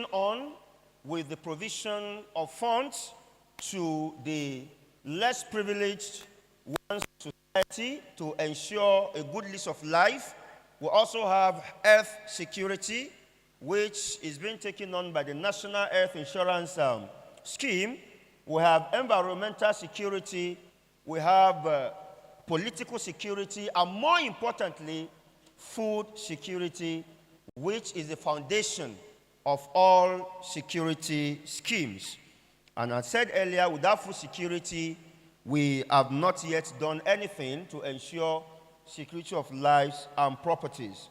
on with the provision of funds to the less privileged ones of society to ensure a good lease of life. We also have health security, which is being taken on by the National Health Insurance Scheme. We have environmental security, we have political security, and more importantly, food security, which is the foundation of all security schemes. And I said earlier, without food security, we have not yet done anything to ensure security of lives and properties.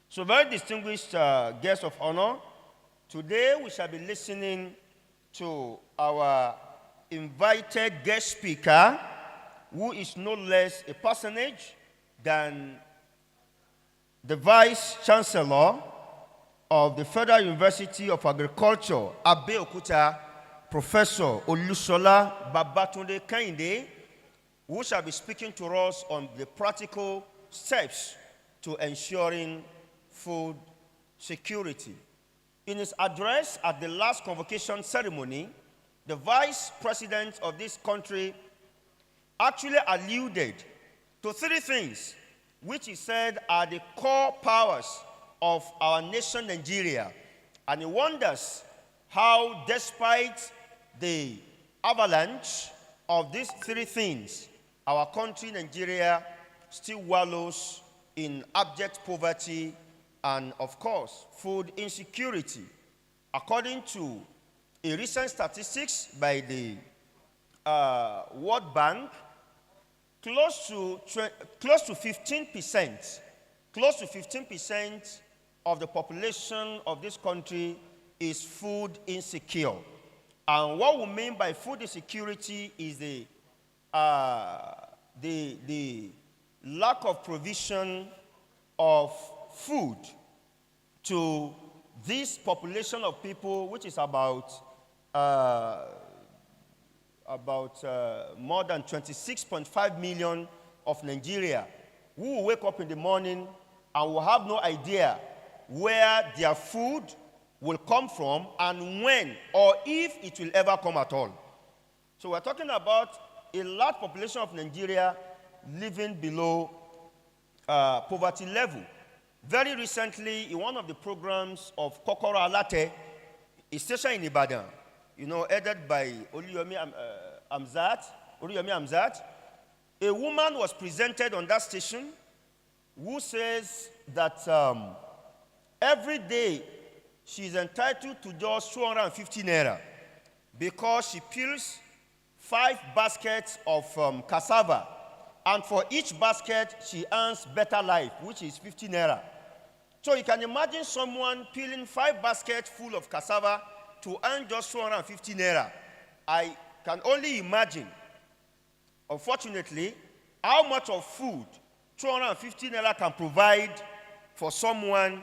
So very distinguished guests of honor, today we shall be listening to our invited guest speaker, who is no less a personage than the Vice Chancellor of the Federal University of Agriculture, Abeokuta, Professor Olusola Babatunde Kehinde, who shall be speaking to us on the practical steps to ensuring food security. In his address at the last convocation ceremony, the Vice President of this country actually alluded to three things which he said are the core powers of our nation, Nigeria. And he wonders how, despite the avalanche of these three things, our country, Nigeria, still wallows in abject poverty and, of course, food insecurity. According to a recent statistics by the World Bank, close to 15% of the population of this country is food insecure. And what we mean by food insecurity is the lack of provision of food to this population of people, which is about more than 26.5 million of Nigeria, who will wake up in the morning and will have no idea where their food will come from and when or if it will ever come at all. So we're talking about a large population of Nigeria living below poverty level. Very recently, in one of the programs of Kokoro Alate, a station in Ibadan, headed by Oriyomi Amzat, a woman was presented on that station who says that every day she is entitled to just 250 naira because she peels 5 baskets of cassava, and for each basket she earns better life, which is 50 naira. So you can imagine someone peeling 5 baskets full of cassava to earn just 250 naira. I can only imagine, unfortunately, how much of food 250 naira can provide for someone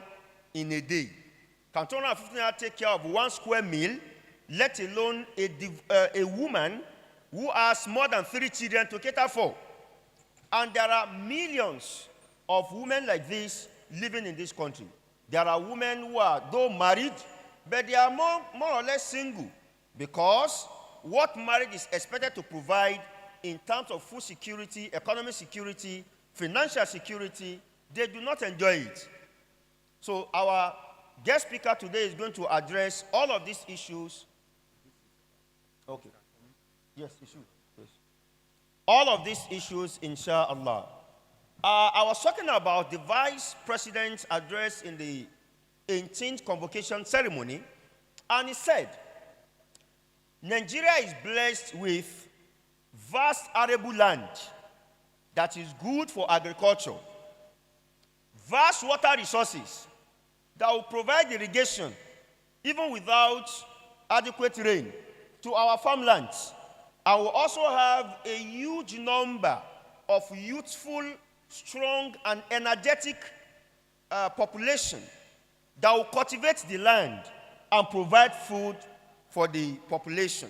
in a day. Can 250 naira take care of 1 square meal, let alone a woman who has more than 3 children to cater for? And there are millions of women like this living in this country. There are women who are, though married, but they are more or less single, because what marriage is expected to provide in terms of food security, economic security, financial security, they do not enjoy it. So our guest speaker today is going to address all of these issues. Okay. Yes, you should. Yes. All of these issues, inshallah. I was talking about the Vice President's address in the 18th convocation ceremony, and he said, Nigeria is blessed with vast arable land that is good for agriculture, vast water resources that will provide irrigation even without adequate rain to our farmlands. And we also have a huge number of youthful, strong, and energetic population that will cultivate the land and provide food for the population.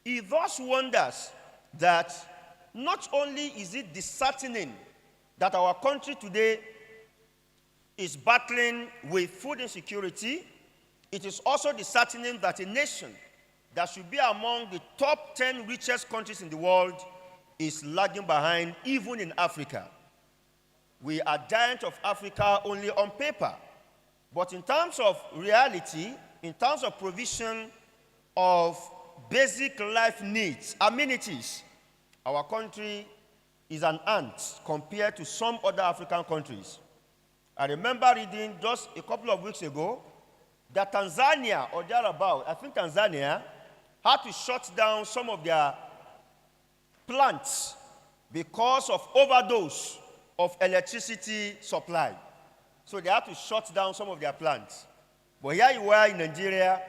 He thus wonders that not only is it disheartening that our country today is battling with food insecurity, It is also disheartening that a nation that should be among the top 10 richest countries in the world is lagging behind, even in Africa. We are giant of Africa only on paper. But in terms of reality, in terms of provision of basic life needs, amenities, our country is an ant compared to some other African countries. I remember reading just a couple of weeks ago that Tanzania, or thereabout, I think Tanzania, had to shut down some of their plants because of overdose of electricity supply. So they had to shut down some of their plants. But here you are in Nigeria,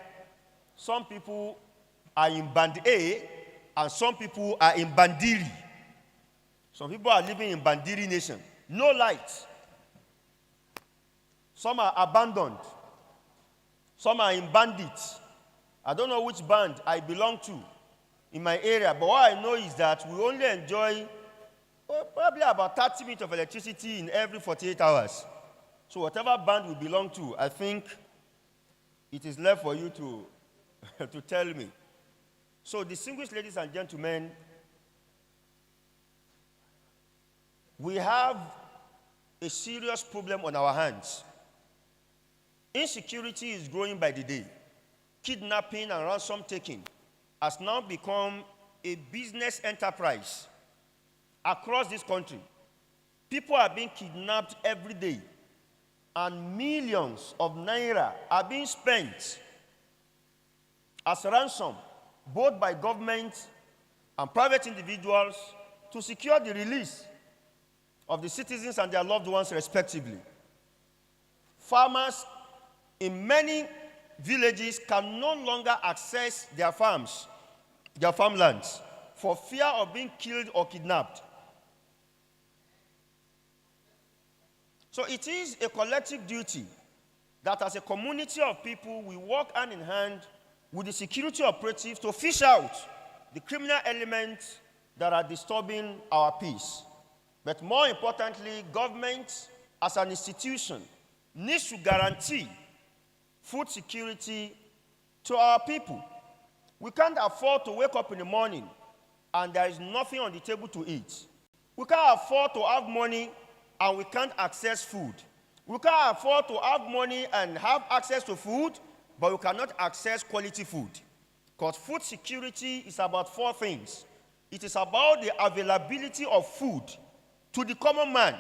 some people are in Band A, and some people are in Bandiri. Some people are living in Bandiri Nation. No light. Some are abandoned. Some are in bandits. I don't know which band I belong to in my area, but what I know is that we only enjoy probably about 30 minutes of electricity in every 48 hours. So whatever band we belong to, I think it is left for you to, to tell me. So distinguished ladies and gentlemen, we have a serious problem on our hands. Insecurity is growing by the day. Kidnapping and ransom taking has now become a business enterprise across this country. People are being kidnapped every day, and millions of naira are being spent as ransom, both by government and private individuals, to secure the release of the citizens and their loved ones respectively. Farmers in many villages can no longer access their farms, their farmlands, for fear of being killed or kidnapped. So it is a collective duty that as a community of people, we work hand in hand with the security operatives to fish out the criminal elements that are disturbing our peace. But more importantly, government as an institution needs to guarantee food security to our people. We can't afford to wake up in the morning and there is nothing on the table to eat. We can't afford to have money and we can't access food. We can't afford to have money and have access to food, but we cannot access quality food. Because food security is about four things. It is about the availability of food to the common man.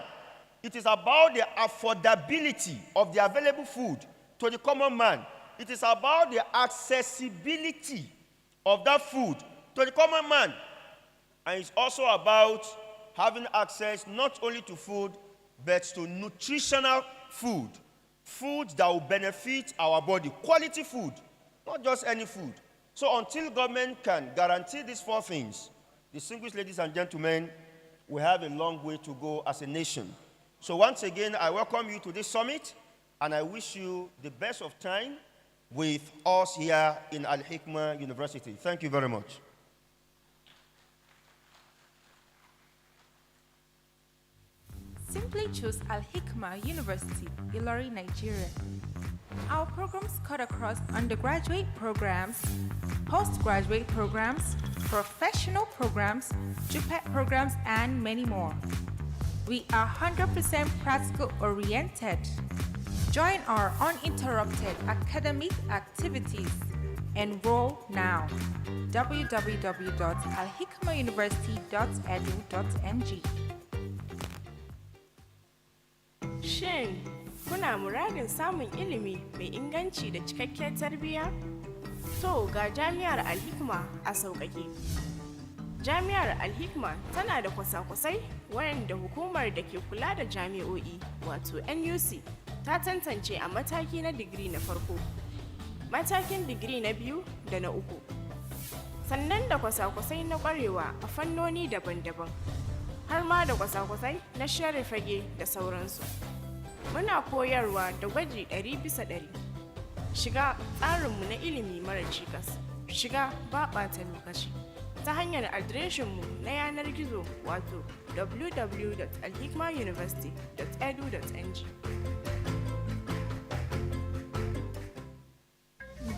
It is about the affordability of the available food to the common man. It is about the accessibility of that food to the common man. And it's also about having access not only to food, but to nutritional food. Food that will benefit our body. Quality food, not just any food. So until government can guarantee these four things, distinguished ladies and gentlemen, we have a long way to go as a nation. So once again, I welcome you to this summit, and I wish you the best of time with us here in Al-Hikmah University. Thank you very much. Simply choose Al-Hikmah University, Ilori, Nigeria. Our programs cut across undergraduate programs, postgraduate programs, professional programs, JUPET programs, and many more. We are 100% practical oriented. Join our uninterrupted academic activities. Enroll now. www.alhikmauniversity.edu.ng. Shin, kuna muradin samun ilimi mai inganci da cikakkiyar tarbiyya? To ga Jami'ar Al-Hikmah a sauƙaƙe. Jami'ar Al-Hikmah tana da kwasa-kwasai wayanda hukumar da ke kula da jami'o'i wato NUC ta tantance a mataki na digiri na farko, matakin digiri na biyu da na uku. Sannan da kwasa-kwasai na ƙwarewa a fannoni daban-daban, har ma da kwasa-kwasai na share fage da sauransu. Muna koyarwa da gwaji 100%. Shiga tsarinmu na ilimi mara cikas. Shiga ba ɓata lokaci. Ta hanyar adireshinmu na yanar gizo wato www.alhikmauniversity.edu.ng.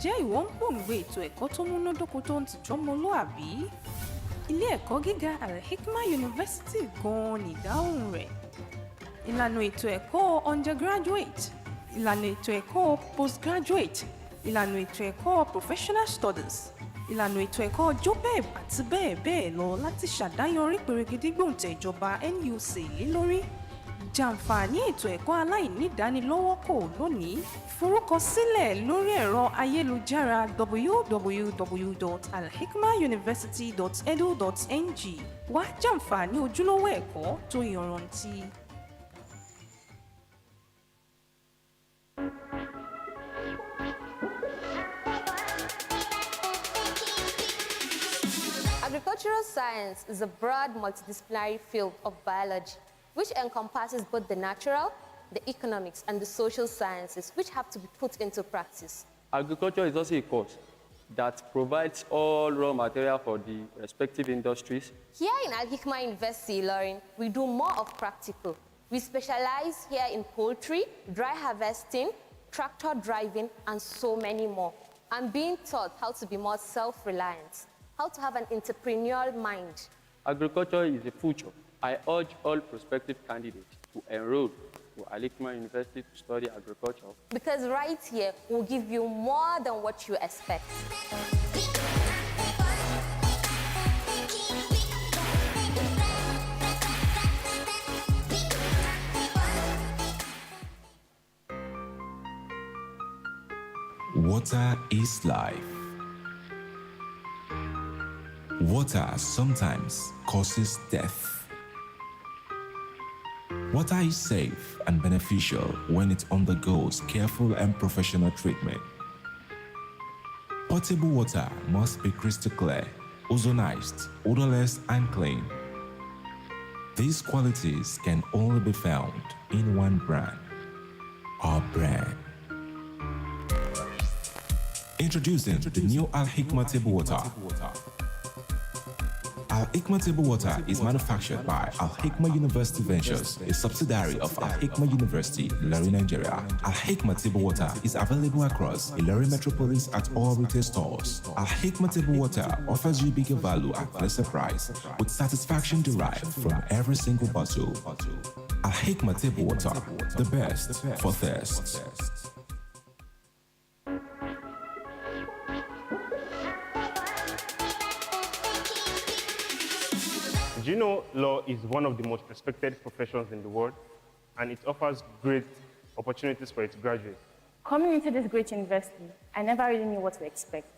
Ǹjẹ́ ìwọ ń pòǹgbẹ ètò ẹ̀kọ́ tó múnádóko tó ń tìjọ́mọlúàbí? Ilé ẹ̀kọ́ gíga Al-Hikmah University gan-an nìdáhùn rẹ̀. Ìlànà ètò ẹ̀kọ́ undergraduate, ìlànà ètò ẹ̀kọ́ postgraduate, ìlànà ètò ẹ̀kọ́ professional studies, ìlànà ètò ẹ̀kọ́ JOPEB àti bẹ́ẹ̀ bẹ́ẹ̀ lọ láti ṣàdáyanrí pèrègede gbòǹtẹ̀ ìjọba NUC lé lórí. Jàǹfààní ètò ẹ̀kọ́ aláìnídánilọ́wọ́kò lónìí. Forúkọsílẹ̀ lórí ẹ̀rọ ayélujára www.alhikmahuniversity.edu.ng. Wá jàǹfààní ojúlówó ẹ̀kọ́ tó yanrantí. Agricultural science is a broad multidisciplinary field of biology which encompasses both the natural, the economics, and the social sciences, which have to be put into practice. Agriculture is also a course that provides all raw material for the respective industries. Here in Al-Hikmah University, Ilorin, we do more of practical. We specialize here in poultry, dry harvesting, tractor driving, and so many more. I'm being taught how to be more self-reliant, how to have an entrepreneurial mind. Agriculture is the future. I urge all prospective candidates to enroll to Al-Hikmah University to study agriculture. Because right here, we'll give you more than what you expect. Water is life. Water sometimes causes death. Water is safe and beneficial when it undergoes careful and professional treatment. Potable water must be crystal clear, ozonized, odorless, and clean. These qualities can only be found in one brand, our brand. Introducing the new Al-Hikmah Table Water. Al-Hikmah Table Water is manufactured by Al-Hikmah University Ventures, a subsidiary of Al-Hikmah University, Ilorin, Nigeria. Al-Hikmah Table Water is available across Ilorin Metropolis at all retail stores. Al-Hikmah Table Water offers you bigger value at lesser price, with satisfaction derived from every single bottle. Al-Hikmah Table Water, the best for thirst. Do you know law is one of the most respected professions in the world, and it offers great opportunities for its graduates? Coming into this great university, I never really knew what to expect.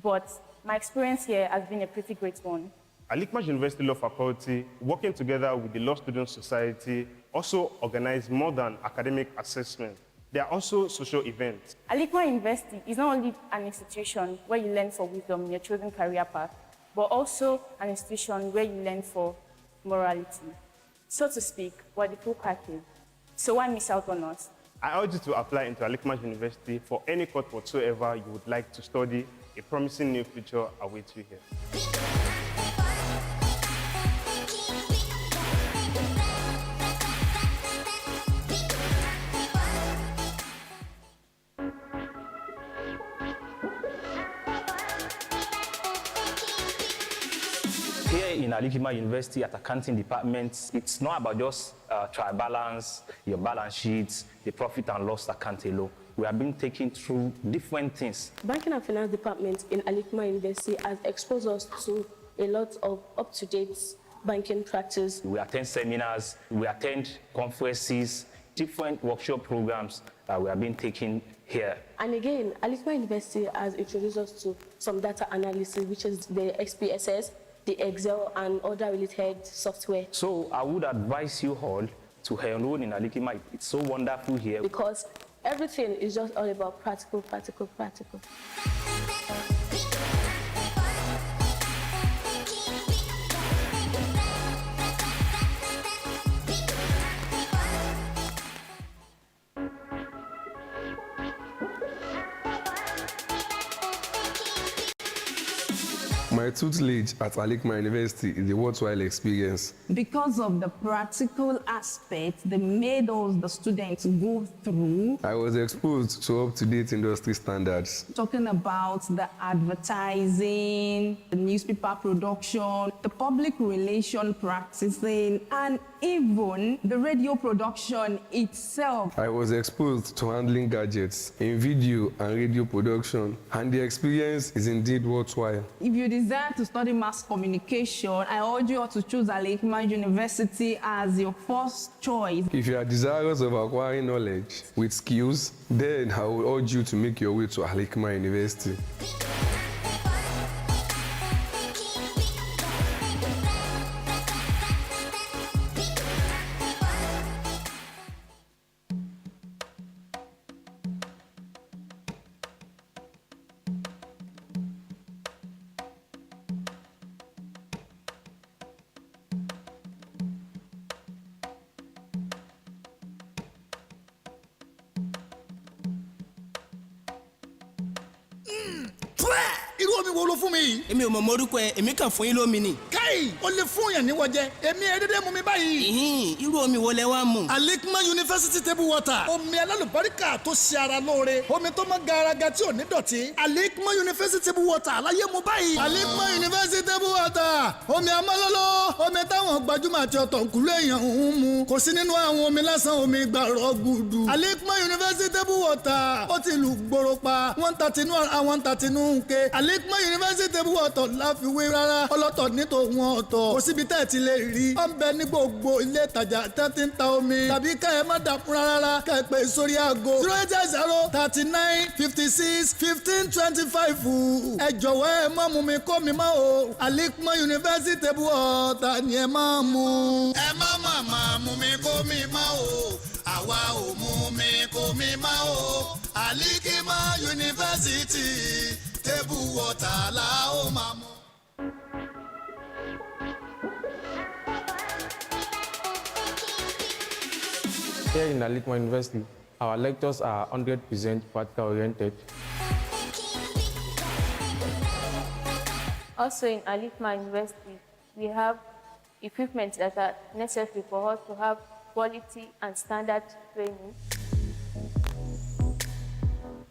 But my experience here has been a pretty great one. Al-Hikmah University Law Faculty, working together with the Law Students Society, also organize more than academic assessment. There are also social events. Al-Hikmah University is not only an institution where you learn for wisdom in your chosen career path, but also an institution where you learn for morality. So to speak, we're the full package. So why miss out on us? I urge you to apply into Al-Hikmah University for any course whatsoever you would like to study. A promising new future awaits you here. Here in Al-Hikmah University at accounting department, it's not about just trial balance, your balance sheets, the profit and loss account alone. We have been taking through different things. Banking and Finance Department in Al-Hikmah University has exposed us to a lot of up-to-date banking practice. We attend seminars, we attend conferences, different workshop programs that we have been taking here. And again, Al-Hikmah University has introduced us to some data analysis, which is the XPSS, the Excel, and other related software. So I would advise you all to enroll in Al-Hikmah. It's so wonderful here. Because everything is just all about practical, practical, practical. My tutelage at Al-Hikmah University is a worthwhile experience. Because of the practical aspects they made us, the students, go through. I was exposed to up-to-date industry standards. Talking about the advertising, the newspaper production, the public relation practicing, and even the radio production itself. I was exposed to handling gadgets in video and radio production, and the experience is indeed worthwhile. If you desire to study mass communication, I urge you to choose Al-Hikmah University as your first choice. If you are desirous of acquiring knowledge with skills, then I will urge you to make your way to Al-Hikmah University. irú omi wo ló fún mi yìí. èmi ò mọ̀ mọ́rúkọ ẹ èmi kàn fún yín lómi ni. káì o lè fún yàn níwọ̀ jẹ èmi ẹ dédé mú mi báyìí. irú omi wo lẹ wá mú. Al-Hikmah University table water omi alálùbáríkà tó ṣe ara lóore omi tó mọ́ garaga tí ò ní dọ̀tí. Al-Hikmah University table water láyé mu báyìí. Al-Hikmah University table water omi amọ́lọ́lọ́ omi táwọn gbajúmọ̀ àti ọ̀tọ̀kùlú èèyàn ń mu kò sí nínú àwọn omi lásán omi gbàrọ̀ gudu. Al-Hikmah University table water ó ti lù gbòòrò pa wọ́n ta tinú ara wọ́n ta tinú nke. Al-Hikmah University table water láfiwé rárá ọlọ́tọ̀ ní tòun ọ̀tọ̀ kò síbi tẹ́ ẹ̀ ti lè rí ó ń bẹ ní gbogbo ilé ìtajà tẹ́ ti ń ta omi tàbí ká ẹ má dàkún rárá ká ẹ pè sórí aago 08039561525 ẹ jọ̀wọ́ ẹ má mú mi kó mi má o Al-Hikmah University table water ni ẹ má mú. ẹ má má mú mi kó mi má o àwa ò mú mi kó mi má o Al-Hikmah University table water la ó máa mú. Here in Al-Hikmah University, our lectures are 100% practical oriented. Also in Al-Hikmah University, we have equipment that are necessary for us to have quality and standard training,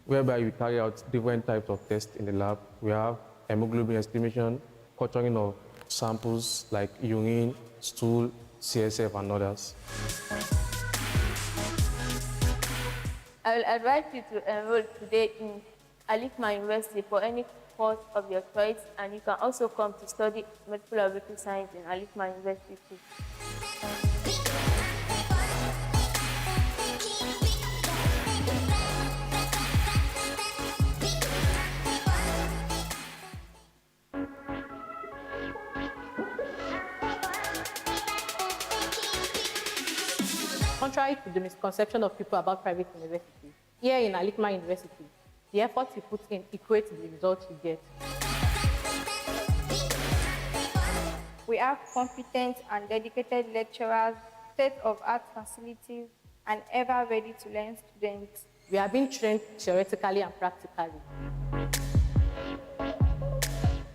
whereby we carry out different types of tests in the lab. We have hemoglobin estimation, culturing of samples like urine, stool, CSF, and others. I will advise you to enroll today in Al-Hikmah University for any course of your choice, and you can also come to study medical laboratory science in Al-Hikmah University too. Contrary to the misconception of people about private universities, here in Al-Hikmah University, the effort you put in equates to the results you get. We have competent and dedicated lecturers, state-of-art facilities, and ever-ready to learn students. We are being trained theoretically and practically.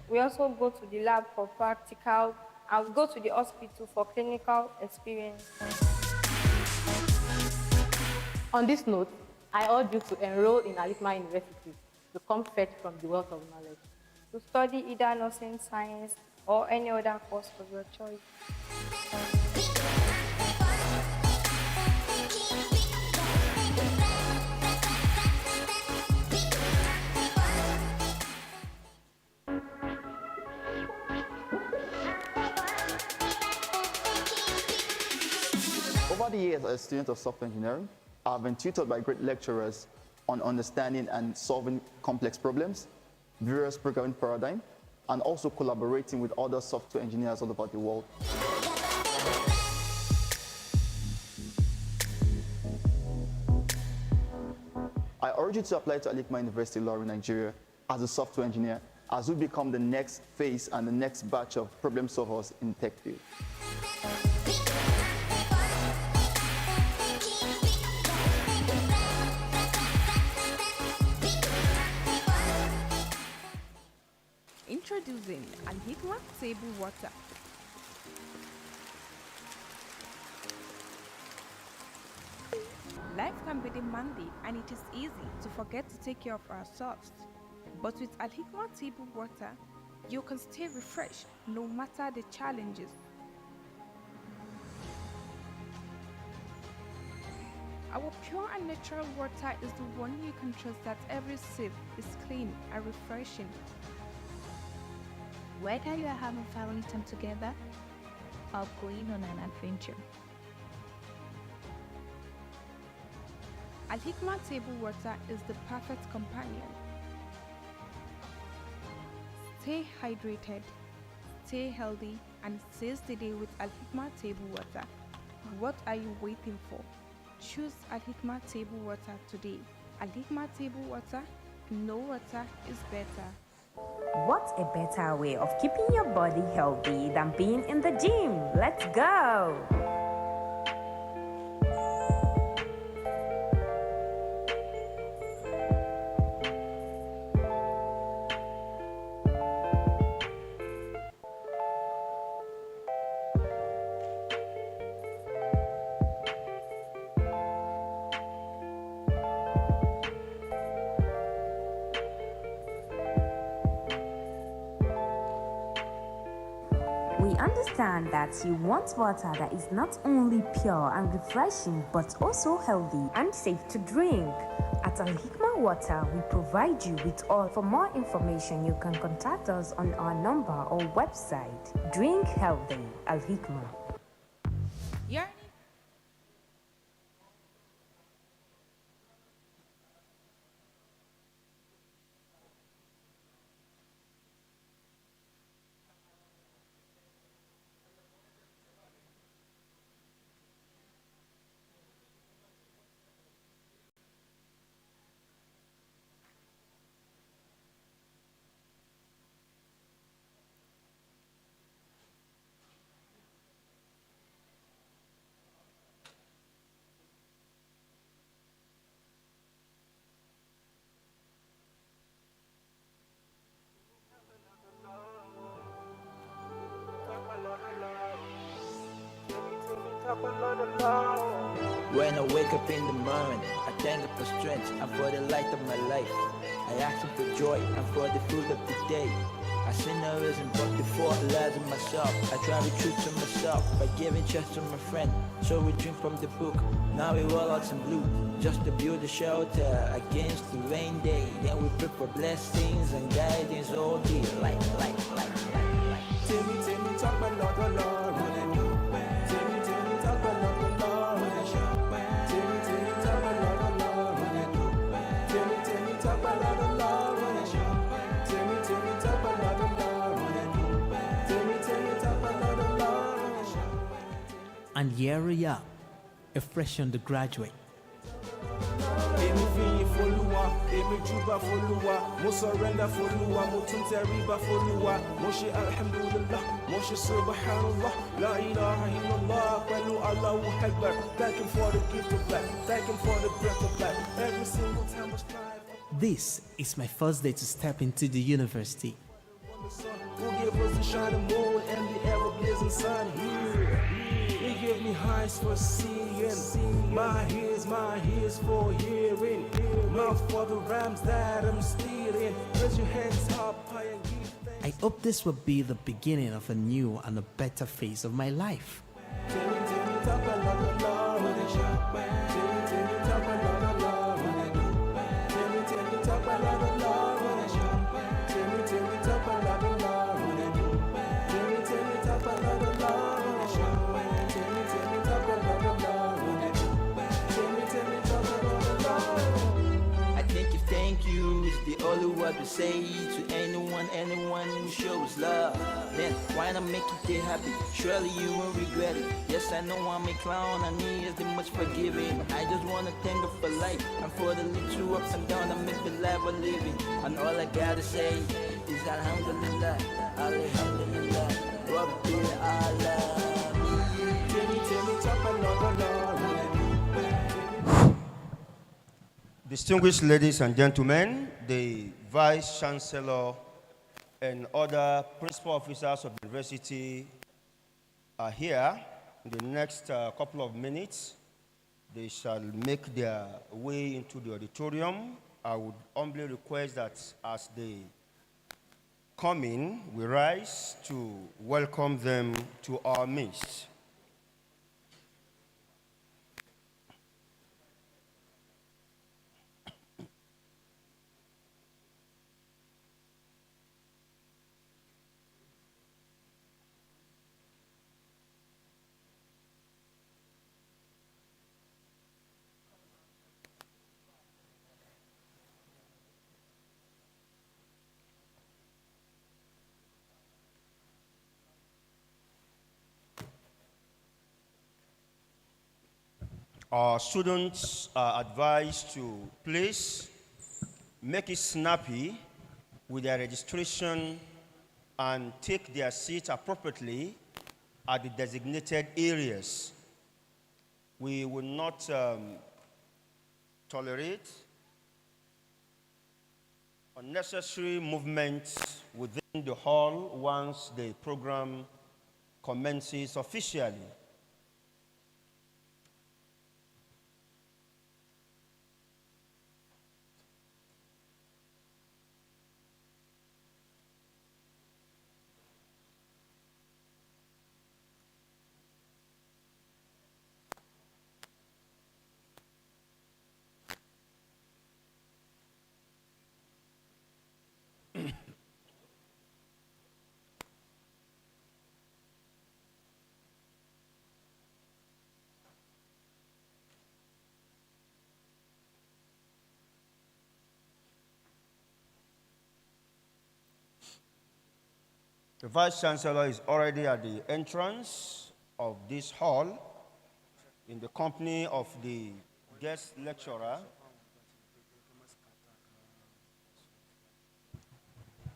We also go to the lab for practical, and we go to the hospital for clinical experience. On this note, I urge you to enroll in Al-Hikmah University to come fetch from the wealth of knowledge. To study either nursing science or any other course of your choice. Over the years as a student of software engineering, I've been tutored by great lecturers on understanding and solving complex problems, various programming paradigms, and also collaborating with other software engineers all over the world. I urge you to apply to Al-Hikmah University Law in Nigeria as a software engineer, as we become the next phase and the next batch of problem solvers in the tech field. Introducing Al-Hikmah table water. Life can be demanding and it is easy to forget to take care of ourselves. But with Al-Hikmah table water, you can stay refreshed no matter the challenges. Our pure and natural water is the one you can trust that every sip is clean and refreshing. Whether you are having family time together or going on an adventure, Al-Hikmah table water is the perfect companion. Stay hydrated, stay healthy, and seize the day with Al-Hikmah table water. What are you waiting for? Choose Al-Hikmah table water today. Al-Hikmah table water, no water is better. What a better way of keeping your body healthy than being in the gym? Let's go! We understand that you want water that is not only pure and refreshing but also healthy and safe to drink. At Al-Hikmah Water, we provide you with all. For more information, you can contact us on our number or website. Drink healthy, Al-Hikmah. When I wake up in the morning, I thank Him for strength and for the light of my life. I ask Him for joy and for the food of the day. I sin no reason but before I lie to myself. I try to be true to myself by giving trust to my friend. So we drink from the brook, now we roll out some blue, just to build a shelter against the rain day. Then we pray for blessings and guidance all day. Like. Tell me, talk about Lord, the Lord, what I do. Tell me, talk about Lord, the Lord, what I show. Tell me, talk about Lord, the Lord, what I do. Tell me, talk about Lord, the Lord, what I show. Tell me, talk about Lord, the Lord, what I do. Tell me, talk about Lord, the Lord, what I show. And here we are, a fresh undergraduate. Anything for Lua, every juba for Lua, mo surrender for Lua, mo tuntariba for Lua, Moshe Alhamdulillah, Moshe Subhanallah, La ilaha illallah, Qalu Allahu Akbar. Thank Him for the gift of life, thank Him for the breath of life. Every single time I strive. This is my first day to step into the university. Who gave us the shining moon and the ever-blazing sun here? He gave me eyes for seeing, my ears for hearing, mouth for the rams that I'm stealing. Raise your hands up high and give thanks. I hope this will be the beginning of a new and a better phase of my life. Tell me, talk about the Lord, what I show. Tell me, talk about the Lord, what I do. Tell me, talk about the Lord, what I show. Tell me, talk about the Lord, what I do. Tell me, talk about the Lord, what I show. Tell me, talk about the Lord, what I do. Tell me, talk about the Lord. I think if thank you is the only word to say to anyone who shows love, then why not make it day happy? Surely you won't regret it. Yes, I know I'm a clown and He is the much forgiving. I just wanna thank God for life and for the little ups and downs that make the life we're living. And all I gotta say is Alhamdulillah, Alhamdulillah, Rabbil Alamin. Tell me, talk about the Lord. Distinguished ladies and gentlemen, the Vice Chancellor and other principal officers of the university are here. In the next couple of minutes, they shall make their way into the auditorium. I would humbly request that as they come in, we rise to welcome them to our midst. Our students are advised to please make it snappy with their registration and take their seats appropriately at the designated areas. We will not tolerate unnecessary movements within the hall once the program commences officially. The Vice Chancellor is already at the entrance of this hall in the company of the guest lecturer.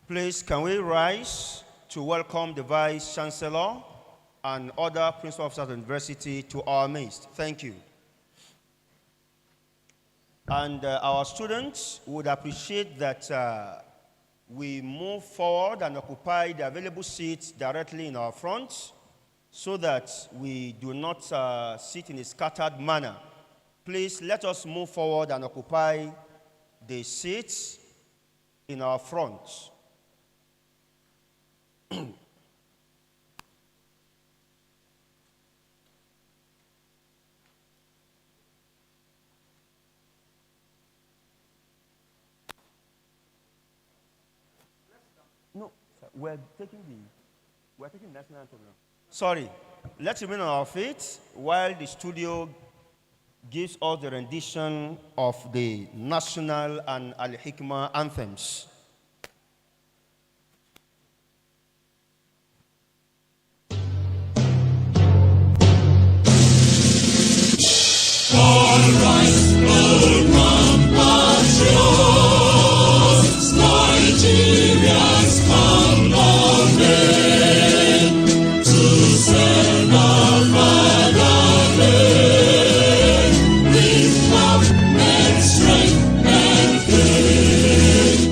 Please, can we rise to welcome the Vice Chancellor and other principal officers of the university to our midst? Thank you. And our students would appreciate that we move forward and occupy the available seats directly in our front so that we do not sit in a scattered manner. Please let us move forward and occupy the seats in our front. No, sir, we're taking the national anthem now. Sorry, let's remain on our feet while the studio gives us the rendition of the national and Al-Hikmah anthems. All right, old compatriots, Nigerians come again to serve our fatherland with love and strength and faith.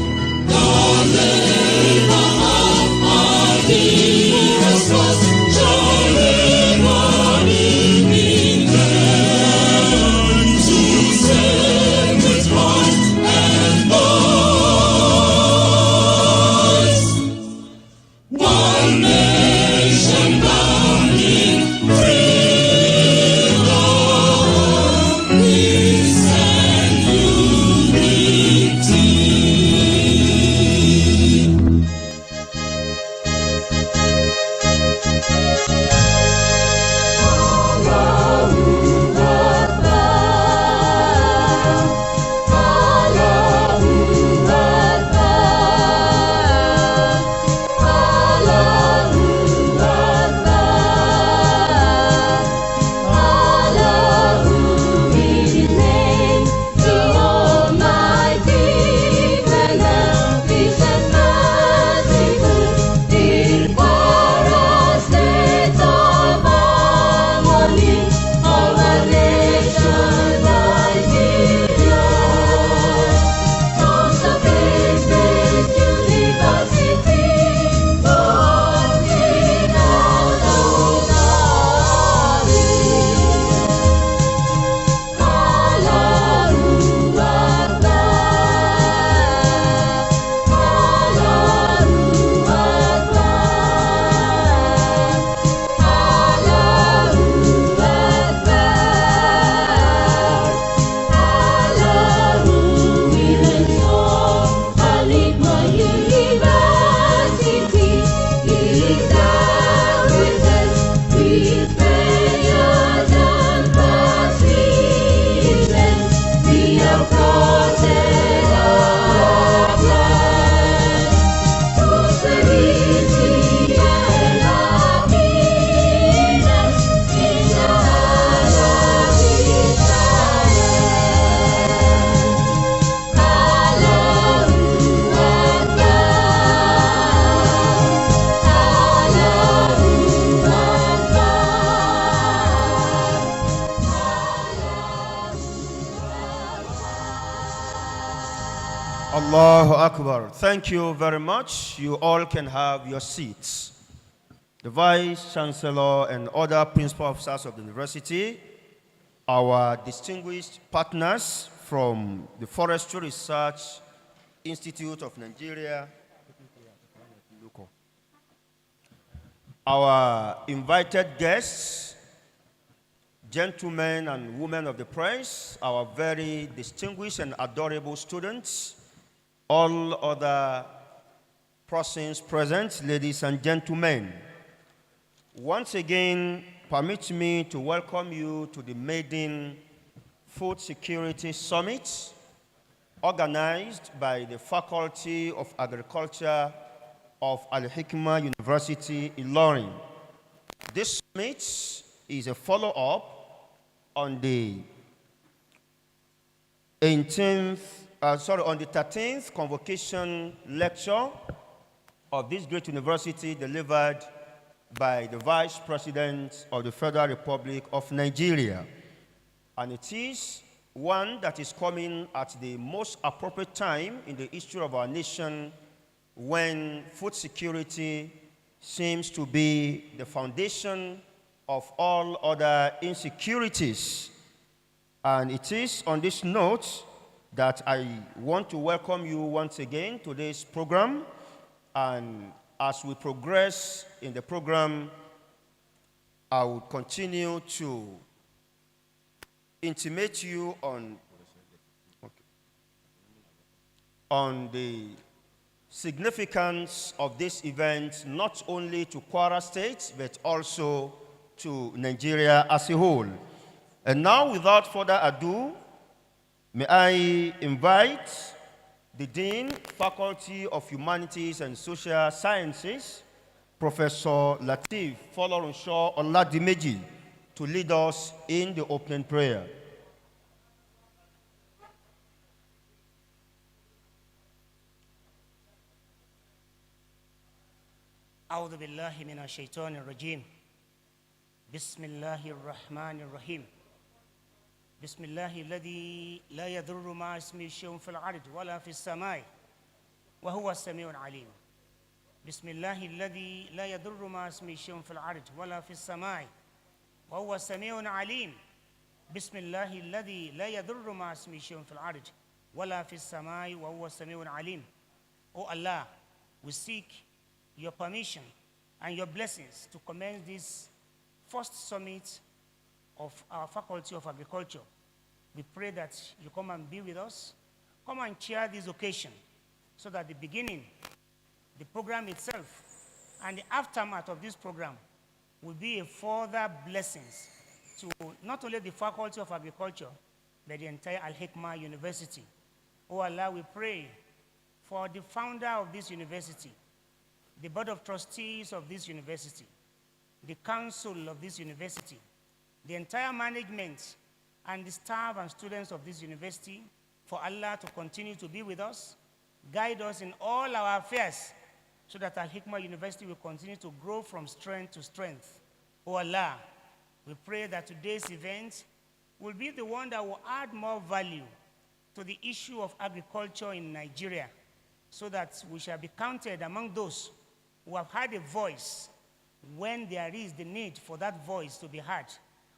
Akbar. Thank you very much. You all can have your seats. The Vice Chancellor and other principal officers of the university, our distinguished partners from the Forestry Research Institute of Nigeria, our invited guests, gentlemen and women of the press, our very distinguished and adorable students, all other persons present, ladies and gentlemen. Once again, permit me to welcome you to the Maiden Food Security Summit, organized by the Faculty of Agriculture of Al-Hikmah University, Ilorin. This summit is a follow-up on the 13th convocation lecture of this great university delivered by the Vice President of the Federal Republic of Nigeria. And it is one that is coming at the most appropriate time in the history of our nation, when food security seems to be the foundation of all other insecurities. And it is on this note that I want to welcome you once again to this program. And as we progress in the program, I will continue to intimate you on the significance of this event, not only to Kwara State, but also to Nigeria as a whole. And now, without further ado, may I invite the Dean, Faculty of Humanities and Social Sciences, Professor Lateef Folorunsho Oladimeji, to lead us in the opening prayer. أعوذ بالله من الشيطان الرجيم بسم الله الرحمن الرحيم بسم الله الذي لا يضر مع اسمه شيء في الأرض ولا في السماء وهو السميع العليم بسم الله الذي لا يضر مع اسمه شيء في الأرض ولا في السماء وهو السميع العليم بسم الله الذي لا يضر مع اسمه شيء في الأرض ولا في السماء وهو السميع العليم. O Allah, we seek your permission and your blessings to commence this first summit of our Faculty of Agriculture. We pray that you come and be with us, come and cheer this occasion, so that the beginning, the program itself, and the aftermath of this program will be a further blessings to not only the Faculty of Agriculture, but the entire Al-Hikmah University. Oh Allah, we pray for the founder of this university, the board of trustees of this university, the council of this university, the entire management, and the staff and students of this university, for Allah to continue to be with us, guide us in all our affairs, so that Al-Hikmah University will continue to grow from strength to strength. Oh Allah, we pray that today's event will be the one that will add more value to the issue of agriculture in Nigeria, so that we shall be counted among those who have had a voice when there is the need for that voice to be heard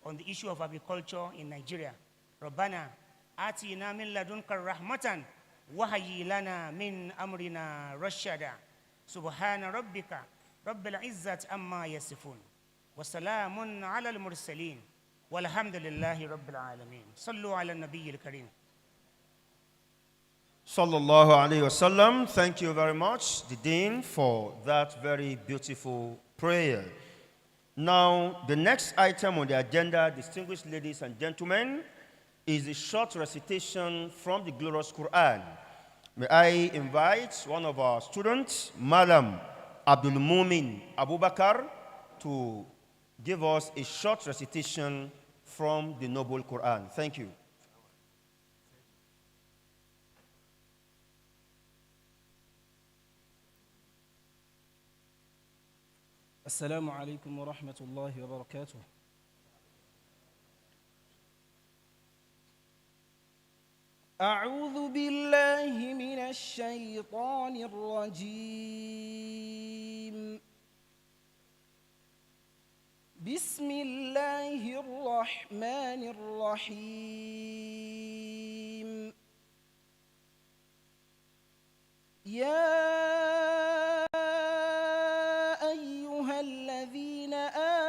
on the issue of agriculture in Nigeria. Rabbana, atina min ladunka rahmatan, wa hayyi lana min amrina rashada. Subhana rabbika, rabbil izzati amma yasifun. Wa salamun ala al-mursaleen. Walhamdulillahi rabbil alameen. Sallu ala nabiyyil kareem. Sallallahu alayhi wasallam. Thank you very much, the Dean, for that very beautiful prayer. Now, the next item on the agenda, distinguished ladies and gentlemen, is a short recitation from the glorious Quran. May I invite one of our students, Madam Abdul Mumin Abubakar, to give us a short recitation from the noble Quran. Thank you. السلام عليكم ورحمة الله وبركاته. أعوذ بالله من الشيطان الرجيم. بسم الله الرحمن الرحيم. يا أيها الذين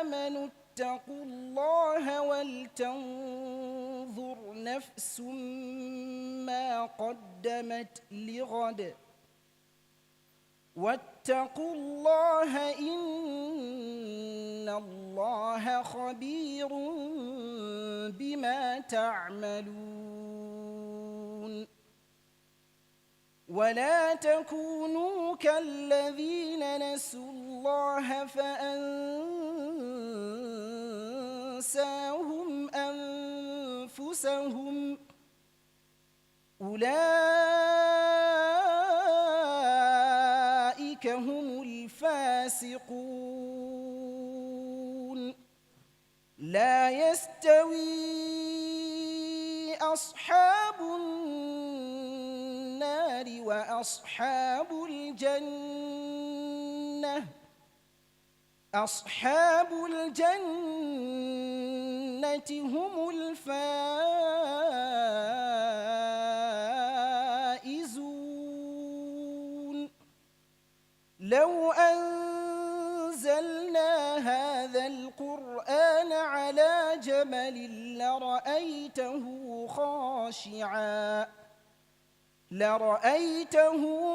آمنوا اتقوا الله ولتنظر نفس ما قدمت لغد واتقوا الله إن الله خبير بما تعملون. ولا تكونوا كالذين نسوا الله فأنساهم أنفسهم أولئك هم الفاسقون. لا يستوي أصحاب النار وأصحاب الجنة أصحاب الجنة هم الفائزون. لو أنزلنا هذا القرآن على جبل لرأيته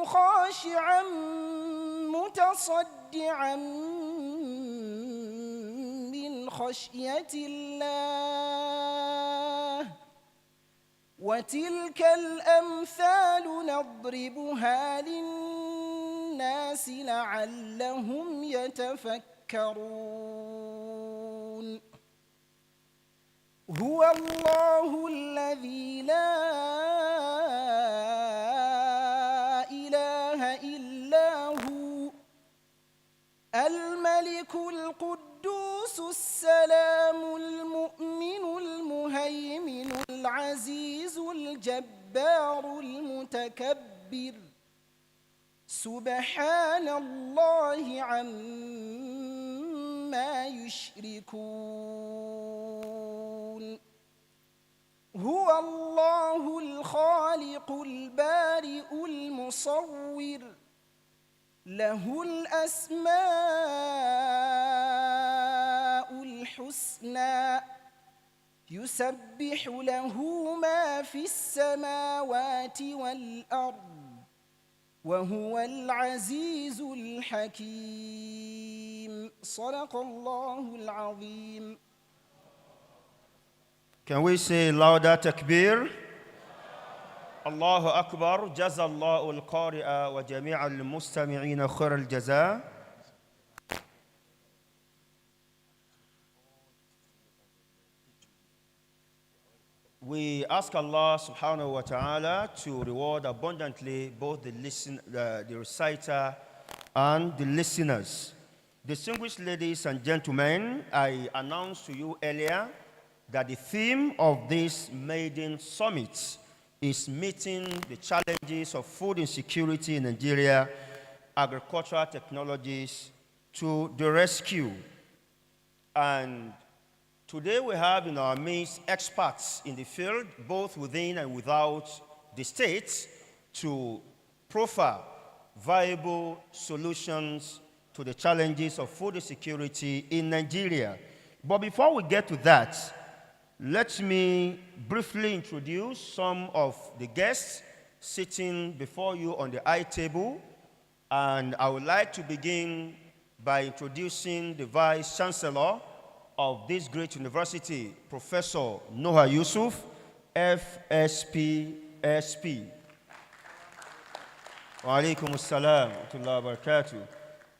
خاشعا متصدعا من خشية الله. وتلك الأمثال نضربها للناس لعلهم يتفكرون. هو الله الذي لا إله إلا هو الملك القدوس السلام المؤمن المهيمن العزيز الجبار المتكبر سبحان الله عما يشركون. هو الله الخالق البارئ المصور له الأسماء الحسنى يسبح له ما في السماوات والأرض وهو العزيز الحكيم. صدق الله العظيم. Can we say louder takbir? Allahu Akbar. Jazallahu al-qari'a wa jami'a al-mustami'ina khair al-jaza. We ask Allah subhanahu wa ta'ala to reward abundantly both the reciter and the listeners. Distinguished ladies and gentlemen, I announced to you earlier that the theme of this maiden summit is meeting the challenges of food insecurity in Nigeria, agricultural technologies to the rescue. And today we have in our midst experts in the field, both within and without the state, to proffer viable solutions to the challenges of food insecurity in Nigeria. But before we get to that, let me briefly introduce some of the guests sitting before you on the high table. And I would like to begin by introducing the Vice Chancellor of this great university, Professor Noah Yusuf, FSP. Wa alaikum assalam wa rahmatullahi wa barakatuh.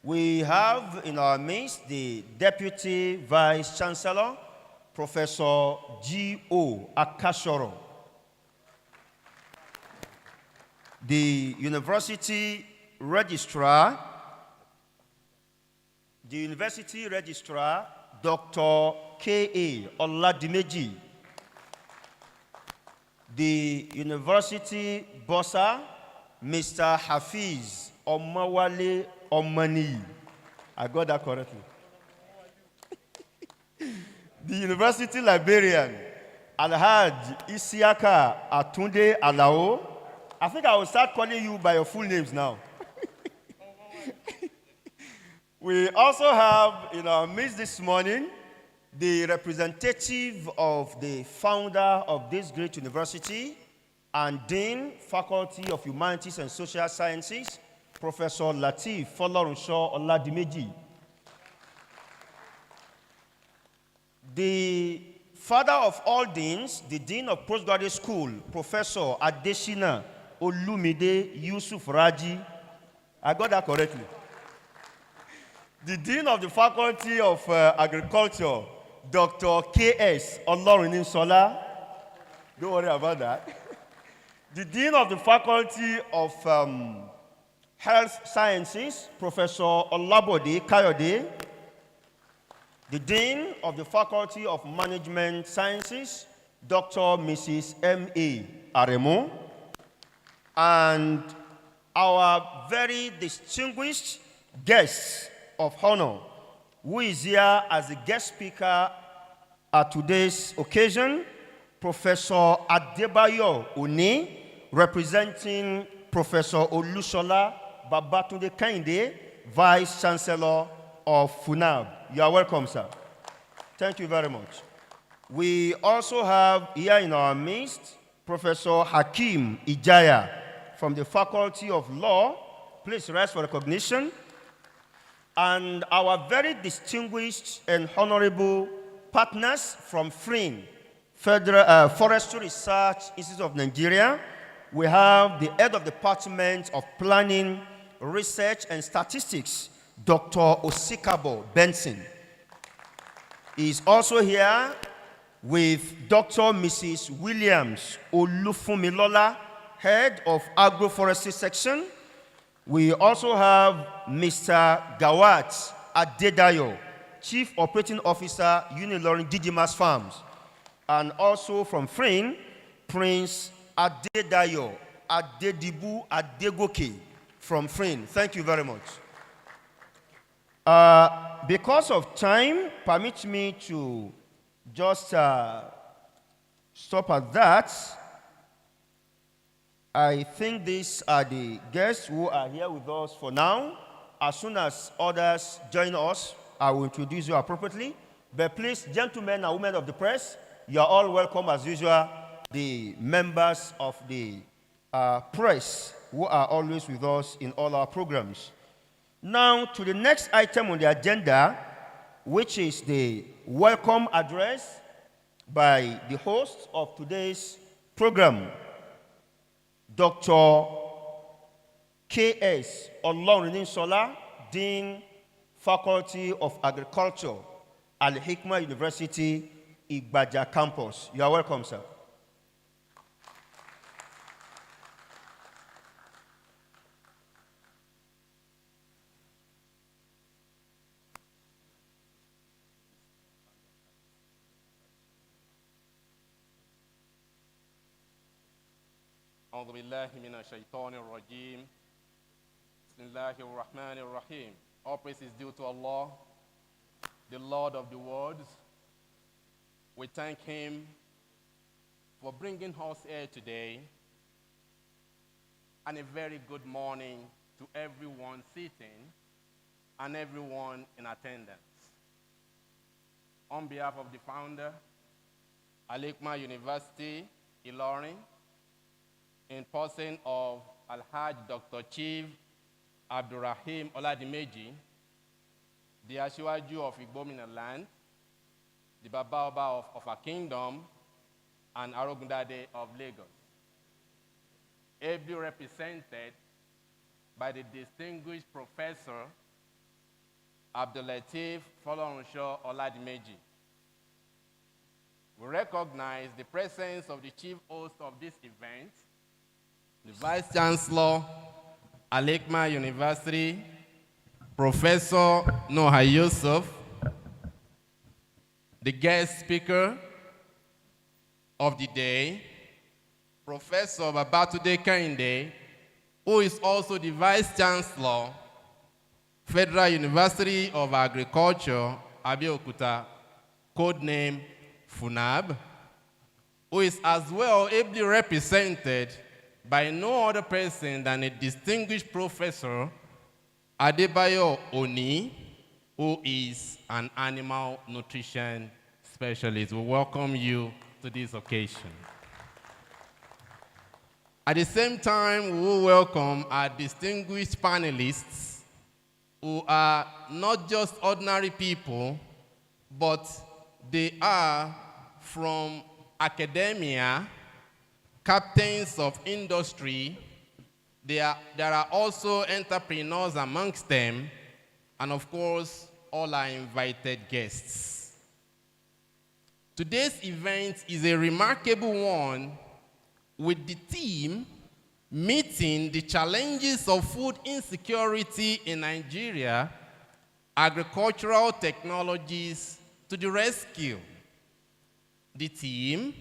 We have in our midst the Deputy Vice Chancellor, Professor G.O. Akashoro. The University Registrar, Dr. K.A. Oladimeji. the university bossa, Mr. Hafiz Omawale Omani. I got that correctly. The university librarian, Alhaj Isiaka Atunde Alao. I think I will start calling you by your full names now. We also have in our midst this morning the representative of the founder of this great university and Dean, Faculty of Humanities and Social Sciences, Professor Lateef Folorunsho Oladimeji. The father of all deans, the Dean of Postgraduate School, Professor Adeshina Olumide Yusuf Raji. I got that correctly. The Dean of the Faculty of Agriculture, Dr. K.S. Oloruninsola. Don't worry about that. The Dean of the Faculty of Health Sciences, Professor Olabode Kayode. The Dean of the Faculty of Management Sciences, Dr. Mrs. M.A. Aremo. And our very distinguished guest of honor, who is here as a guest speaker at today's occasion, Professor Adebayo Oni, representing Professor Olusola Babatunde Kehinde, Vice Chancellor of FUNAB. You are welcome, sir. Thank you very much. We also have here in our midst Professor Hakeem Ijaya from the Faculty of Law. Please rise for recognition. And our very distinguished and honorable partners from FRIN, Federal Forestry Research Institute of Nigeria. We have the head of the Department of Planning, Research and Statistics, Dr. Osikabo Benson. He is also here with Dr. Mrs. Williams Olufunmilola, head of Agroforestry Section. We also have Mr. Gawat Adedayo, Chief Operating Officer, Unilorin Didimas Farms. And also from FRIN, Prince Adedayo Adedibu Adegoke from FRIN. Thank you very much. Because of time, permit me to just stop at that. I think these are the guests who are here with us for now. As soon as others join us, I will introduce you appropriately. But please, gentlemen and women of the press, you are all welcome as usual, the members of the press who are always with us in all our programs. Now to the next item on the agenda, which is the welcome address by the host of today's program, Dr. K.S. Oloruninsola, Dean, Faculty of Agriculture, Al-Hikmah University, Igbaja Campus. You are welcome, sir. أعوذ بالله من الشيطان الرجيم بسم الله الرحمن الرحيم. All praise is due to Allah, the Lord of the worlds. We thank Him for bringing us here today, and a very good morning to everyone sitting and everyone in attendance. On behalf of the founder, Al-Hikmah University, Ilorin, in person of Al-Haj Dr. Chief Abdurrahim Oladimeji, the Asiwaju of Igbomina land, the Baba Oba of our kingdom, and Arogundade of Lagos. Ably represented by the distinguished Professor Abdulateef Folorunsho Oladimeji. We recognize the presence of the chief host of this event, the Vice Chancellor, Al-Hikmah University, Professor Noha Yusuf, the guest speaker of the day, Professor Babatude Kehinde, who is also the Vice Chancellor, Federal University of Agriculture, Abeokuta, codename FUNAB, who is as well ably represented by no other person than a distinguished professor, Adebayo Oni, who is an animal nutrition specialist. We welcome you to this occasion. At the same time, we will welcome our distinguished panelists who are not just ordinary people, but they are from academia, captains of industry. There are also entrepreneurs amongst them, and of course, all our invited guests. Today's event is a remarkable one with the theme, Meeting the Challenges of Food Insecurity in Nigeria, Agricultural Technologies to the Rescue. The theme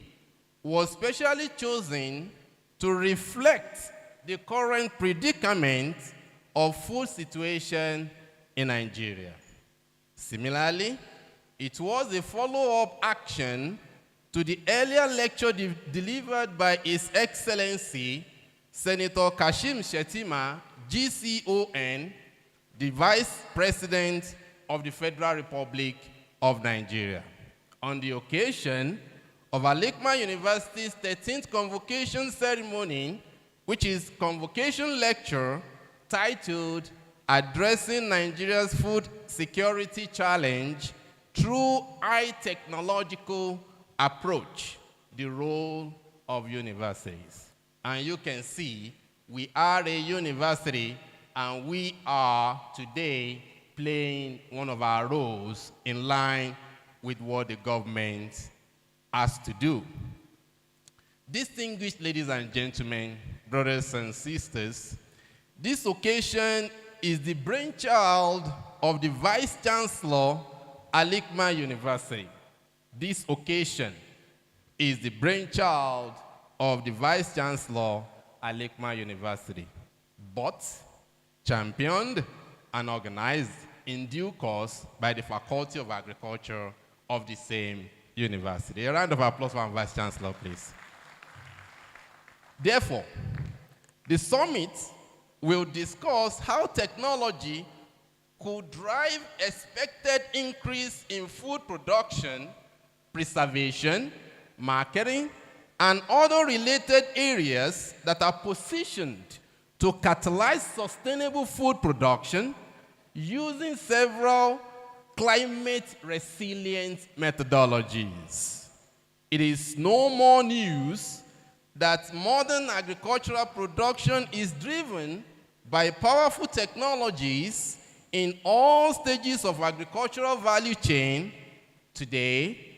was specially chosen to reflect the current predicament of food situation in Nigeria. Similarly, it was a follow-up action to the earlier lecture delivered by His Excellency Senator Kashim Shettima, GCON, the Vice President of the Federal Republic of Nigeria, on the occasion of Al-Hikmah University's 13th convocation ceremony, which is convocation lecture titled Addressing Nigeria's Food Security Challenge Through High Technological Approach, the role of universities. And you can see we are a university and we are today playing one of our roles in line with what the government has to do. Distinguished ladies and gentlemen, brothers and sisters, this occasion is the brainchild of the Vice Chancellor, Al-Hikmah University. This occasion is the brainchild of the Vice Chancellor, Al-Hikmah University, but championed and organized in due course by the Faculty of Agriculture of the same university. A round of applause for our Vice Chancellor, please. Therefore, the summit will discuss how technology could drive expected increase in food production, preservation, marketing, and other related areas that are positioned to catalyze sustainable food production using several climate-resilient methodologies. It is no more news that modern agricultural production is driven by powerful technologies in all stages of agricultural value chain. Today,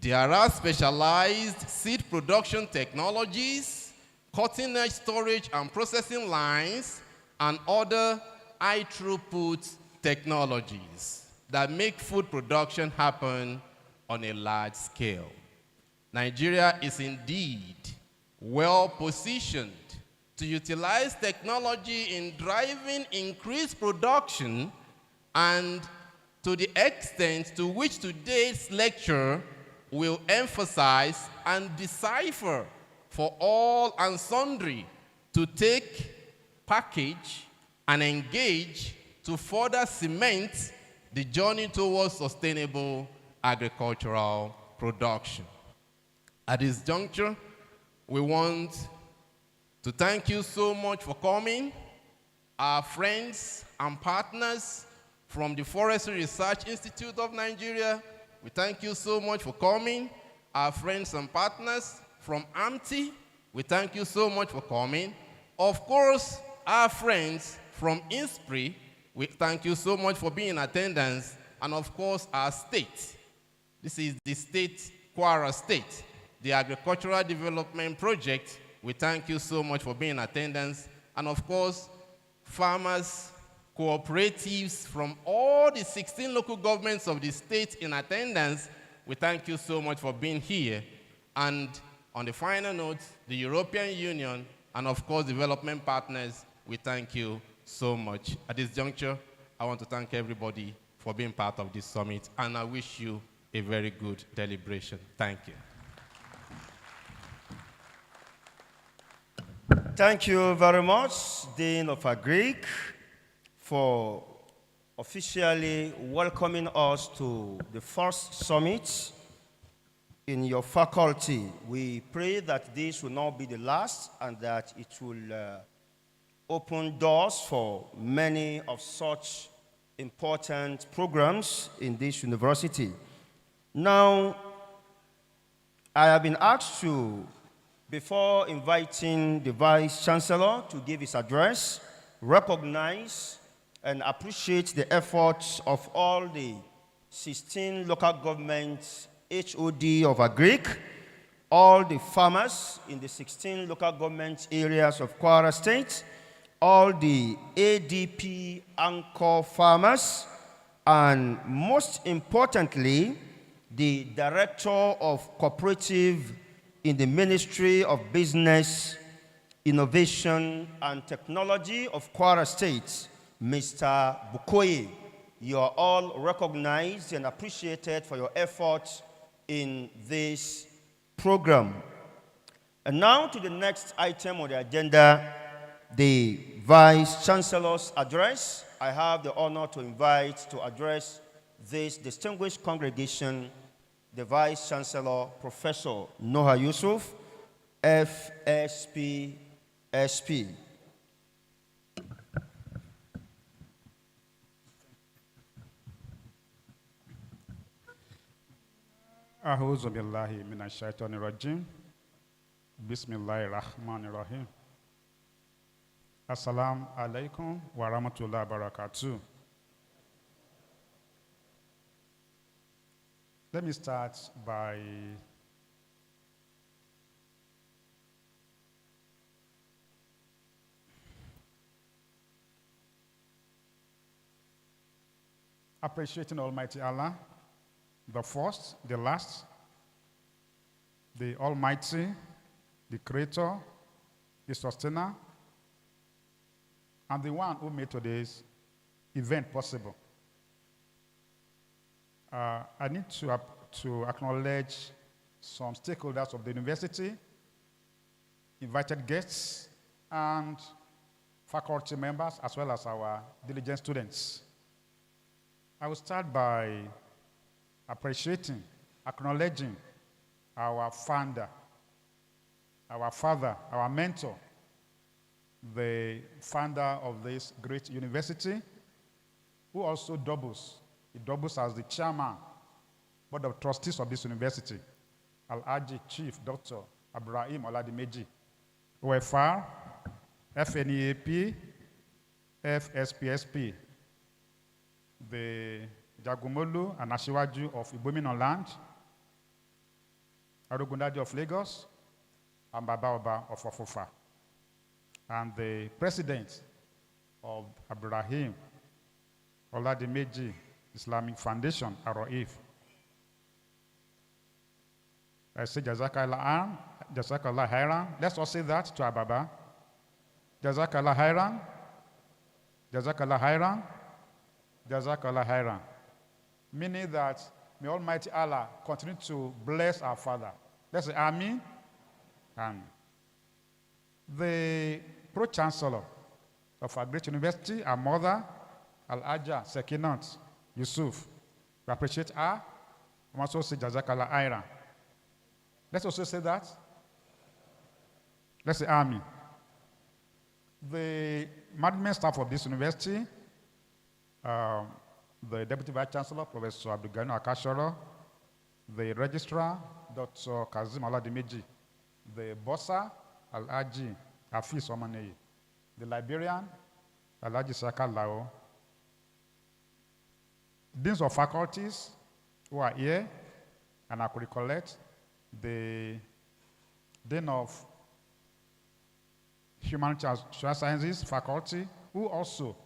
there are specialized seed production technologies, cutting-edge storage and processing lines, and other high-throughput technologies that make food production happen on a large scale. Nigeria is indeed well-positioned to utilize technology in driving increased production, and to the extent to which today's lecture will emphasize and decipher for all and sundry to take, package, and engage to further cement the journey towards sustainable agricultural production. At this juncture, we want to thank you so much for coming. Our friends and partners from the Forestry Research Institute of Nigeria, we thank you so much for coming. Our friends and partners from AMTI, we thank you so much for coming. Of course, our friends from INSPRI, we thank you so much for being in attendance. And of course, our state. This is the state, Kwara State, the Agricultural Development Project. We thank you so much for being in attendance. And of course, farmers, cooperatives from all the 16 local governments of the state in attendance, we thank you so much for being here. And On the final note, the European Union and of course development partners, we thank you so much. At this juncture, I want to thank everybody for being part of this summit, and I wish you a very good deliberation. Thank you. Thank you very much, Dean of Agric, for officially welcoming us to the first summit in your faculty. We pray that this will not be the last and that it will open doors for many of such important programs in this university. Now, I have been asked to, before inviting the Vice Chancellor to give his address, recognize and appreciate the efforts of all the 16 local governments HOD of Agric, all the farmers in the 16 local government areas of Kwara State, all the ADP anchor farmers, and most importantly, the Director of Cooperative in the Ministry of Business, Innovation and Technology of Kwara State, Mr. Bukoye. You are all recognized and appreciated for your efforts in this program. And now to the next item on the agenda, the Vice Chancellor's address. I have the honor to invite to address this distinguished congregation the Vice Chancellor, Professor Noha Yusuf, FSP, SP. A'udhu billahi minash shaitani rajim. Bismillahir rahmanir rahim. Assalamu alaikum wa rahmatullahi wa barakatuh. Let me start by appreciating Almighty Allah, the first, the last, the Almighty, the Creator, the Sustainer, and the one who made today's event possible. I need to acknowledge some stakeholders of the university, invited guests, and faculty members, as well as our diligent students. I will start by appreciating, acknowledging our founder, our father, our mentor, the founder of this great university, who also doubles as the chairman, board of trustees of this university, Al-Haji Chief Dr. Ibrahim Oladimeji, OFR, FNEAP, FSPSP, the Jagumolu and Ashiwaju of Ibomina land, Arugundadi of Lagos, and Baba Oba of Ofufa, and the president of Ibrahim Oladimeji Islamic Foundation, Aroif. I say Jazakallah Khairan. Let's all say that to our Baba. Jazakallah Khairan. Jazakallah Khairan. Jazakallah Khairan. Meaning that may Almighty Allah continue to bless our father. Let's say Amen. Amen. The Pro-Chancellor of our great university, our mother, Al-Haja Sekinat Yusuf. We appreciate her. We also say Jazakallah Khairan. Let's also say that. Let's say Amen. The management staff of this university, the Deputy Vice Chancellor, Professor Abdulgani Akashoro, the Registrar, Dr. Kazim Oladimeji, the Bossa, Al-Haji Hafiz Omaneye, the Librarian, Al-Haji Saka Lao, Deans of faculties who are here, and I could recollect the Dean of Human Sciences faculty, who also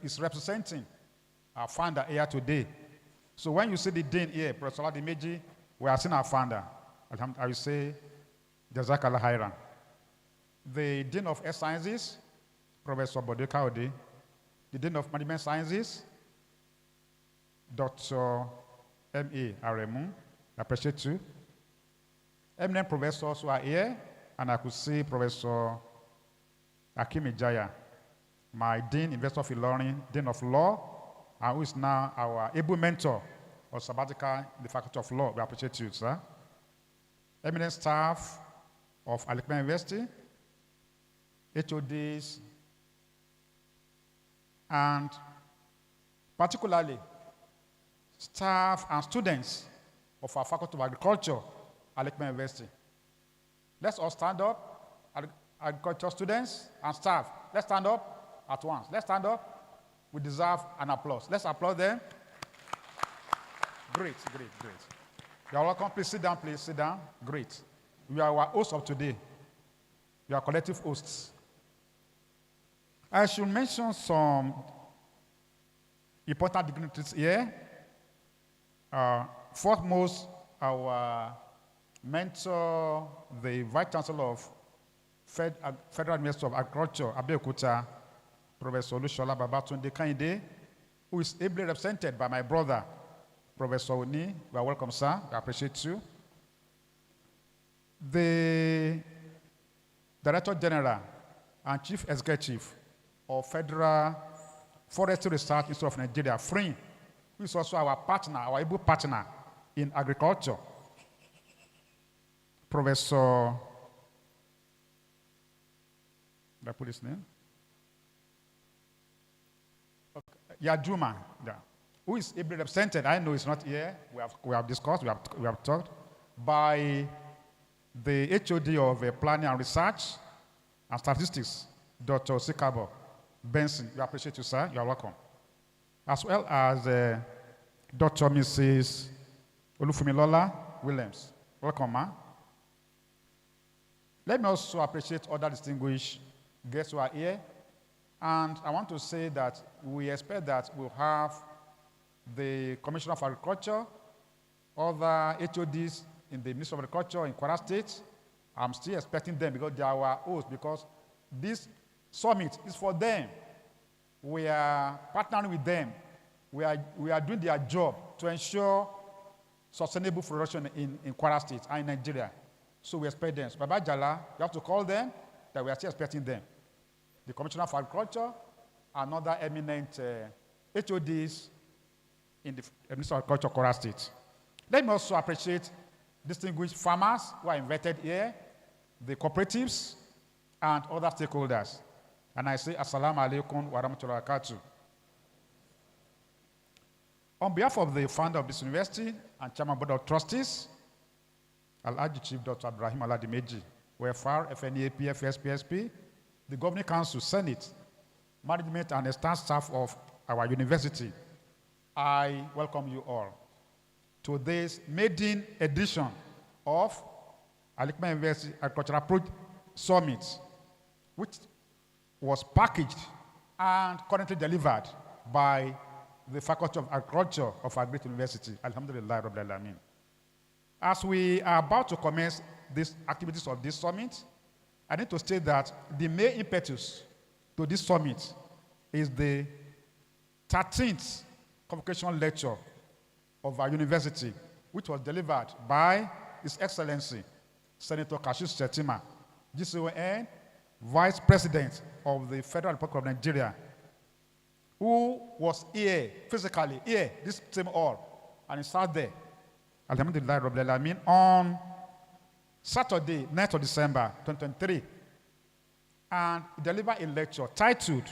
is representing our founder here today. So when you see the Dean here, Professor Oladimeji, we are seeing our founder. I will say, Jazakallah Khairan. The Dean of Earth Sciences, Professor Bode Kaode. The Dean of Management Sciences, Dr. M.A. Aremu. I appreciate you. Eminent professors who are here, and I could see Professor Akim Ijaya, my Dean, University of Ilorin, Dean of Law, and who is now our able mentor of sabbatical in the Faculty of Law. We appreciate you, sir. Eminent staff of Al-Hikmah University, HODs, and particularly staff and students of our Faculty of Agriculture, Al-Hikmah University. Let's all stand up, agriculture students and staff. Let's stand up at once. Let's stand up. We deserve an applause. Let's applaud them. Great, great, great. You are welcome. Please sit down, please sit down. Great. You are our hosts of today. You are collective hosts. I should mention some important dignitaries here. Foremost, our mentor, the Vice Chancellor of Federal Ministry of Agriculture, Abeokuta, Professor Olushola Babatunde Kehinde, who is ably represented by my brother, Professor Oni. You are welcome, sir. I appreciate you. The Director General and Chief Executive of Federal Forestry Research Institute of Nigeria, FRIN, who is also our partner, our able partner in agriculture, Professor, did I put his name? Okay. Yaduma, yeah, who is ably represented. I know he's not here. We have discussed, we have talked, by the HOD of Planning and Research and Statistics, Dr. Sikabo Benson. We appreciate you, sir. You are welcome. As well as Dr. Mrs. Olufumilola Williams. Welcome, ma. Let me also appreciate other distinguished guests who are here. And I want to say that we expect that we'll have the Commissioner of Agriculture, other HODs in the Ministry of Agriculture in Kwara State. I'm still expecting them because they are our hosts, because this summit is for them. We are partnering with them. We are doing their job to ensure sustainable production in Kwara State and in Nigeria. So we expect them. So Baba Jala, you have to call them, that we are still expecting them. The Commissioner of Agriculture and other eminent HODs in the Ministry of Agriculture, Kwara State. Let me also appreciate distinguished farmers who are invited here, the cooperatives, and other stakeholders. And I say, Assalamu alaikum wa rahmatullahi wa barakatuh. On behalf of the founder of this university and chairman board of trustees, Al-Haji Chief Dr. Ibrahim Aladimeji, WFR, FNA, PFS, PSP, the Governing Council, Senate, management, and the staff of our university, I welcome you all to this maiden edition of Al-Hikmah University Agricultural Summit, which was packaged and currently delivered by the Faculty of Agriculture of our great university. Alhamdulillah Rabbil Alameen. As we are about to commence these activities of this summit, I need to state that the main impetus to this summit is the 13th convocation lecture of our university, which was delivered by His Excellency Senator Cassius Shettima, GCON, Vice President of the Federal Republic of Nigeria, who was here, physically here, this same hall, and he sat there, Alhamdulillah Rabbil Alameen, on Saturday, 9th of December, 2023, and he delivered a lecture titled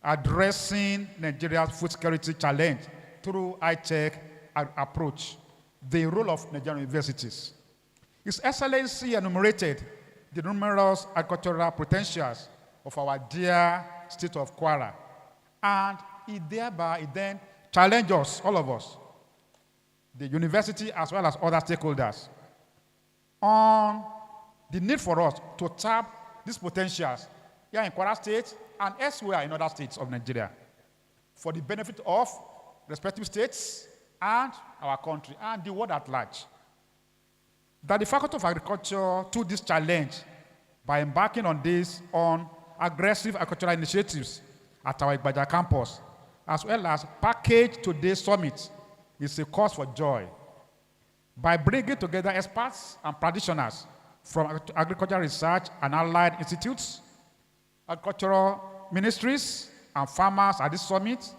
Addressing Nigeria's Food Security Challenge Through High-Tech Approach, the Role of Nigerian Universities. His Excellency enumerated the numerous agricultural potentials of our dear state of Kwara, and he then challenged us, all of us, the university as well as other stakeholders, on the need for us to tap these potentials here in Kwara State and elsewhere in other states of Nigeria for the benefit of respective states and our country and the world at large. that the Faculty of Agriculture took this challenge by embarking on aggressive agricultural initiatives at our Igbaja campus, as well as packaged today's summit, is a cause for joy. By bringing together experts and practitioners from agricultural research and allied institutes, agricultural ministries, and farmers at this summit,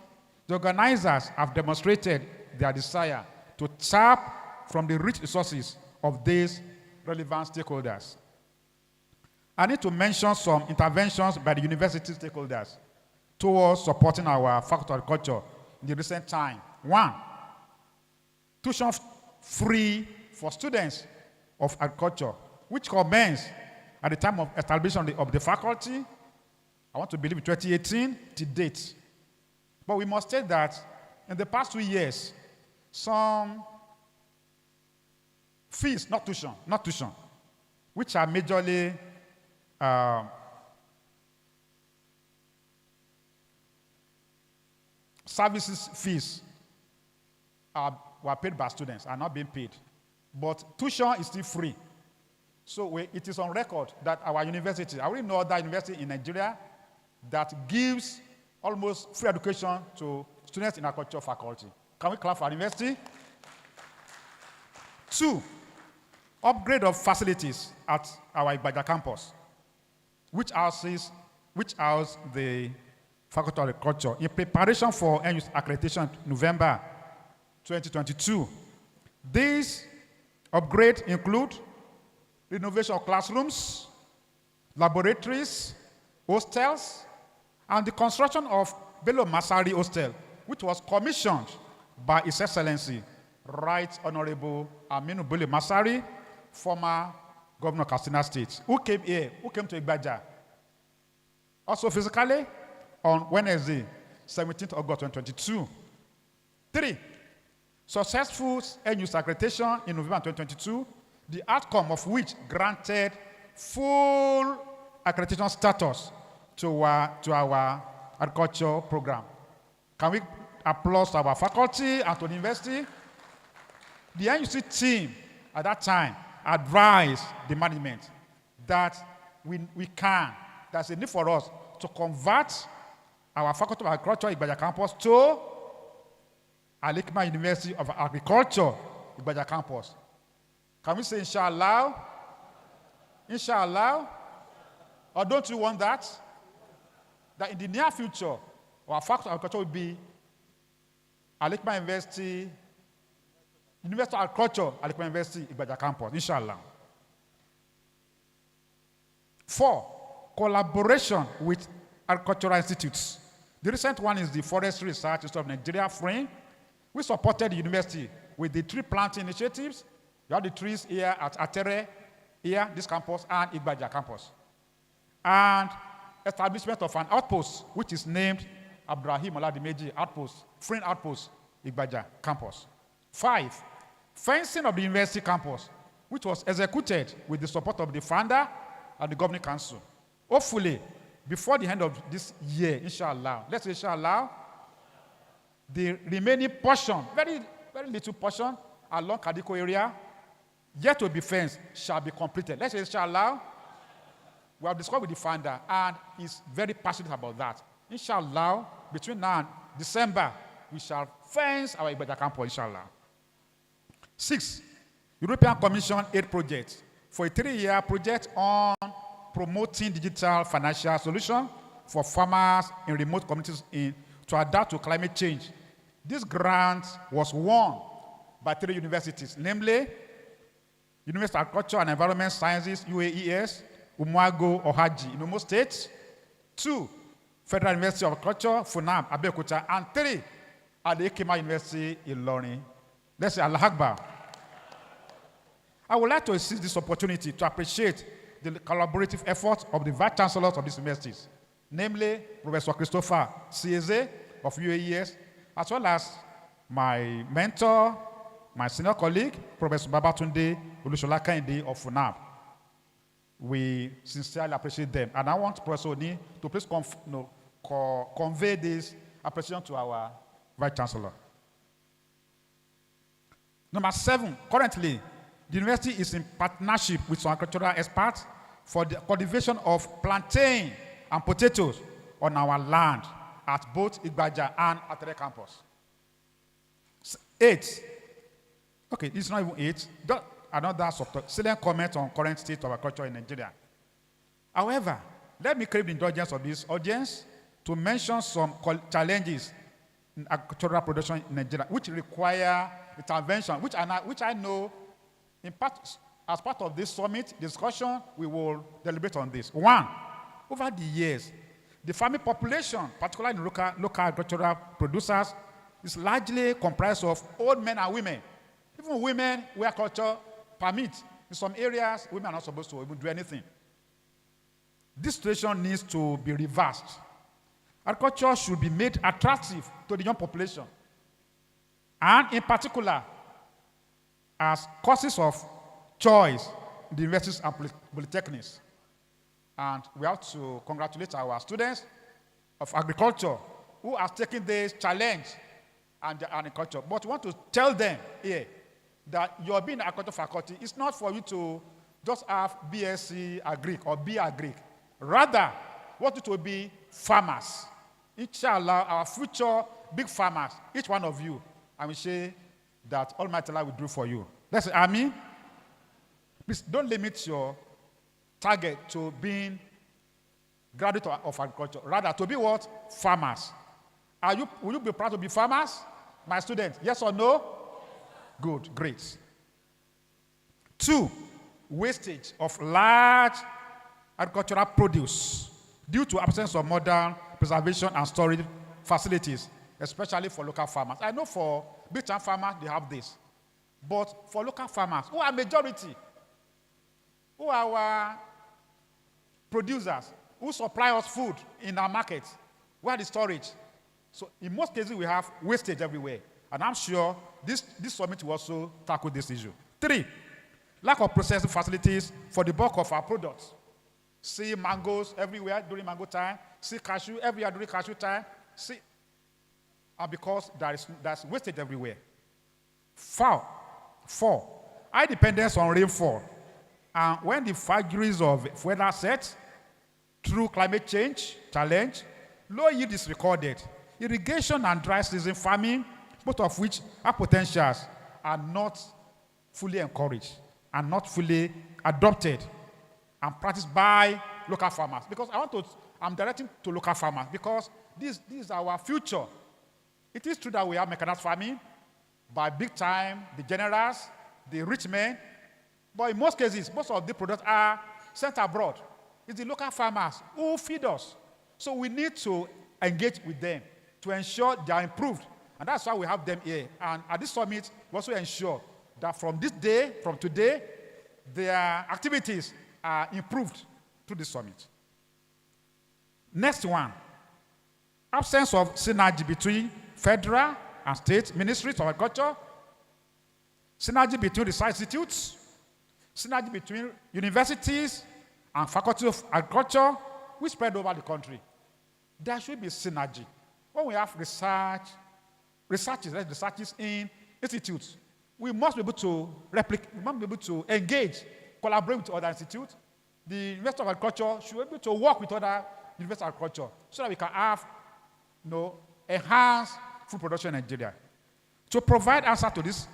the organizers have demonstrated their desire to tap from the rich resources of these relevant stakeholders. I need to mention some interventions by the university stakeholders towards supporting our Faculty of Agriculture in the recent time. One, tuition free for students of agriculture, which commenced at the time of establishment of the faculty, I want to believe in 2018 to date. But we must state that in the past 2 years, some fees, not tuition, which are majorly services fees were paid by students, are not being paid. But tuition is still free. So it is on record that our university, I already know other university in Nigeria that gives almost free education to students in agriculture faculty. Can we clap for our university? 2, upgrade of facilities at our Igbaja campus, which houses the Faculty of Agriculture in preparation for NU's accreditation in November 2022. These upgrades include renovation of classrooms, laboratories, hostels, and the construction of Bello Masari Hostel, which was commissioned by His Excellency, Right Honorable Aminu Bello Masari, former Governor of Katsina State, who came to Igbaja, also physically, on Wednesday, 17th August 2022. 3, successful NU's accreditation in November 2022, the outcome of which granted full accreditation status to our agriculture program. Can we applaud our faculty and to the university? The NUC team at that time advised the management that there's a need for us to convert our Faculty of Agriculture Igbaja campus to Al-Hikmah University of Agriculture Igbaja campus. Can we say inshallah? Inshallah? Or don't you want that? That in the near future, our Faculty of Agriculture will be Al-Hikmah University of Agriculture, Al-Hikmah University Igbaja campus, inshallah. 4, collaboration with agricultural institutes. The recent one is the Forestry Research Institute of Nigeria, FRIN. We supported the university with the tree planting initiatives. You have the trees here at Atere, here, this campus, and Igbaja campus. And establishment of an outpost, which is named Abdurrahim Oladimeji Outpost, FRIN Outpost, Igbaja campus. 5, fencing of the university campus, which was executed with the support of the founder and the governing council. Hopefully, before the end of this year, inshallah, let's say inshallah, the remaining portion, very, very little portion along Kadiko area, yet to be fenced, shall be completed. Let's say inshallah, we have discussed with the founder, and he's very passionate about that. Inshallah, between now and December, we shall fence our Igbaja campus, inshallah. 6, European Commission aid project for a 3-year project on promoting digital financial solutions for farmers in remote communities to adapt to climate change. This grant was won by 3 universities, namely University of Agriculture and Environment Sciences, UAES, Umuago Ohaji in Omo State, 2, Federal University of Agriculture, Funab, Abeokuta, and 3, at the Al-Hikmah University in Ilorin. Let's say Al-Hikmah. I would like to seize this opportunity to appreciate the collaborative efforts of the vice chancellors of these universities, namely Professor Christopher Sieze of UAES, as well as my mentor, my senior colleague, Professor Babatunde Olusola Kehinde of FUNAB. We sincerely appreciate them. And I want Professor Oni to please convey this appreciation to our vice chancellor. Number 7, currently, the university is in partnership with some agricultural experts for the cultivation of plantain and potatoes on our land at both Igbaja and Atere campus. 8. Okay, it's not even 8. Another salient comment on current state of agriculture in Nigeria. However, let me crave the indulgence of this audience to mention some challenges in agricultural production in Nigeria, which require intervention, which I know, in part, as part of this summit discussion, we will deliberate on this. 1, over the years, the farming population, particularly in local agricultural producers, is largely comprised of old men and women. Even women where culture permits. In some areas, women are not supposed to even do anything. This situation needs to be reversed. Agriculture should be made attractive to the young population. And in particular, as courses of choice in the universities and polytechnics. And we have to congratulate our students of agriculture who are taking this challenge and agriculture. But we want to tell them here that your being in agriculture faculty is not for you to just have BSc Agric or B Agric. Rather, we want you to be farmers. Inshallah, our future big farmers, each one of you, I will say that Almighty Allah will do for you. Let's say, Amen. Please don't limit your target to being graduate of agriculture. Rather, to be what? Farmers. Will you be proud to be farmers? My students, yes or no? Good, great. 2, wastage of large agricultural produce due to absence of modern preservation and storage facilities, especially for local farmers. I know for big-time farmers, they have this. But for local farmers, who are majority, who are our producers, who supply us food in our markets, where the storage? So in most cases, we have wastage everywhere. And I'm sure this summit will also tackle this issue. 3, lack of processing facilities for the bulk of our products. See mangoes everywhere during mango time. See cashew everywhere during cashew time. And because there's wastage everywhere. 4, high dependence on rainfall. And when the vagaries of weather set through climate change challenge, low yield is recorded. Irrigation and dry season farming, both of which have potentials, are not fully encouraged and not fully adopted and practiced by local farmers. Because I'm directing to local farmers because this is our future. It is true that we have mechanized farming by big time, the generals, the rich men, but in most cases, most of the products are sent abroad. It's the local farmers who feed us. So we need to engage with them to ensure they are improved. And that's why we have them here. And at this summit, we also ensure that from today, their activities are improved through the summit. Next one, absence of synergy between federal and state ministries of agriculture, synergy between research institutes, synergy between universities and faculty of agriculture, which spread over the country. There should be synergy. When we have researches in institutes, we must be able to replicate, we must be able to engage, collaborate with other institutes. The University of Agriculture should be able to work with other University of Agriculture so that we can have enhanced food production in Nigeria. To provide answer to these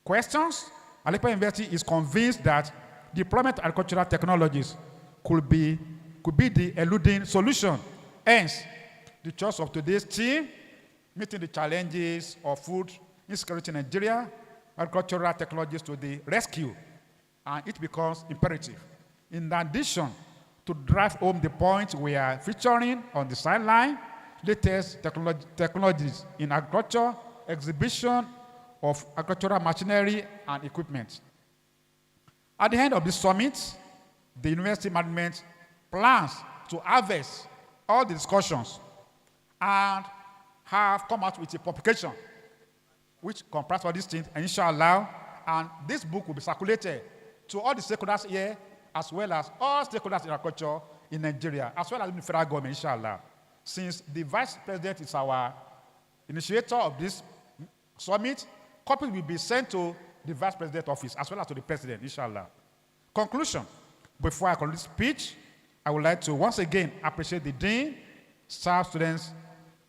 questions, Al-Hikmah University is convinced that deployment of agricultural technologies could be the eluding solution. Hence, the choice of today's theme, meeting the challenges of food insecurity in Nigeria, agricultural technologies to the rescue, and it becomes imperative. In addition, to drive home the point we are featuring on the sideline, latest technologies in agriculture, exhibition of agricultural machinery and equipment. At the end of this summit, the university management plans to harvest all the discussions and have come out with a publication which comprises all these things, and inshallah, and this book will be circulated to all the stakeholders here, as well as all stakeholders in agriculture in Nigeria, as well as in the federal government, inshallah. Since the vice president is our initiator of this summit, copies will be sent to the vice president office, as well as to the president, inshallah. Conclusion. Before I conclude this speech, I would like to once again appreciate the dean, staff, students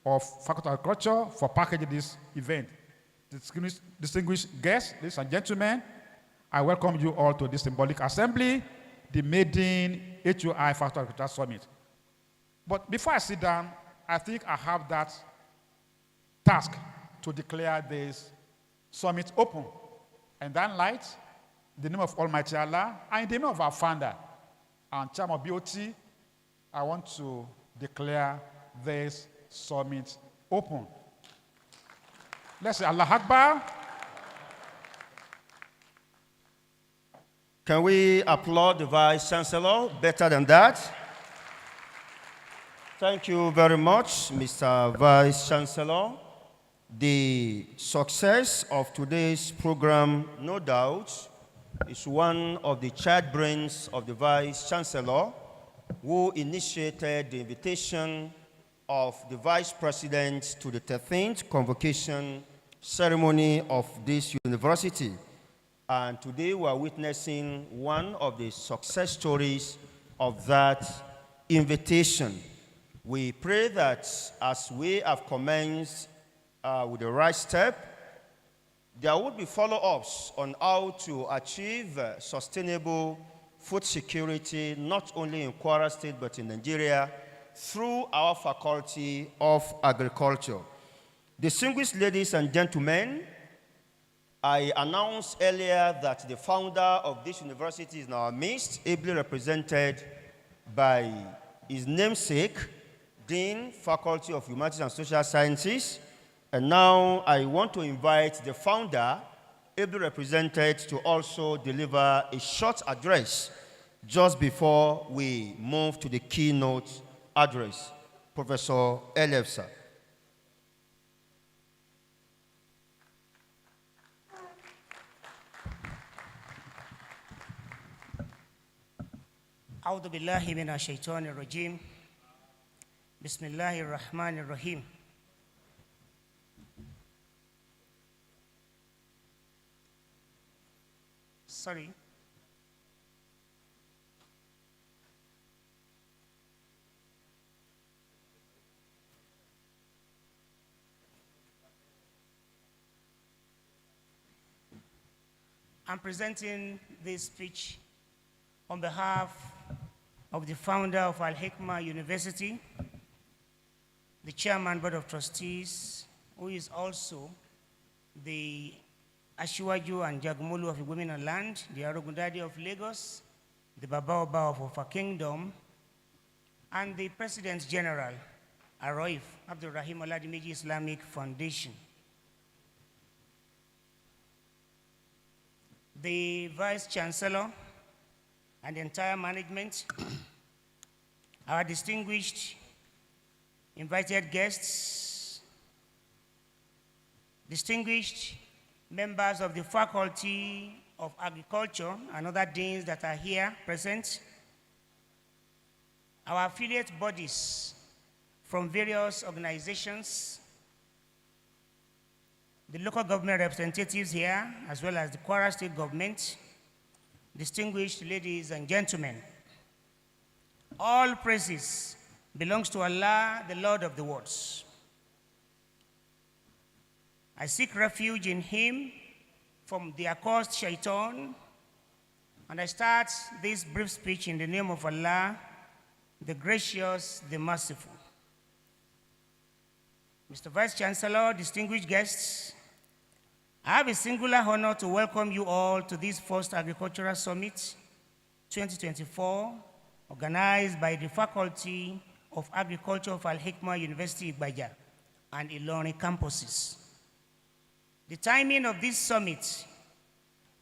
of Faculty of Agriculture for packaging this event. Distinguished guests, ladies and gentlemen, I welcome you all to this symbolic assembly, the maiden HUI Faculty of Agricultural Summit. But before I sit down, I think I have that task to declare this summit open. And that light, in the name of Almighty Allah, and in the name of our founder and chairman of BOT, I want to declare this summit open. Let's say Allah Akbar. Can we applaud the Vice Chancellor? Better than that? Thank you very much, Mr. Vice Chancellor. The success of today's program, no doubt, is one of the child brains of the Vice Chancellor, who initiated the invitation of the Vice President to the 13th convocation ceremony of this university. And today we are witnessing one of the success stories of that invitation. We pray that as we have commenced with the right step, there would be follow-ups on how to achieve sustainable food security, not only in Kwara State, but in Nigeria, through our Faculty of Agriculture. Distinguished ladies and gentlemen, I announced earlier that the founder of this university is in our midst, ably represented by his namesake, Dean, Faculty of Humanities and Social Sciences. And now I want to invite the founder, ably represented, to also deliver a short address just before we move to the keynote address. Professor Elefsa. أعوذ بالله من الشيطان الرجيم بسم الله الرحمن الرحيم Sorry. I'm presenting this speech on behalf of the founder of Al-Hikmah University, the chairman board of trustees, who is also the Ashiwaju and Jagmolu of Women on Land, the Arogundadi of Lagos, the Baba Oba of Ofa Kingdom, and the President General, Aroif Abdul Rahim Oladimiji Islamic Foundation. The Vice Chancellor and the entire management, our distinguished invited guests, distinguished members of the Faculty of Agriculture and other deans that are here present, our affiliate bodies from various organizations, the local government representatives here, as well as the Kwara State government, distinguished ladies and gentlemen, all praises belongs to Allah, the Lord of the worlds. I seek refuge in Him from the accursed shaitan, and I start this brief speech in the name of Allah, the gracious, the merciful. Mr. Vice Chancellor, distinguished guests, I have a singular honor to welcome you all to this first Agricultural Summit 2024, organized by the Faculty of Agriculture of Al-Hikmah University, Ibadan, and Ilorin campuses. The timing of this summit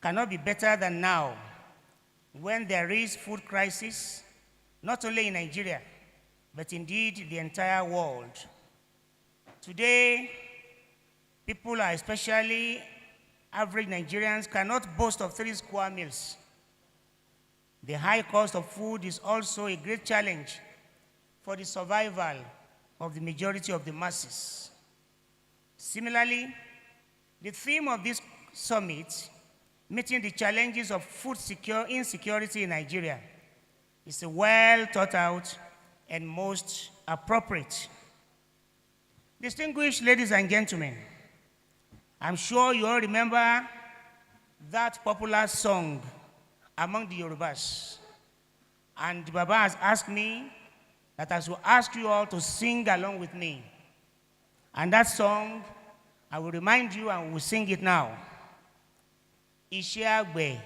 cannot be better than now, when there is food crisis, not only in Nigeria, but indeed the entire world. Today, people are, especially average Nigerians, cannot boast of 3 square meals. The high cost of food is also a great challenge for the survival of the majority of the masses. Similarly, the theme of this summit meeting the challenges of food insecurity in Nigeria is well thought out and most appropriate. Distinguished ladies and gentlemen, I'm sure you all remember that popular song among the Yorubas. And Baba has asked me that I should ask you all to sing along with me. And that song, I will remind you and we will sing it now. Iṣẹ́ àgbẹ̀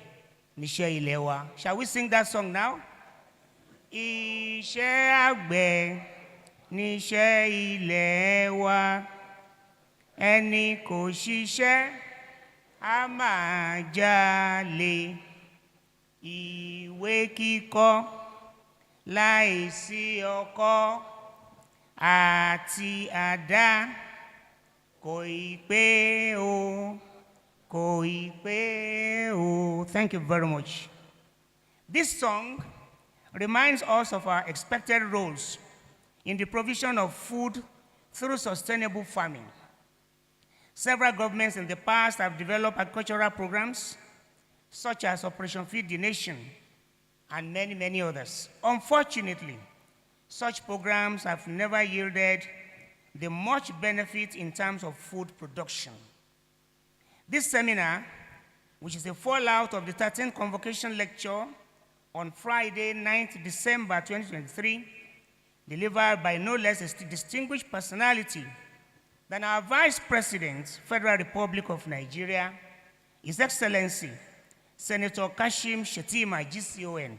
níṣẹ́ ilé wa. Shall we sing that song now? Iṣẹ́ àgbẹ̀ níṣẹ́ ilé wa. Ẹni kò ṣiṣẹ́ a máa jalè. Ìwé kíkọ láìsí ọkọ́ àti àdá kò ì pé o. Thank you very much. This song reminds us of our expected roles in the provision of food through sustainable farming. Several governments in the past have developed agricultural programs such as Operation Feed the Nation and many, many others. Unfortunately, such programs have never yielded the much benefit in terms of food production. This seminar, which is a fallout of the 13th convocation lecture on Friday, 9th December 2023, delivered by no less a distinguished personality than our Vice President, Federal Republic of Nigeria, His Excellency, Senator Kashim Shettima, GCON.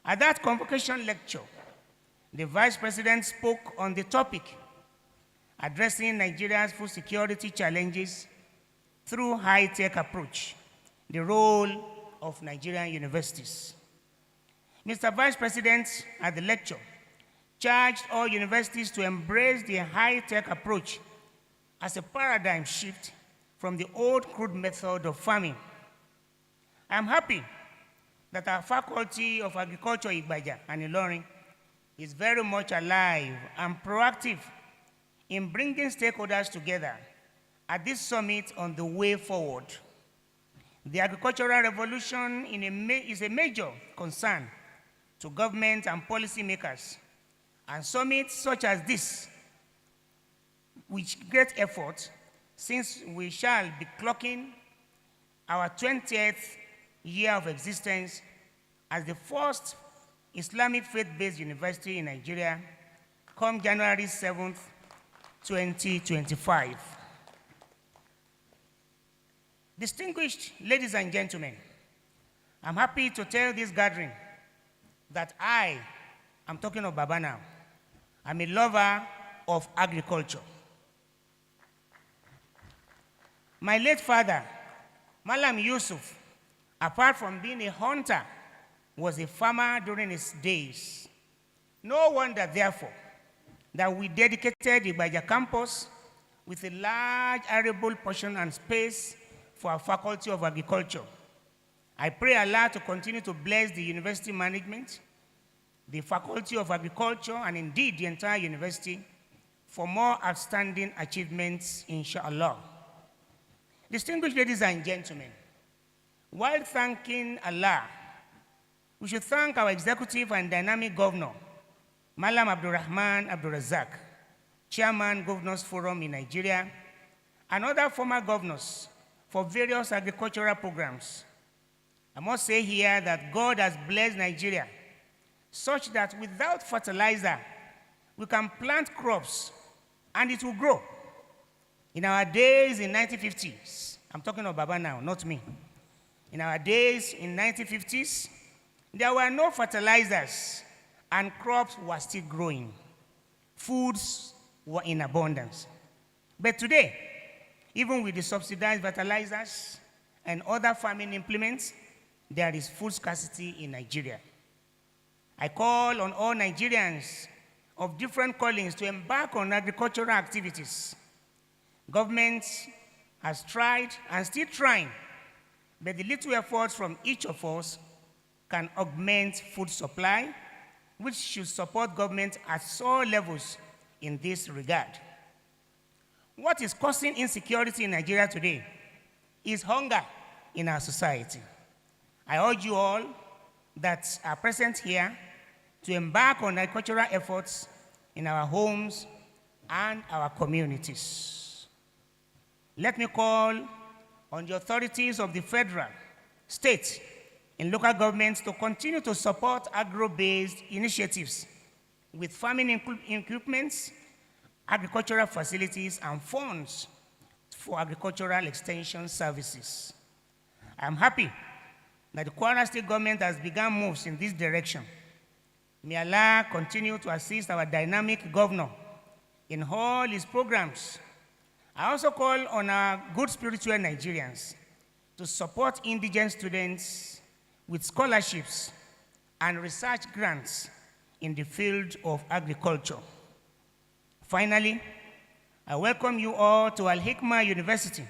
At that convocation lecture, the Vice President spoke on the topic, addressing Nigeria's food security challenges through high-tech approach, the role of Nigerian universities. Mr. Vice President, at the lecture, charged all universities to embrace the high-tech approach as a paradigm shift from the old crude method of farming. I'm happy that our Faculty of Agriculture, Igbaja and Ilorin, is very much alive and proactive in bringing stakeholders together at this summit on the way forward. The agricultural revolution is a major concern to government and policymakers, and summits such as this, with great effort, since we shall be clocking our 20th year of existence as the first Islamic faith-based university in Nigeria, come January 7th, 2025. Distinguished ladies and gentlemen, I'm happy to tell this gathering that I'm talking of Baba now, I'm a lover of agriculture. My late father, Malam Yusuf, apart from being a hunter, was a farmer during his days. No wonder, therefore, that we dedicated the Igbaja campus with a large arable portion and space for our Faculty of Agriculture. I pray Allah to continue to bless the university management, the Faculty of Agriculture, and indeed the entire university for more outstanding achievements, inshallah. Distinguished ladies and gentlemen, while thanking Allah, we should thank our executive and dynamic governor, Malam Abdurrahman Abdurrazak, Chairman Governors Forum in Nigeria, and other former governors for various agricultural programs. I must say here that God has blessed Nigeria such that without fertilizer, we can plant crops and it will grow. In our days in 1950s, I'm talking of Baba now, not me. In our days in 1950s, there were no fertilizers and crops were still growing. Foods were in abundance. But today, even with the subsidized fertilizers and other farming implements, there is food scarcity in Nigeria. I call on all Nigerians of different callings to embark on agricultural activities. Government has tried and still trying, but the little efforts from each of us can augment food supply, which should support government at all levels in this regard. What is causing insecurity in Nigeria today is hunger in our society. I urge you all that are present here to embark on agricultural efforts in our homes and our communities. Let me call on the authorities of the federal, state, and local governments to continue to support agro-based initiatives with farming equipments, agricultural facilities, and funds for agricultural extension services. I'm happy that the Kwara State government has begun moves in this direction. May Allah continue to assist our dynamic governor in all his programs. I also call on our good spiritual Nigerians to support indigent students with scholarships and research grants in the field of agriculture. Finally, I welcome you all to Al-Hikmah University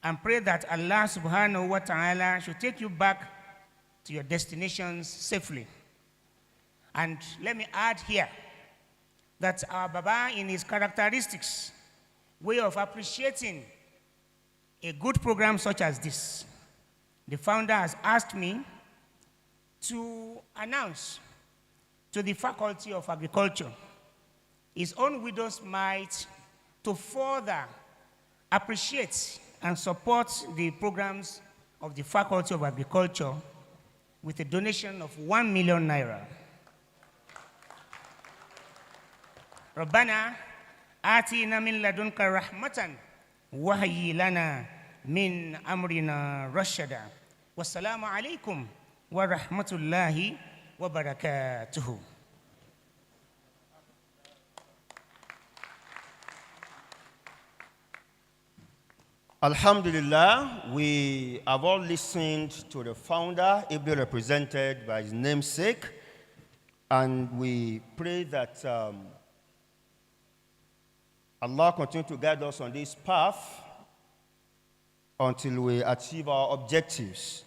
and pray that Allah subhanahu wa ta'ala should take you back to your destinations safely. And let me add here that our Baba, in his characteristics, way of appreciating a good program such as this, the founder has asked me to announce to the Faculty of Agriculture his own widow's mite to further appreciate and support the programs of the Faculty of Agriculture with a donation of 1 million naira. Rabbana atina min ladunka rahmatan wa hayyi lana min amrina rashada. Wassalamu alaikum wa rahmatullahi wa barakatuhu. Alhamdulillah, we have all listened to the founder, ably represented by his namesake, and we pray that Allah continue to guide us on this path until we achieve our objectives.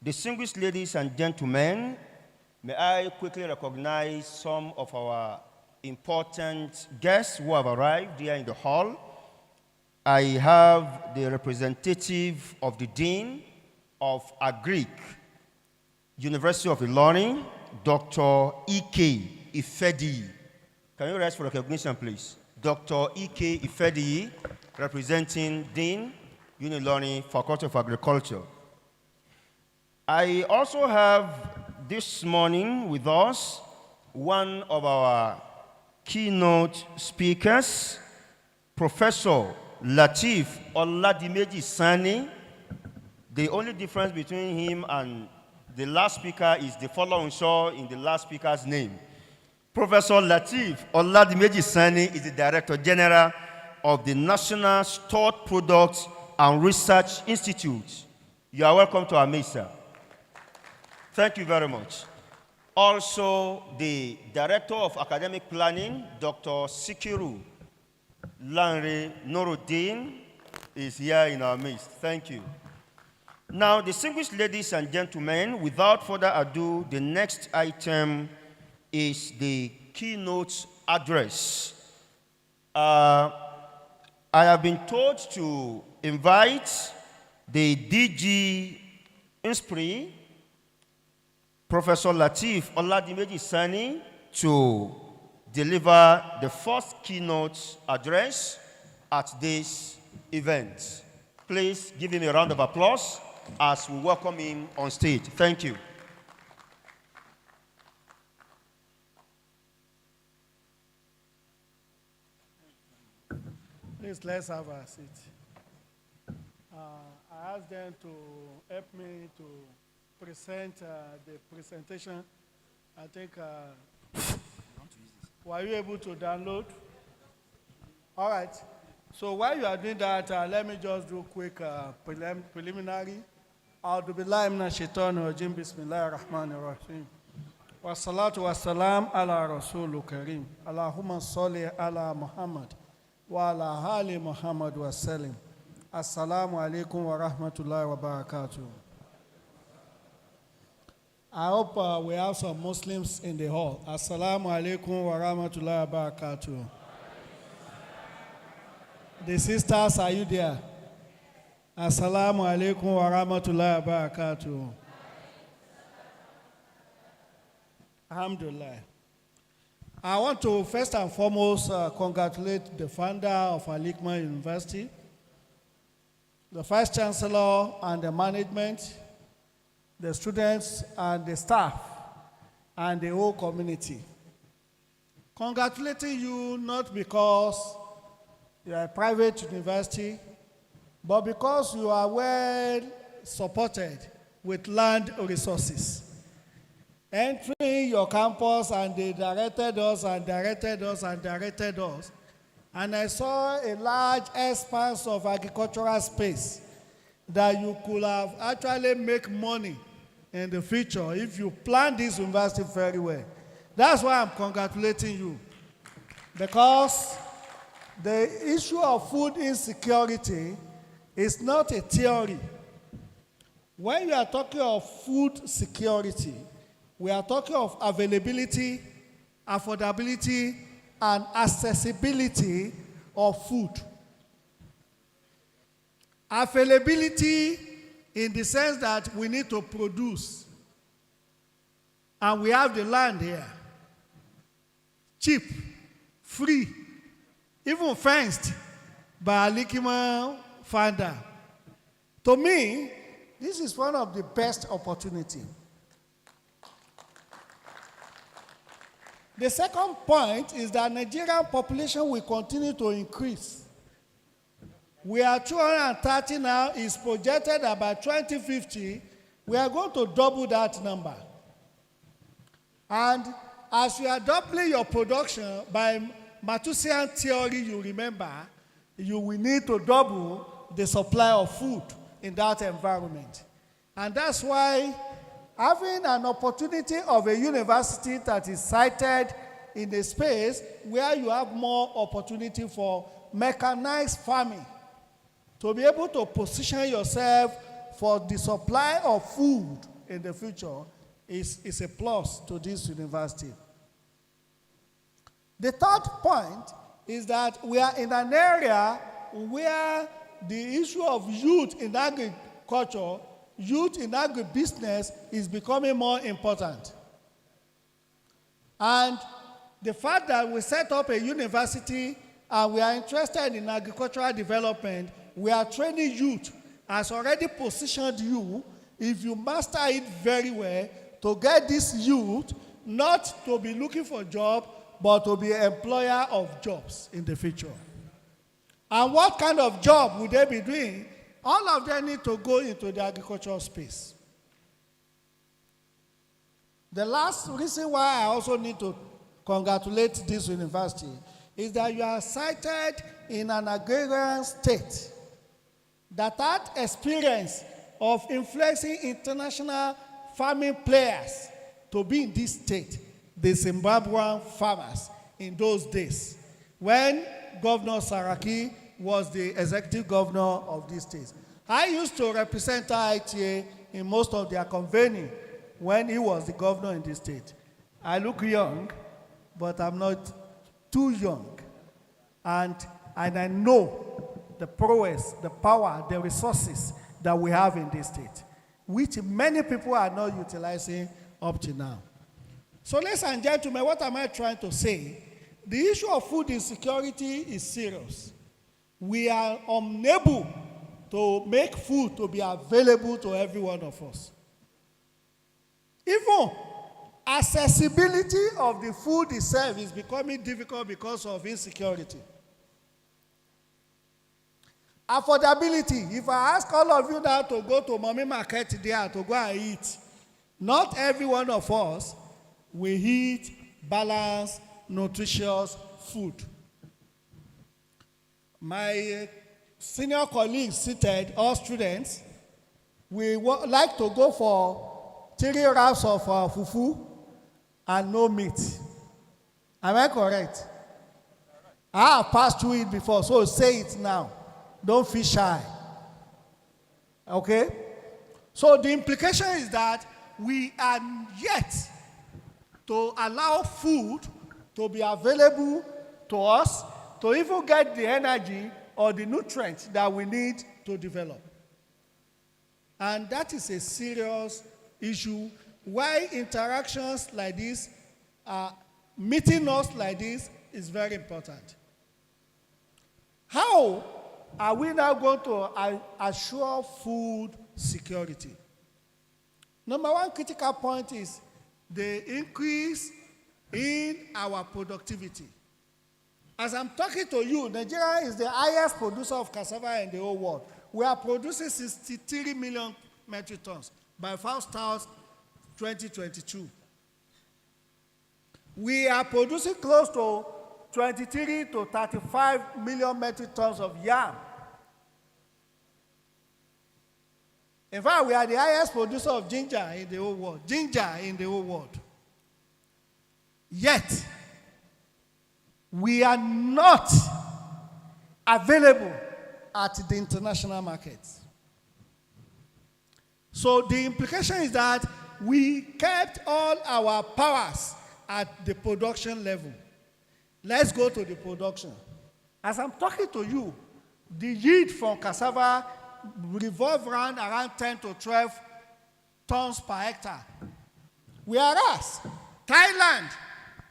Distinguished ladies and gentlemen, may I quickly recognize some of our important guests who have arrived here in the hall. I have the representative of the Dean of Agric, University of Ilorin, Dr. E.K. Ifedi. Can you rise for recognition, please? Dr. E.K. Ifedi, representing Dean, Unilorin, Faculty of Agriculture. I also have this morning with us one of our keynote speakers, Professor Lateef Oladimeji Sani. The only difference between him and the last speaker is the following show in the last speaker's name. Professor Lateef Oladimeji Sani is the Director General of the National Stored Products and Research Institute. You are welcome to our Mesa. Thank you very much. Also, the Director of Academic Planning, Dr. Sikiru Lanre Noruddin, is here in our midst. Thank you. Now, distinguished ladies and gentlemen, without further ado, the next item is the keynote address. I have been told to invite the DG INSPRI, Professor Lateef Oladimeji Sani, to deliver the first keynote address at this event. Please give him a round of applause as we welcome him on stage. Thank you. Please, let's have a seat. I asked them to help me to present the presentation. I think, were you able to download? All right. So while you are doing that, let me just do a quick preliminary. A'udhu billahi minash shaitani rajim, bismillahir rahmanir rahim. Wassalatu wassalam ala rasulil karim. Allahumma salli ala Muhammad wa ala ali Muhammad wa sallim. Assalamu alaikum wa rahmatullahi wa barakatuh. I hope we have some Muslims in the hall. Assalamu alaikum wa rahmatullahi wa barakatuh. The sisters, are you there? Assalamu alaikum wa rahmatullahi wa barakatuh. Alhamdulillah. I want to first and foremost congratulate the founder of Al-Hikmah University, the Vice Chancellor and the management, the students and the staff, and the whole community. Congratulating you not because you are a private university, but because you are well supported with land resources. Entering your campus, and they directed us and directed us and directed us. And I saw a large expanse of agricultural space that you could have actually make money in the future if you plan this university very well. That's why I'm congratulating you. Because the issue of food insecurity is not a theory. When you are talking of food security, we are talking of availability, affordability, and accessibility of food. Availability in the sense that we need to produce, and we have the land here. Cheap, free, even fenced by Al-Hikmah founder. To me, this is one of the best opportunities. The second point is that Nigerian population will continue to increase. We are 230 now, is projected that by 2050, we are going to double that number. And as you are doubling your production, by Malthusian theory, you remember, you will need to double the supply of food in that environment. And that's why having an opportunity of a university that is sited in a space where you have more opportunity for mechanized farming, to be able to position yourself for the supply of food in the future is a plus to this university. The third point is that we are in an area where the issue of youth in agriculture, youth in agribusiness is becoming more important. And the fact that we set up a university and we are interested in agricultural development, we are training youth, has already positioned you, if you master it very well, to get this youth not to be looking for a job, but to be an employer of jobs in the future. And what kind of job would they be doing? All of them need to go into the agricultural space. The last reason why I also need to congratulate this university is that you are sited in an agrarian state that had experience of influencing international farming players to be in this state, the Zimbabwean farmers in those days, when Governor Saraki was the executive governor of this state. I used to represent IITA in most of their convening when he was the governor in this state. I look young, but I'm not too young. And I know the prowess, the power, the resources that we have in this state, which many people are not utilizing up to now. So ladies and gentlemen, what am I trying to say? The issue of food insecurity is serious. We are unable to make food to be available to every one of us. Even accessibility of the food itself is becoming difficult because of insecurity. Affordability. If I ask all of you now to go to Mommy Market there to go and eat, not every one of us will eat balanced, nutritious food. My senior colleagues seated, all students, we like to go for 3 wraps of fufu and no meat. Am I correct? I have passed through it before, so say it now. Don't feel shy. Okay? So the implication is that we are yet to allow food to be available to us to even get the energy or the nutrients that we need to develop. And that is a serious issue. Why interactions like this, meeting us like this, is very important. How are we now going to assure food security? Number one critical point is the increase in our productivity. As I'm talking to you, Nigeria is the highest producer of cassava in the whole world. We are producing 63 million metric tons by first half 2022. We are producing close to 23 to 35 million metric tons of yam. In fact, we are the highest producer of ginger in the whole world. Ginger in the whole world. Yet, we are not available at the international markets. So the implication is that we kept all our powers at the production level. Let's go to the production. As I'm talking to you, the yield from cassava revolve around 10 to 12 tons per hectare. Whereas Thailand,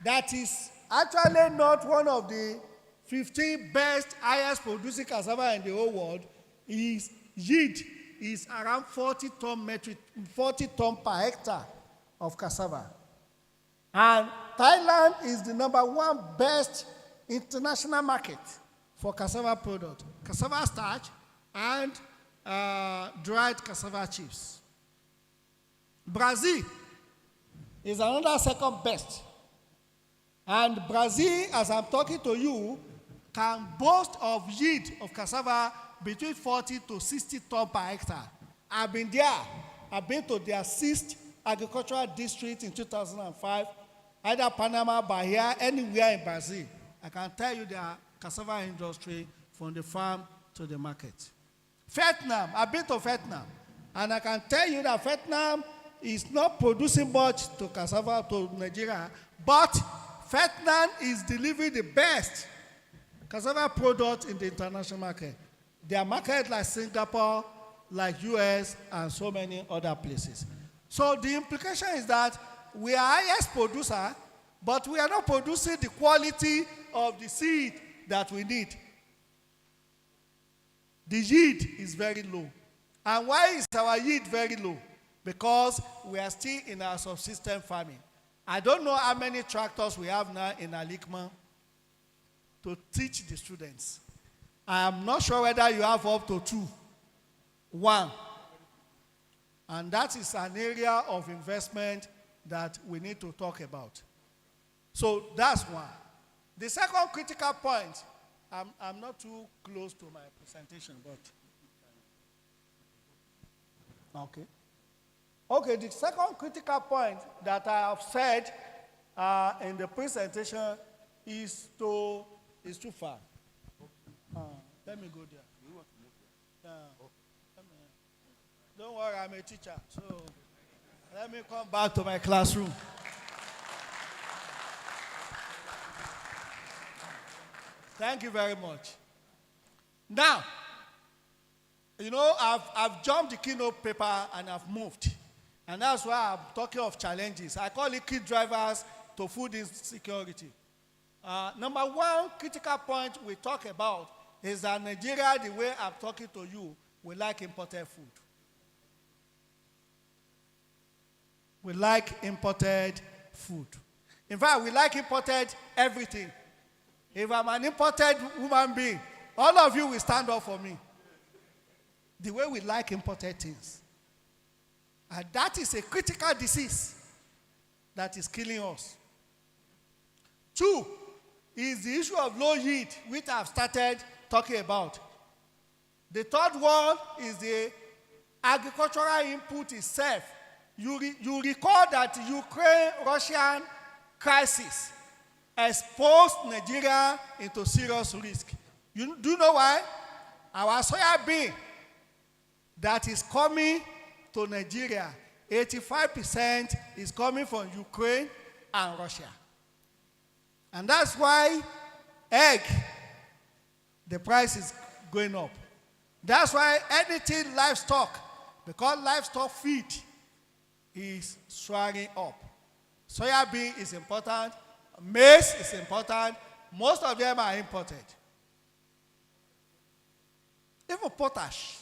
that is actually not one of the 15 best, highest producing cassava in the whole world, its yield is around 40 ton per hectare of cassava. And Thailand is the number one best international market for cassava product, cassava starch and dried cassava chips. Brazil is another second best. And Brazil, as I'm talking to you, can boast of yield of cassava between 40 to 60 tons per hectare. I've been there. I've been to their 6th agricultural district in 2005, either Panama, Bahia, anywhere in Brazil. I can tell you their cassava industry from the farm to the market. Vietnam, I've been to Vietnam, and I can tell you that Vietnam is not producing much to cassava to Nigeria, but Vietnam is delivering the best cassava product in the international market. Their market like Singapore, like US, and so many other places. So the implication is that we are highest producer, but we are not producing the quality of the seed that we need. The yield is very low. And why is our yield very low? Because we are still in our subsistence farming. I don't know how many tractors we have now in Al-Hikmah to teach the students. I am not sure whether you have up to 2. 1. And that is an area of investment that we need to talk about. So that's one. The second critical point, I'm not too close to my presentation, but okay. Okay, the second critical point that I have said in the presentation is too far. Let me go there. Don't worry, I'm a teacher, so let me come back to my classroom. Thank you very much. Now, you know, I've jumped the keynote paper and I've moved. And that's why I'm talking of challenges. I call it key drivers to food insecurity. Number one critical point we talk about is that Nigeria, the way I'm talking to you, we like imported food. We like imported food. In fact, we like imported everything. If I'm an imported human being, all of you will stand up for me. The way we like imported things. And that is a critical disease that is killing us. 2 is the issue of low yield, which I've started talking about. The third one is the agricultural input itself. You recall that the Ukraine-Russian crisis exposed Nigeria into serious risk. Do you know why? Our soya bean that is coming to Nigeria, 85% is coming from Ukraine and Russia. And that's why egg, the price is going up. That's why anything livestock because livestock feed is soaring up. Soya bean is important. Maize is important. Most of them are imported. Even potash.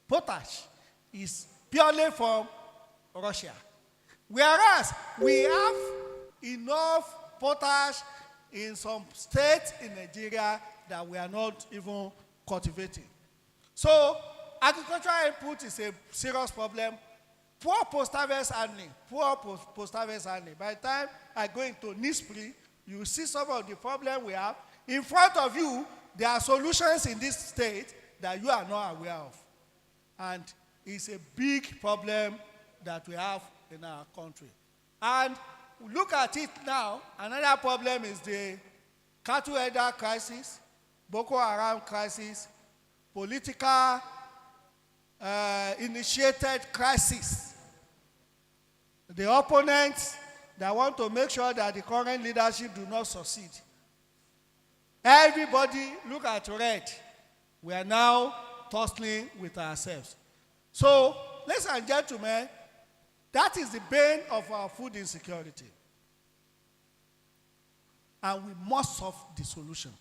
Potash is purely from Russia. Whereas we have enough potash in some states in Nigeria that we are not even cultivating. So agricultural input is a serious problem. Poor post-harvest handling. Poor post-harvest handling. By the time I go into NISPRI, you see some of the problem we have. In front of you, there are solutions in this state that you are not aware of. And it's a big problem that we have in our country. And look at it now. Another problem is the cattle header crisis, Boko Haram crisis, political initiated crisis. The opponents that want to make sure that the current leadership do not succeed. Everybody look at red. We are now tussling with ourselves. So, ladies and gentlemen, that is the bane of our food insecurity. And we must solve the solution.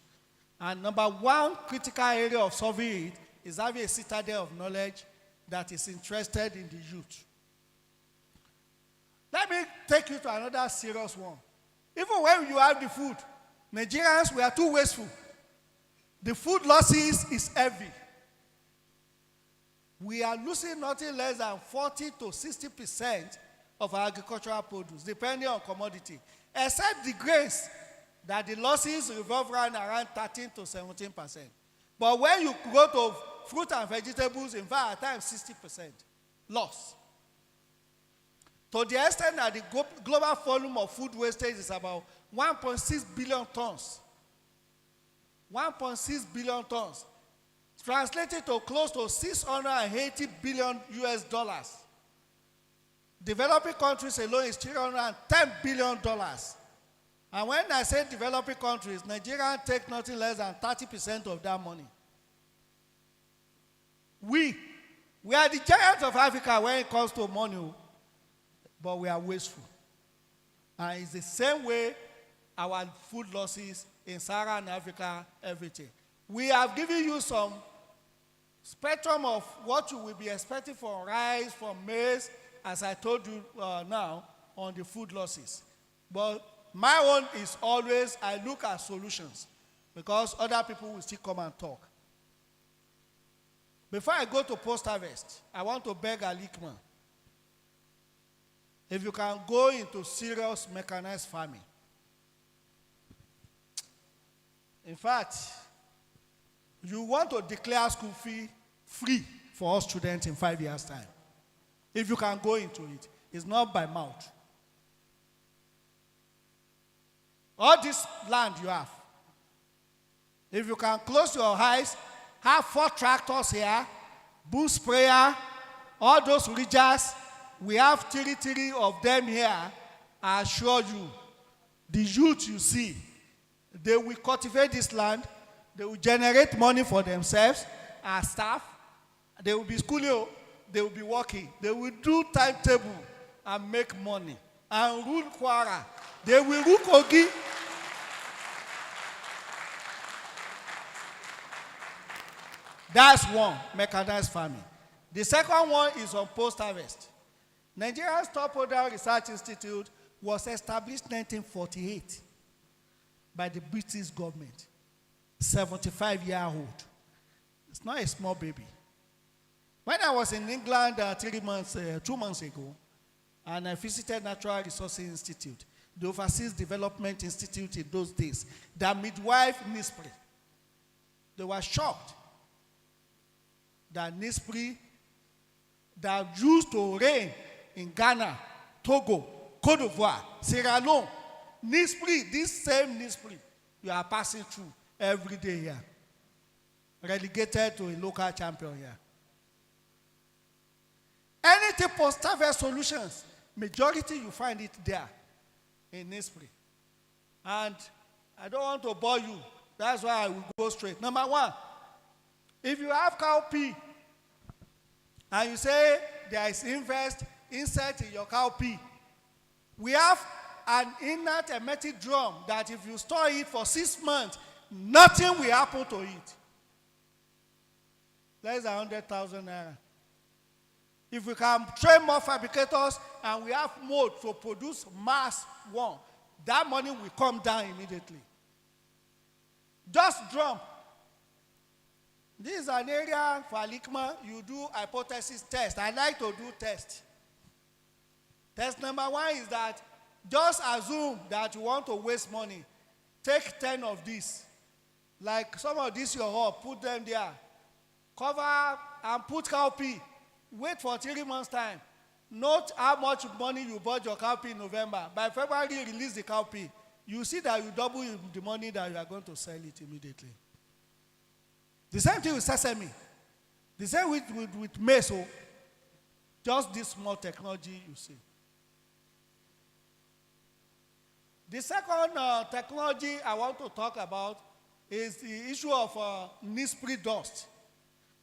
And number one critical area of solving it is having a citadel of knowledge that is interested in the youth. Let me take you to another serious one. Even when you have the food, Nigerians, we are too wasteful. The food losses is heavy. We are losing nothing less than 40 to 60% of our agricultural produce, depending on commodity, except the grains, that the losses revolve around 13 to 17%. But when you go to fruit and vegetables, in fact, at times 60% loss. To the extent that the global volume of food wastage is about 1.6 billion tons. 1.6 billion tons. Translated to close to 680 billion US dollars. Developing countries alone is $310 billion. And when I say developing countries, Nigeria take nothing less than 30% of that money. We are the giants of Africa when it comes to money, but we are wasteful. And it's the same way our food losses in Saharan Africa, everything. We have given you some spectrum of what you will be expecting from rice, from maize, as I told you now, on the food losses. But my own is always, I look at solutions, because other people will still come and talk. Before I go to post-harvest, I want to beg Al-Hikmah, if you can go into serious mechanized farming. In fact, you want to declare school fee free for all students in 5 years' time. If you can go into it, it's not by mouth. All this land you have, if you can close your eyes, have 4 tractors here, bull sprayer, all those ridges, we have 3 of them here. I assure you, the youth you see, they will cultivate this land, they will generate money for themselves, our staff, they will be schooling, they will be working, they will do timetable and make money, and rule Kwara. They will rule Kogi. That's one, mechanized farming. The second one is on post-harvest. Nigeria's Top-Down Research Institute was established in 1948 by the British government, 75-year-old. It's not a small baby. When I was in England 2 months ago, and I visited Natural Resources Institute, the Overseas Development Institute in those days, the midwife NISPRI, they were shocked that NISPRI that used to reign in Ghana, Togo, Cote d'Ivoire, Sierra Leone, NISPRI, this same NISPRI, you are passing through every day here, relegated to a local champion here. Anything post-harvest solutions, majority you find it there in NISPRI. And I don't want to bore you, that's why I will go straight. Number one, if you have cowpea and you say there is insect in your cowpea, we have an inert hermetic drum that if you store it for 6 months, nothing will happen to it. Less than 100,000 naira. If we can train more fabricators and we have mode to produce mass one, that money will come down immediately. Just drum. This is an area for Al-Hikmah. You do hypothesis test. I like to do test. Test number 1 is that just assume that you want to waste money. Take 10 of these. Like some of these you're up, put them there. Cover and put cowpea. Wait for 3 months' time. Note how much money you bought your cowpea in November. By February, release the cowpea. You see that you double the money that you are going to sell it immediately. The same thing with sesame. The same with maize. Just this small technology you see. The second technology I want to talk about is the issue of newsprint dust.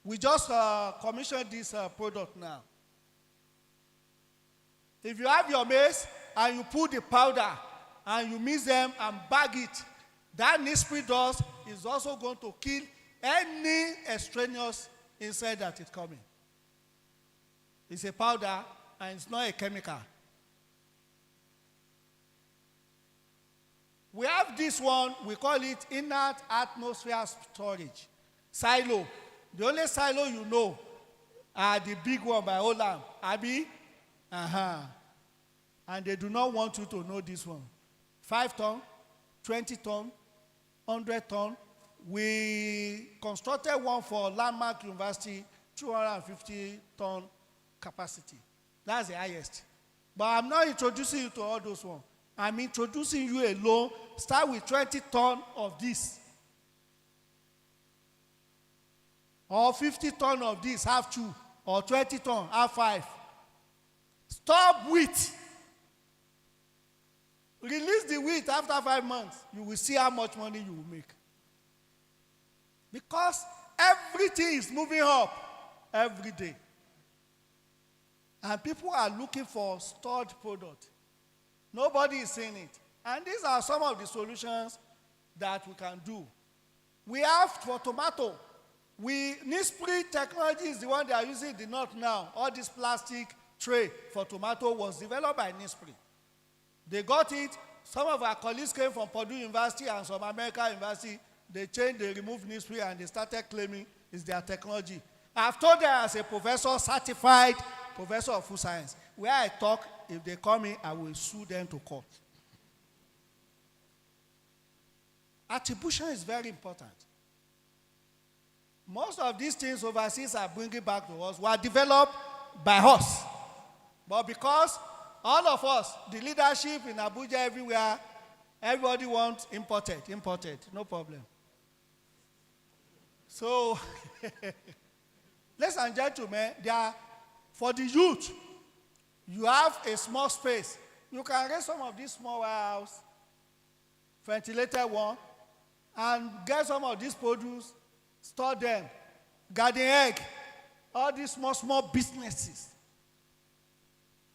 We just commissioned this product now. If you have your maize and you put the powder and you mix them and bag it, that newsprint dust is also going to kill any extraneous insect that is coming. It's a powder and it's not a chemical. We have this one, we call it inert atmosphere storage. Silo. The only silo you know are the big one by Olam. Abi? And they do not want you to know this one. 5 ton, 20 ton, 100 ton. We constructed one for Landmark University, 250 ton capacity. That's the highest. But I'm not introducing you to all those ones. I'm introducing you alone. Start with 20 ton of this. Or 50 ton of this, have 2. Or 20 ton, have 5. Stop wheat. Release the wheat after 5 months. You will see how much money you will make. Because everything is moving up every day. And people are looking for stored product. Nobody is seeing it. And these are some of the solutions that we can do. We have for tomato. Newsprint technology is the one they are using in the north now. All this plastic tray for tomato was developed by newsprint. They got it. Some of our colleagues came from Purdue University and some American university. They changed, they removed newsprint and they started claiming it's their technology. I've told them as a professor, certified professor of food science, where I talk, if they come in, I will sue them to court. Attribution is very important. Most of these things overseas are bringing back to us were developed by us. But because all of us, the leadership in Abuja, everywhere, everybody wants imported, no problem. So, ladies and gentlemen, for the youth, you have a small space. You can raise some of these small warehouse, ventilated one, and get some of these produce, store them, garden egg, all these small businesses.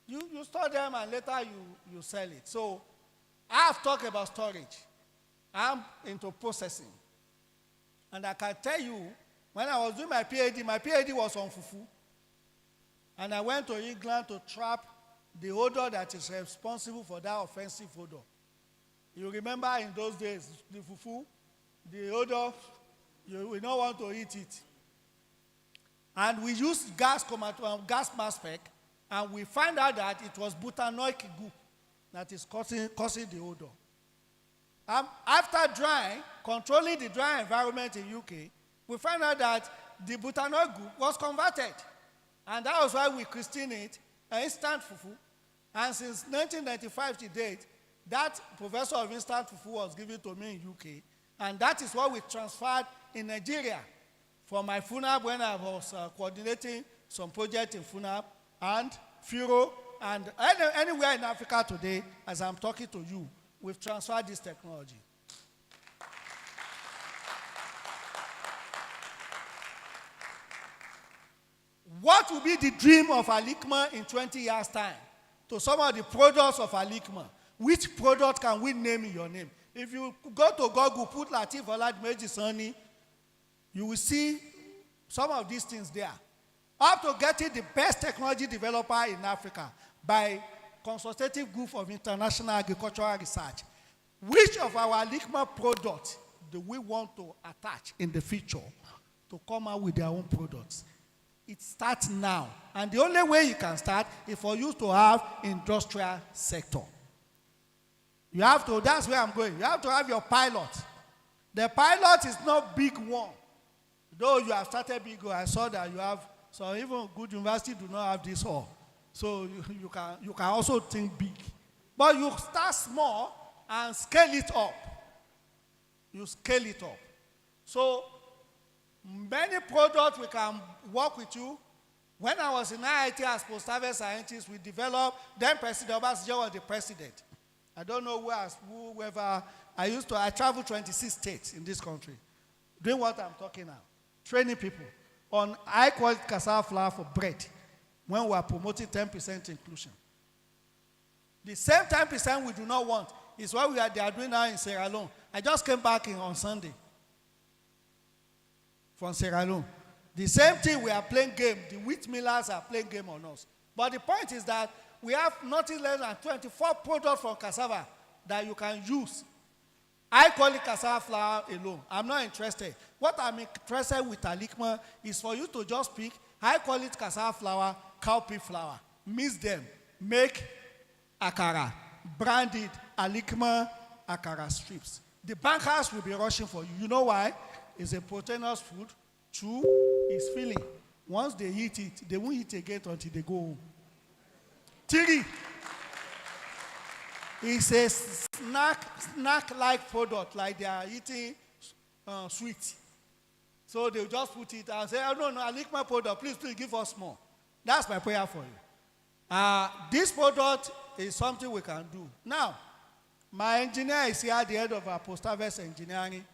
You store them and later you sell it. So I have talked about storage. I'm into processing. And I can tell you, when I was doing my PhD was on fufu. And I went to England to trap the odor that is responsible for that offensive odor. You remember in those days, the fufu, the odor, you will not want to eat it. And we used gas mass spec, and we find out that it was butanoic goo that is causing the odor. After drying, controlling the dry environment in UK, we find out that the butanoic goo was converted. And that was why we christened it instant fufu. And since 1995 to date, that professor of instant fufu was given to me in UK. And that is what we transferred in Nigeria for my FUNAB when I was coordinating some project in FUNAB and FIRO and anywhere in Africa today, as I'm talking to you, we've transferred this technology. What will be the dream of Al-Hikmah in 20 years' time? To some of the products of Al-Hikmah, which product can we name in your name? If you go to Google, put Latif Oladmeji Sani, you will see some of these things there. Up to getting the best technology developer in Africa by consultative group of international agricultural research. Which of our Al-Hikmah products do we want to attach in the future to come out with their own products? It starts now. And the only way you can start is for you to have industrial sector. You have to, that's where I'm going. You have to have your pilot. The pilot is not big one. Though you have started big, I saw that you have, so even good university do not have this all. So you can also think big. But you start small and scale it up. You scale it up. So many products we can work with you. When I was in IIT as post-harvest scientist, we developed, then President Obasanjo was the president. I don't know whoever, I traveled 26 states in this country, doing what I'm talking now, training people on high-quality cassava flour for bread when we are promoting 10% inclusion. The same 10% we do not want is what they are doing now in Sierra Leone. I just came back on Sunday from Sierra Leone. The same thing, we are playing game. The wheat millers are playing game on us. But the point is that we have nothing less than 24 products from cassava that you can use. I call it cassava flour alone. I'm not interested. What I'm interested with Al-Hikmah is for you to just pick high-quality cassava flour, cowpea flour, mix them, make akara, brand it Al-Hikmah akara strips. The bankers will be rushing for you. You know why? It's a proteinous food. 2, it's filling. Once they eat it, they won't eat again until they go home. 3, it's a snack-like product, like they are eating sweet. So they'll just put it and say, oh, no, Al-Hikmah product, please give us more. That's my prayer for you. This product is something we can do. Now, my engineer is here at the head of our post-harvest engineering.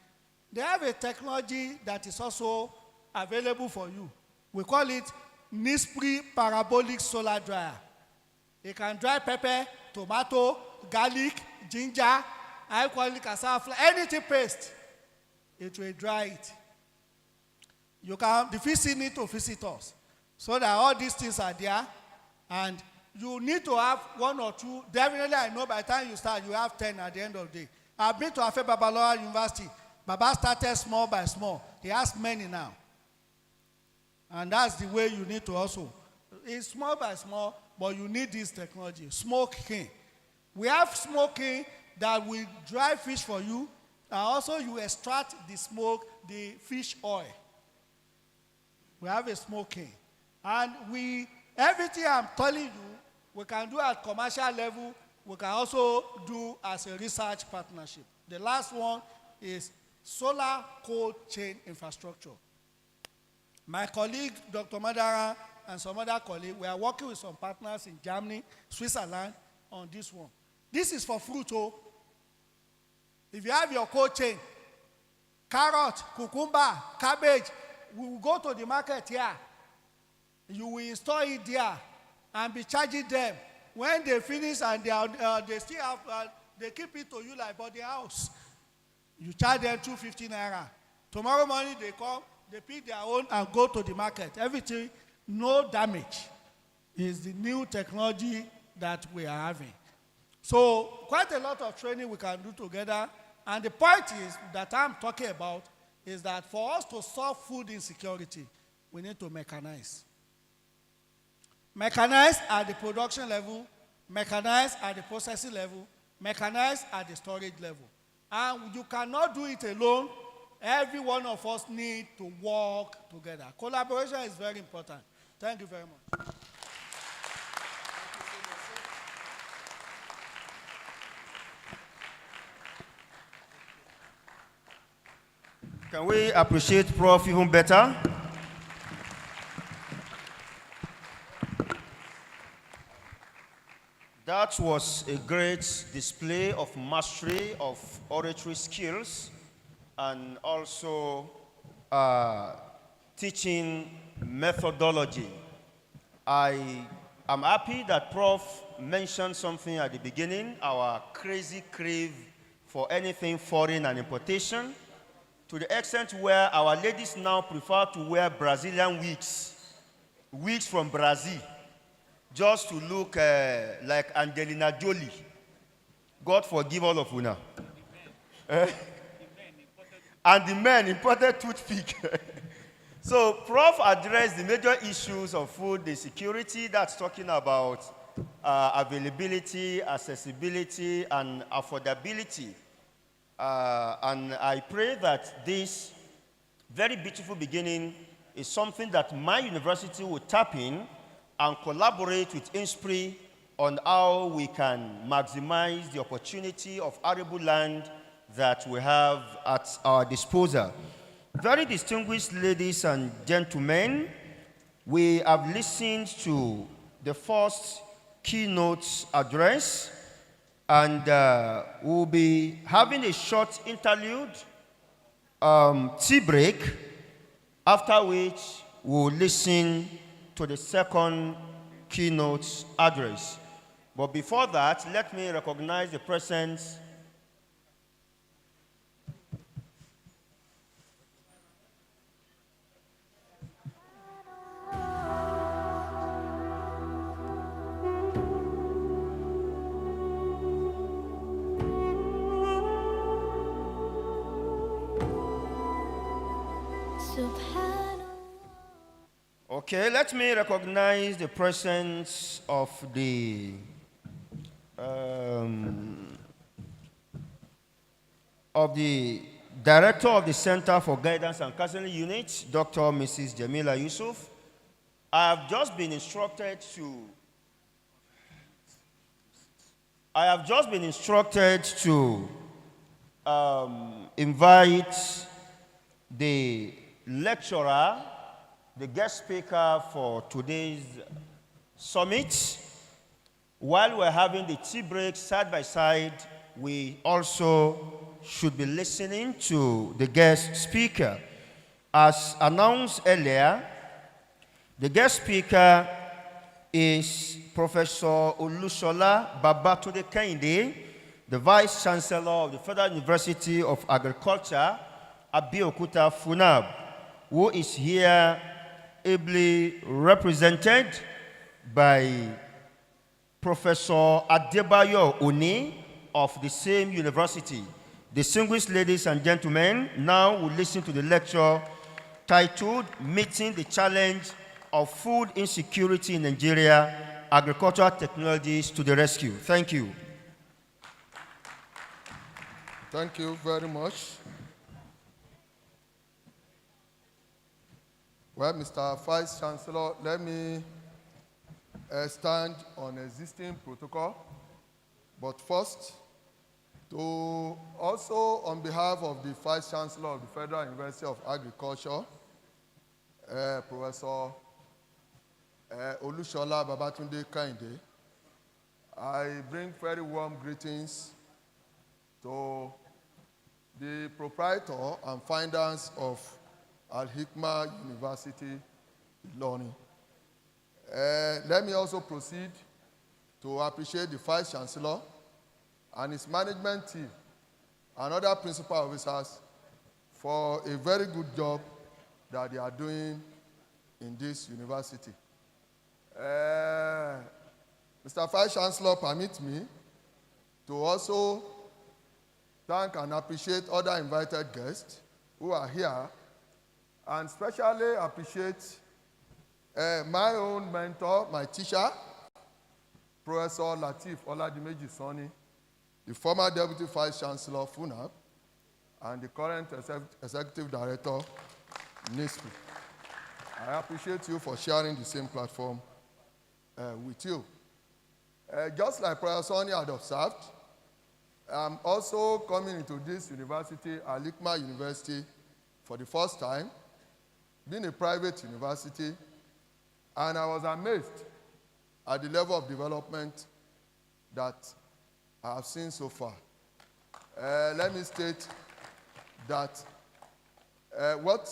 They have a technology that is also available for you. We call it Nispri Parabolic Solar Dryer. It can dry pepper, tomato, garlic, ginger, high-quality cassava flour, anything paste. It will dry it. You can need to visit us so that all these things are there, and you need to have 1 or 2. Definitely, I know by the time you start, you have 10 at the end of the day. I've been to Afe Babalola University. Baba started small by small. He has many now. And that's the way you need to also. It's small by small, but you need this technology. Smoking. We have smoking that will dry fish for you, and also you extract the smoke, the fish oil. We have a smoking. And everything I'm telling you, we can do at commercial level. We can also do as a research partnership. The last one is solar cold chain infrastructure. My colleague, Dr. Madara, and some other colleagues, we are working with some partners in Germany, Switzerland, on this one. This is for fruit. If you have your cold chain, carrot, cucumber, cabbage, we will go to the market here. You will install it there and be charging them. When they finish and they still have, they keep it to you like body house. You charge them 250 naira. Tomorrow morning they come, they pick their own and go to the market. Everything, no damage, is the new technology that we are having. So quite a lot of training we can do together. And the point is that I'm talking about is that for us to solve food insecurity, we need to mechanize. Mechanize at the production level, mechanize at the processing level, mechanize at the storage level. And you cannot do it alone. Every one of us need to work together. Collaboration is very important. Thank you very much. Can we appreciate Prof even better? That was a great display of mastery of oratory skills and also teaching methodology I am happy that Prof mentioned something at the beginning, our crazy crave for anything foreign and importation, to the extent where our ladies now prefer to wear Brazilian wigs from Brazil, just to look like Angelina Jolie. God forgive all of una. And the men imported toothpick. So Prof addressed the major issues of food insecurity. That's talking about availability, accessibility, and affordability. And I pray that this very beautiful beginning is something that my university will tap in and collaborate with INSPRI on how we can maximize the opportunity of arable land that we have at our disposal. Very distinguished ladies and gentlemen, we have listened to the first keynote address, and we'll be having a short interlude, tea break, after which we'll listen to the second keynote address. But before that, let me recognize the presence Okay, let me recognize the presence of the Director of the Center for Guidance and Counseling Unit, Dr. Mrs. Jamila Yusuf. I have just been instructed to invite the lecturer, the guest speaker for today's summit. While we're having the tea break side by side, we also should be listening to the guest speaker. As announced earlier, the guest speaker is Professor Olusola Babatunde Kehinde, the Vice Chancellor of the Federal University of Agriculture, Abeokuta, FUNAB, who is here ably represented by Professor Adebayo Oni of the same university. Distinguished ladies and gentlemen, now we'll listen to the lecture titled Meeting the Challenge of Food Insecurity in Nigeria, Agricultural Technologies to the Rescue. Thank you. Thank you very much. Well, Mr. Vice Chancellor, let me stand on existing protocol. But first, to also on behalf of the Vice Chancellor of the Federal University of Agriculture, Professor Olusola Babatunde Kehinde, I bring very warm greetings to the proprietor and founders of Al-Hikmah University, Ilorin. Let me also proceed to appreciate the Vice Chancellor and his management team and other principal officers for a very good job that they are doing in this university. Mr. Vice Chancellor, permit me to also thank and appreciate other invited guests who are here, and especially appreciate my own mentor, my teacher, Professor Lateef Oladimeji Sani, the former Deputy Vice Chancellor of FUNAB, and the current Executive Director, NISPRI. I appreciate you for sharing the same platform with you. Just like Professor Sani had observed, I'm also coming into this university, Al-Hikmah University, for the first time, being a private university, and I was amazed at the level of development that I have seen so far. Let me state that what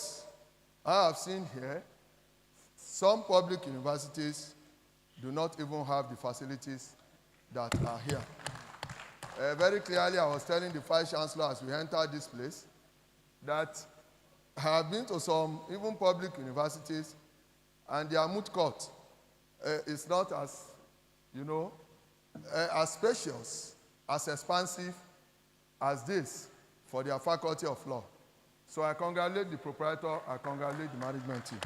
I have seen here, some public universities do not even have the facilities that are here. Very clearly, I was telling the Vice Chancellor as we entered this place that I have been to some even public universities, and their moot court is not as, as spacious, as expansive as this for their faculty of law. So I congratulate the proprietor, I congratulate the management team.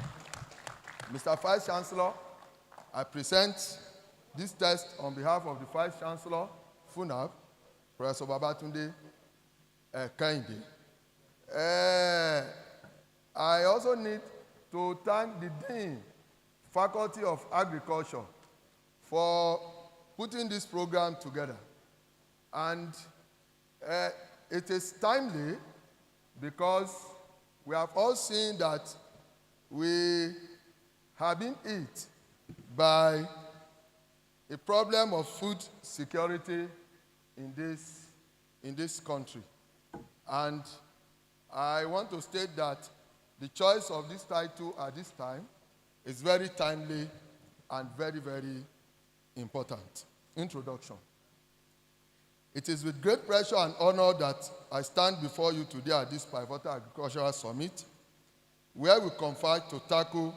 Mr. Vice Chancellor, I present this test on behalf of the Vice Chancellor, FUNAB, Professor Babatunde Kehinde. I also need to thank the Dean, Faculty of Agriculture, for putting this program together. And it is timely because we have all seen that we have been hit by a problem of food security in this country. And I want to state that the choice of this title at this time is very timely and very, very important. Introduction. It is with great pleasure and honor that I stand before you today at this pivotal agricultural summit, where we converge to tackle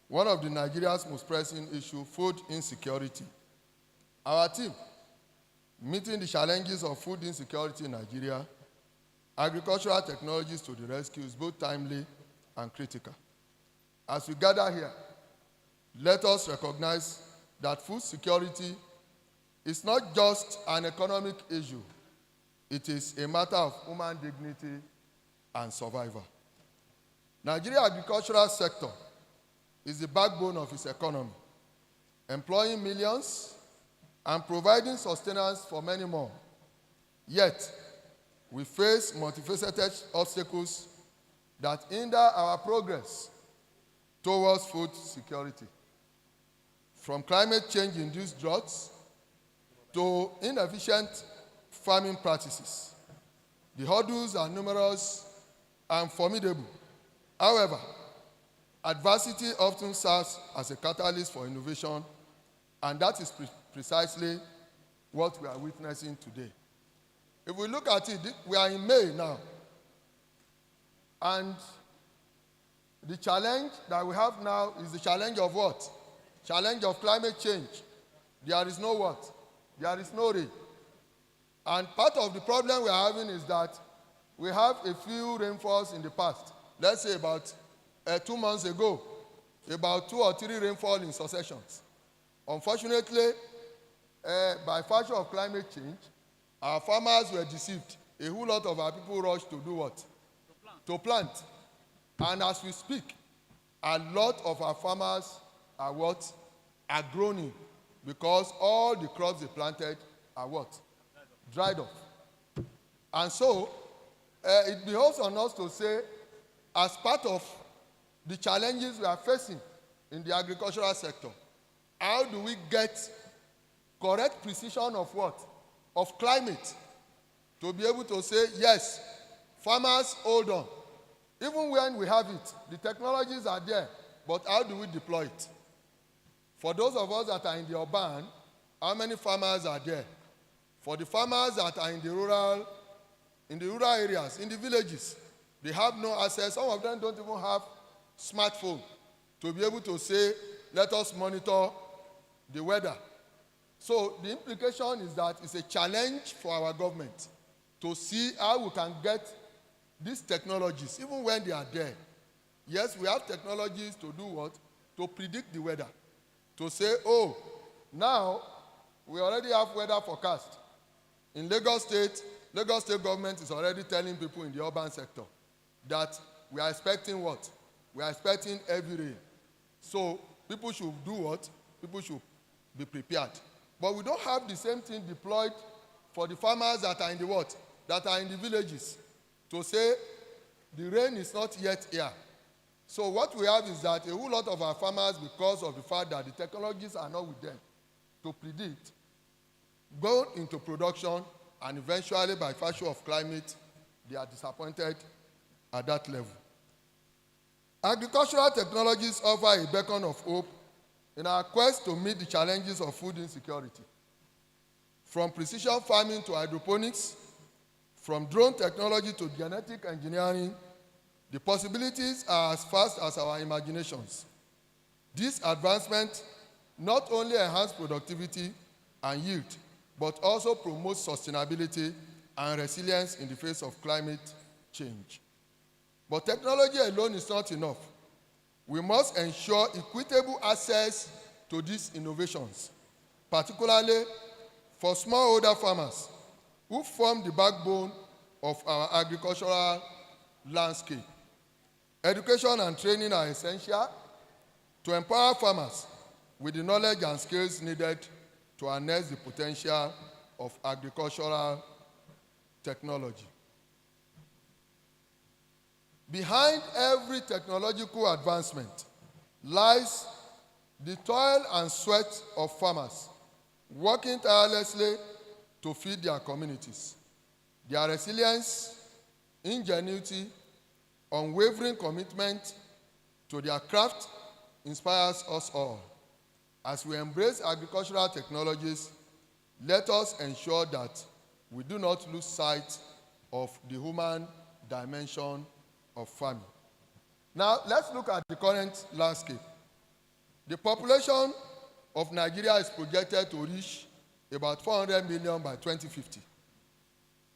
one of the Nigeria's most pressing issues, food insecurity. Our team, meeting the challenges of food insecurity in Nigeria, agricultural technologies to the rescue, is both timely and critical. As we gather here, let us recognize that food security is not just an economic issue. It is a matter of human dignity and survival. Nigeria's agricultural sector is the backbone of its economy, employing millions and providing sustenance for many more. Yet, we face multifaceted obstacles that hinder our progress towards food security. From climate change-induced droughts to inefficient farming practices, the hurdles are numerous and formidable. However, adversity often serves as a catalyst for innovation, and that is precisely what we are witnessing today. If we look at it, we are in May now, and the challenge that we have now is the challenge of what? Challenge of climate change. There is no what? There is no rain. And part of the problem we are having is that we have a few rainfalls in the past. Let's say about 2 months ago, about 2 or 3 rainfall in successions. Unfortunately, by virtue of climate change, our farmers were deceived. A whole lot of our people rushed to do what? To plant. And as we speak, a lot of our farmers are what? Are groaning, because all the crops they planted are what? Dried up. And so, it behoves on us to say, as part of the challenges we are facing in the agricultural sector, how do we get correct precision of what? Of climate, to be able to say, yes, farmers, hold on. Even when we have it, the technologies are there, but how do we deploy it? For those of us that are in the urban, how many farmers are there? For the farmers that are in the rural areas, in the villages, they have no access. Some of them don't even have smartphone to be able to say, let us monitor the weather. So the implication is that it's a challenge for our government to see how we can get these technologies, even when they are there. Yes, we have technologies to do what? To predict the weather. To say, oh, now we already have weather forecast. In Lagos State government is already telling people in the urban sector that we are expecting what? We are expecting heavy rain. So people should do what? People should be prepared. But we don't have the same thing deployed for the farmers that are in the what? That are in the villages. To say the rain is not yet here. So what we have is that a whole lot of our farmers, because of the fact that the technologies are not with them to predict, go into production, and eventually by virtue of climate, they are disappointed at that level. Agricultural technologies offer a beacon of hope in our quest to meet the challenges of food insecurity. From precision farming to hydroponics, from drone technology to genetic engineering, the possibilities are as vast as our imaginations. These advancements not only enhance productivity and yield, but also promote sustainability and resilience in the face of climate change. But technology alone is not enough. We must ensure equitable access to these innovations, particularly for smallholder farmers who form the backbone of our agricultural landscape. Education and training are essential to empower farmers with the knowledge and skills needed to harness the potential of agricultural technology. Behind every technological advancement lies the toil and sweat of farmers working tirelessly to feed their communities. Their resilience, ingenuity, unwavering commitment to their craft inspires us all. As we embrace agricultural technologies, let us ensure that we do not lose sight of the human dimension of farming. Now, let's look at the current landscape. The population of Nigeria is projected to reach about 400 million by 2050.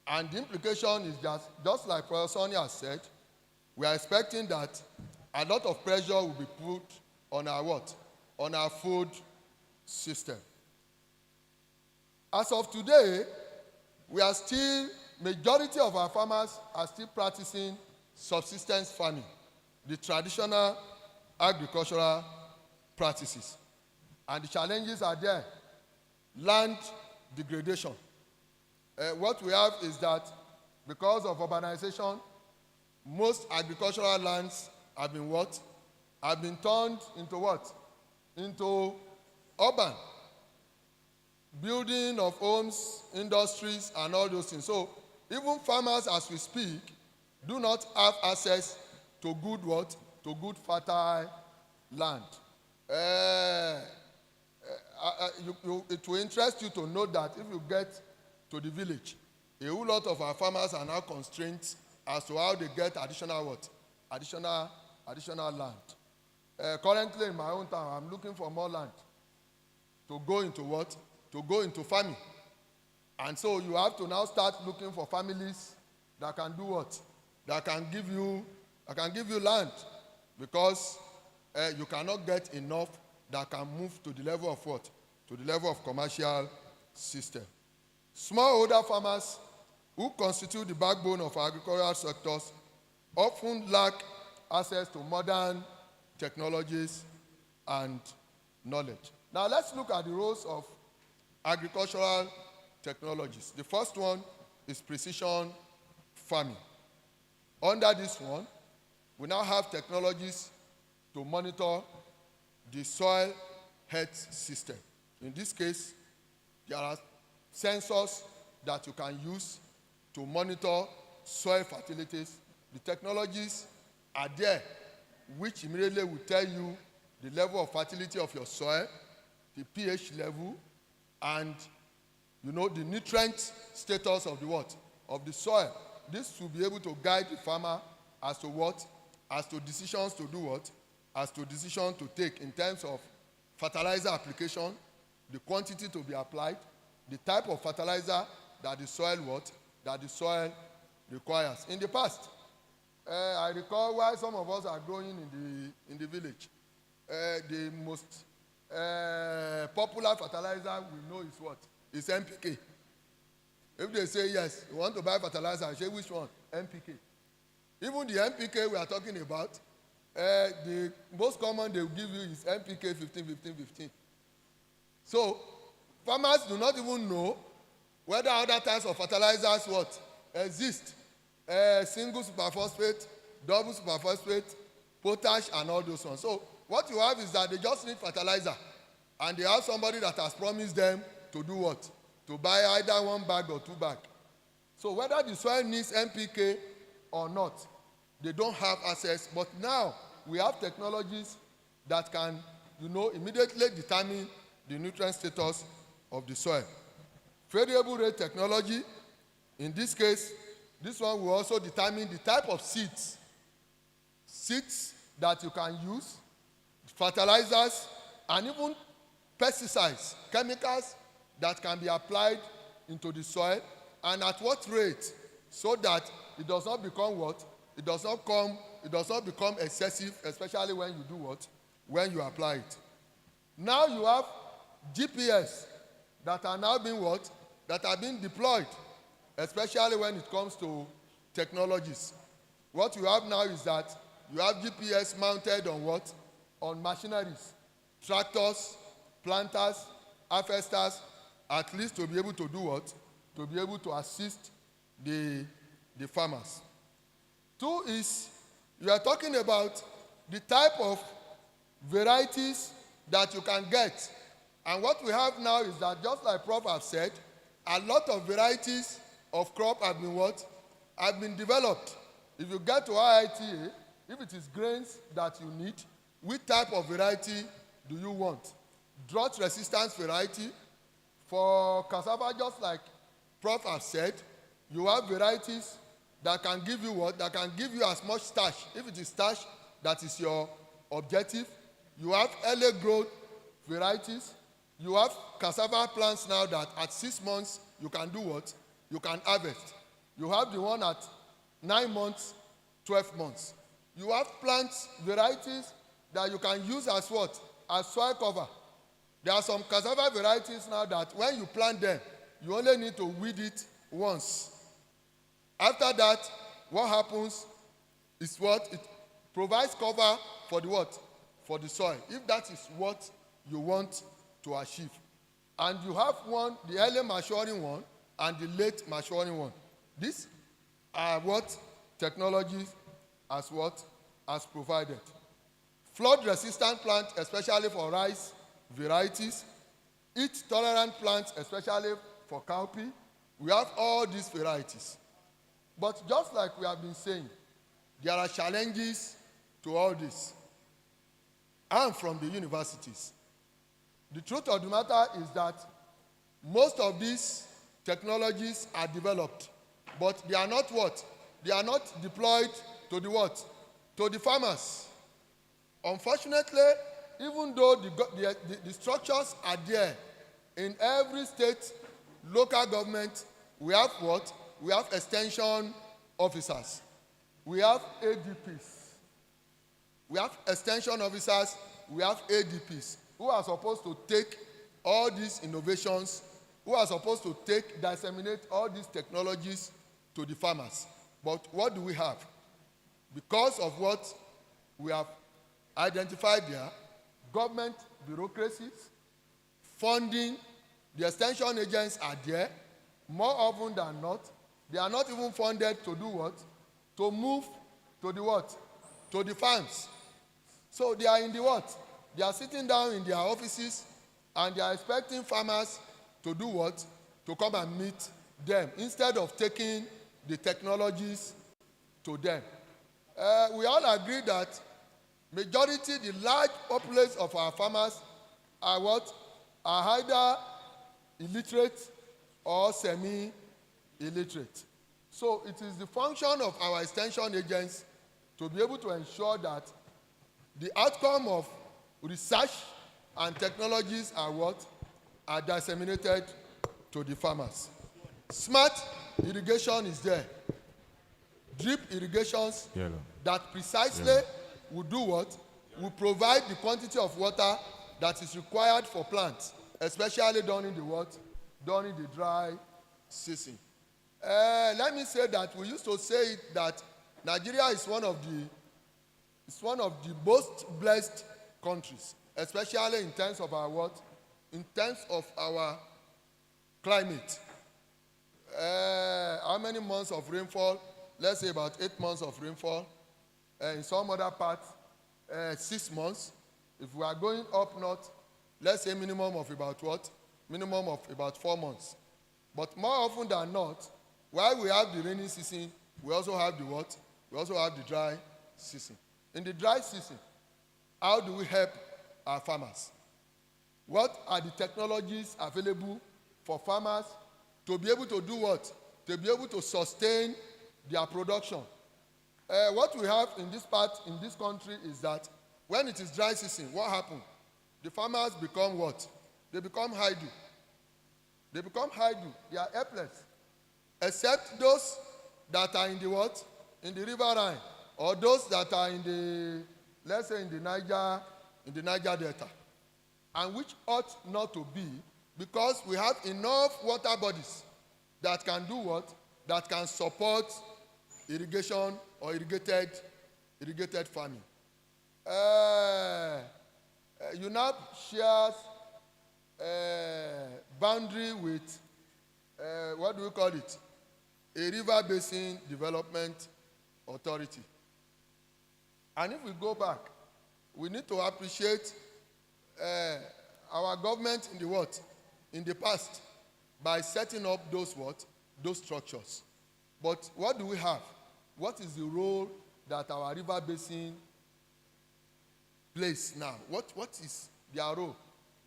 And the implication is that, just like Professor Sonny has said, we are expecting that a lot of pressure will be put on our what? On our food system. As of today, majority of our farmers are still practicing subsistence farming, the traditional agricultural practices. And the challenges are there. Land degradation. What we have is that because of urbanization, most agricultural lands have been what? Have been turned into what? Into urban. Building of homes, industries, and all those things. So even farmers, as we speak, do not have access to good what? To good fertile land. It will interest you to know that if you get to the village, a whole lot of our farmers are now constrained as to how they get additional what? Additional land. Currently in my own town, I'm looking for more land to go into what? To go into farming. And so you have to now start looking for families that can do what? That can give you land, because you cannot get enough that can move to the level of what? To the level of commercial system. Smallholder farmers, who constitute the backbone of agricultural sectors, often lack access to modern technologies and knowledge. Now let's look at the roles of agricultural technologies. The first one is precision farming. Under this one, we now have technologies to monitor the soil health system. In this case, there are sensors that you can use to monitor soil fertilities. The technologies are there, which immediately will tell you the level of fertility of your soil, the pH level, and the nutrient status of the what? Of the soil. This will be able to guide the farmer as to what? As to decisions to do what? As to decisions to take in terms of fertilizer application, the quantity to be applied, the type of fertilizer that the soil what? That the soil requires. In the past, I recall why some of us are growing in the village. The most popular fertilizer we know is what? Is NPK. If they say yes, you want to buy fertilizer, I say which one? NPK. Even the NPK we are talking about, the most common they will give you is NPK 15-15-15. So farmers do not even know whether other types of fertilizers what exist. Single superphosphate, double superphosphate, potash, and all those ones. So what you have is that they just need fertilizer, and they have somebody that has promised them to do what? To buy either 1 bag or 2 bags. So whether the soil needs NPK or not, they don't have access. But now we have technologies that can immediately determine the nutrient status of the soil. Variable rate technology, in this case, this one will also determine the type of seeds that you can use, fertilizers, and even pesticides, chemicals that can be applied into the soil, and at what rate, so that it does not become what? It does not become excessive, especially when you do what? When you apply it. Now you have GPS that are now being what? That are being deployed, especially when it comes to technologies. What you have now is that you have GPS mounted on what? On machineries, tractors, planters, harvesters, at least to be able to do what? To be able to assist the farmers. 2 is, you are talking about the type of varieties that you can get. And what we have now is that, just like Prof have said, a lot of varieties of crop have been what? Have been developed. If you get to IITA, if it is grains that you need, which type of variety do you want? Drought resistance variety. For cassava, just like Prof have said, you have varieties that can give you what? That can give you as much starch. If it is starch, that is your objective. You have early growth varieties. You have cassava plants now that at 6 months, you can do what? You can harvest. You have the one at 9 months, 12 months. You have plants, varieties that you can use as what? As soil cover. There are some cassava varieties now that when you plant them, you only need to weed it once. After that, what happens is what? It provides cover for the what? For the soil, if that is what you want to achieve. And you have one, the early maturing one and the late maturing one. These are what technologies as what? As provided. Flood resistant plants, especially for rice varieties. Heat tolerant plants, especially for cowpea. We have all these varieties. But just like we have been saying, there are challenges to all this. And from the universities. The truth of the matter is that most of these technologies are developed, but they are not what? They are not deployed to the what? To the farmers. Unfortunately, even though the structures are there, in every state, local government, we have what? We have extension officers. We have ADPs. We have extension officers, we have ADPs, who are supposed to take all these innovations, who are supposed to disseminate all these technologies to the farmers. But what do we have? Because of what we have identified there, government bureaucracies, funding, the extension agents are there. More often than not, they are not even funded to do what? To move to the what? To the farms. So they are in the what? They are sitting down in their offices and they are expecting farmers to do what? To come and meet them instead of taking the technologies to them. We all agree that the large populace of our farmers are what? Are either illiterate or semi-illiterate. So it is the function of our extension agents to be able to ensure that the outcome of research and technologies are what? Are disseminated to the farmers. Smart irrigation is there. Drip irrigations that precisely will do what? Will provide the quantity of water that is required for plants, especially during the what? During the dry season. Let me say that we used to say that Nigeria is one of the most blessed countries, especially in terms of our what? In terms of our climate. How many months of rainfall? Let's say about 8 months of rainfall. In some other parts, 6 months. If we are going up north, let's say minimum of about what? Minimum of about 4 months. But more often than not, while we have the rainy season, we also have the what? We also have the dry season. In the dry season, how do we help our farmers. What are the technologies available for farmers to be able to do what? To be able to sustain their production. What we have in this country is that when it is dry season, what happens? The farmers become what? They become idle. They become idle. They are helpless. Except those that are in the what? In the river Rhine, or those that are in the, let's say in the Niger Delta. And which ought not to be, because we have enough water bodies that can do what? That can support irrigation or irrigated farming. UNAP shares boundary with, what do we call it? A river basin development authority. And if we go back, we need to appreciate our government in the what? In the past, by setting up those what? Those structures. But what do we have? What is the role that our river basin plays now? What is their role?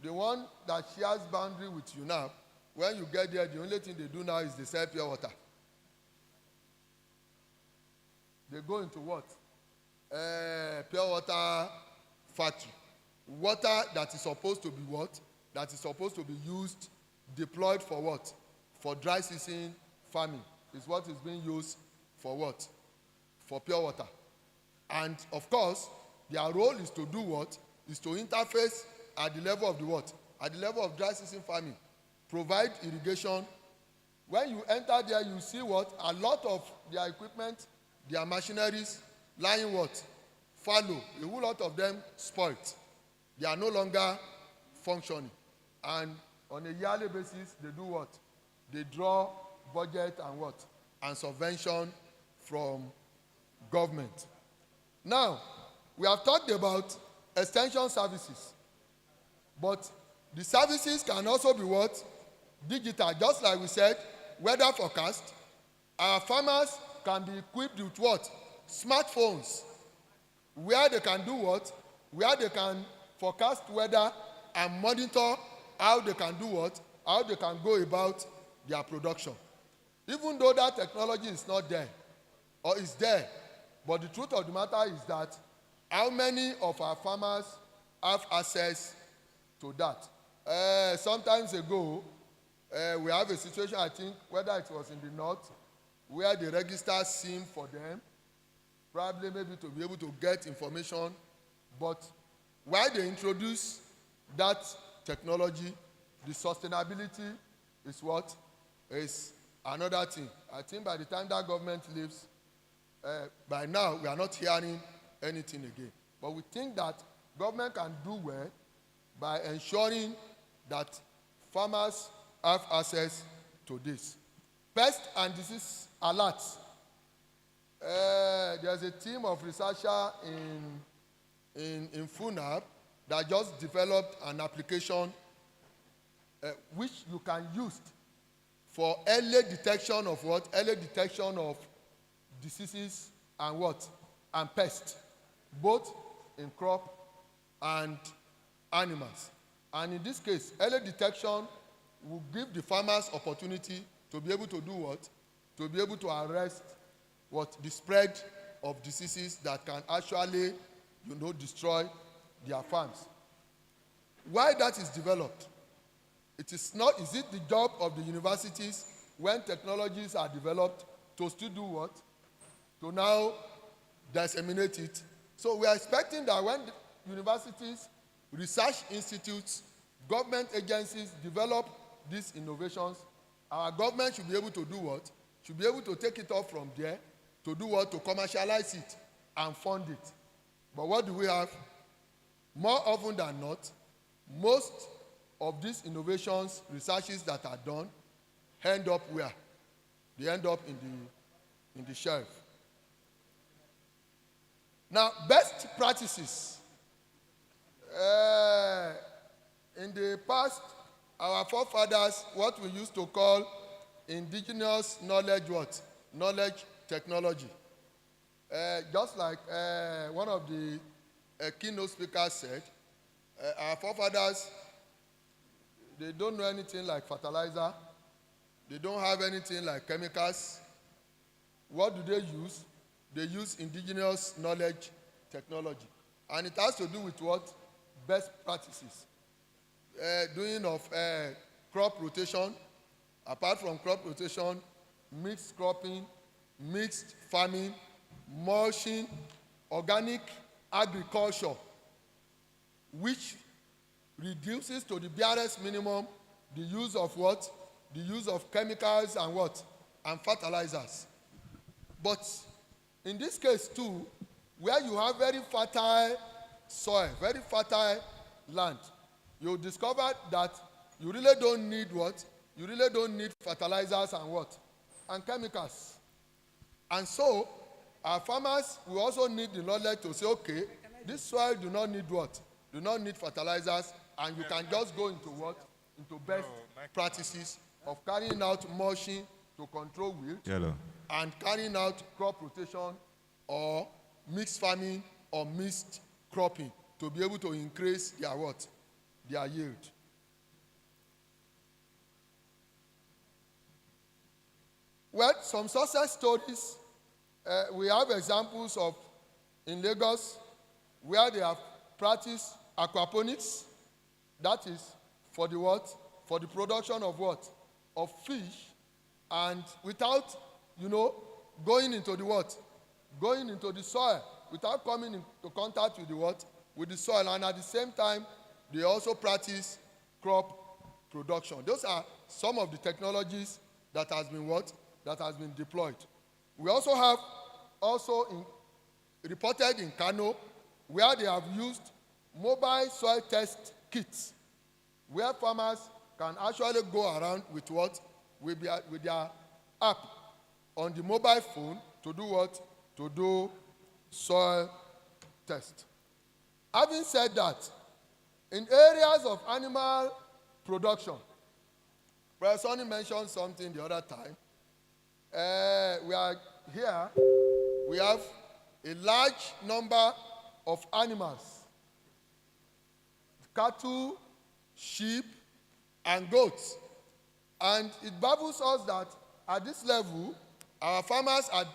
The one that shares boundary with UNAP, when you get there, the only thing they do now is they sell pure water. They go into what? Pure water factory. Water that is supposed to be what? That is supposed to be used, deployed for what? For dry season farming is what is being used for what? For pure water. And of course, their role is to do what? Is to interface at the level of the what? At the level of dry season farming. Provide irrigation. When you enter there, you see what? A lot of their equipment, their machineries, lying what? Fallow. A whole lot of them spoilt. They are no longer functioning. And on a yearly basis, they do what? They draw budget and what? And subvention from government. Now, we have talked about extension services. But the services can also be what? Digital. Just like we said, weather forecast. Our farmers can be equipped with what? Smartphones. Where they can do what? Where they can forecast weather and monitor how they can do what? How they can go about their production. Even though that technology is not there, or is there, but the truth of the matter is that how many of our farmers have access to that? Sometimes ago, we have a situation, I think, whether it was in the north, where they register SIM for them, probably maybe to be able to get information. But while they introduce that technology, the sustainability is what? Is another thing. I think by the time that government leaves, by now we are not hearing anything again. But we think that government can do well by ensuring that farmers have access to this. Pest and disease alerts. There's a team of researchers in FUNAB that just developed an application which you can use for early detection of what? Early detection of diseases and what? And pests, both in crop and animals. And in this case, early detection will give the farmers opportunity to be able to do what? To be able to arrest what? The spread of diseases that can actually, destroy their farms. Why that is developed? Is it the job of the universities when technologies are developed to still do what? To now disseminate it. So we are expecting that when universities, research institutes, government agencies develop these innovations, our government should be able to do what? Should be able to take it off from there to do what? To commercialize it and fund it. But what do we have? More often than not, most of these innovations, researches that are done, end up where? They end up in the shelf. Now, best practices. In the past, our forefathers, what we used to call indigenous knowledge what? Knowledge technology. Just like one of the keynote speakers said, Our forefathers, they don't know anything like fertilizer. They don't have anything like chemicals. What do they use? They use indigenous knowledge, technology. And it has to do with what? Best practices. Doing of crop rotation. Apart from crop rotation, mixed cropping, mixed farming, mulching, organic agriculture, which reduces to the barest minimum the use of what? The use of chemicals and what? And fertilizers. But in this case too, where you have very fertile soil, very fertile land, you discover that you really don't need what? You really don't need fertilizers and what? And chemicals. And so, our farmers will also need the knowledge to say, okay, this soil do not need what? Do not need fertilizers, and you can just go into what? Into best practices of carrying out mulching to control wilt, and carrying out crop rotation or mixed farming or mixed cropping to be able to increase their what? Their yield. Well, some success stories, we have examples of in Lagos where they have practiced aquaponics. That is for the what? For the production of what? Of fish, and without, going into the what? Going into the soil, without coming into contact with the what? With the soil, and at the same time, they also practice crop production. Those are some of the technologies that has been what? That has been deployed. We also have reported in Kano where they have used mobile soil test kits where farmers can actually go around with what? With their app on the mobile phone to do what? To do soil test. Having said that, in areas of animal production, Professor Sonny mentioned something the other time. We are here, we have a large number of animals, cattle, sheep, and goats. And it baffles us that at this level, our farmers are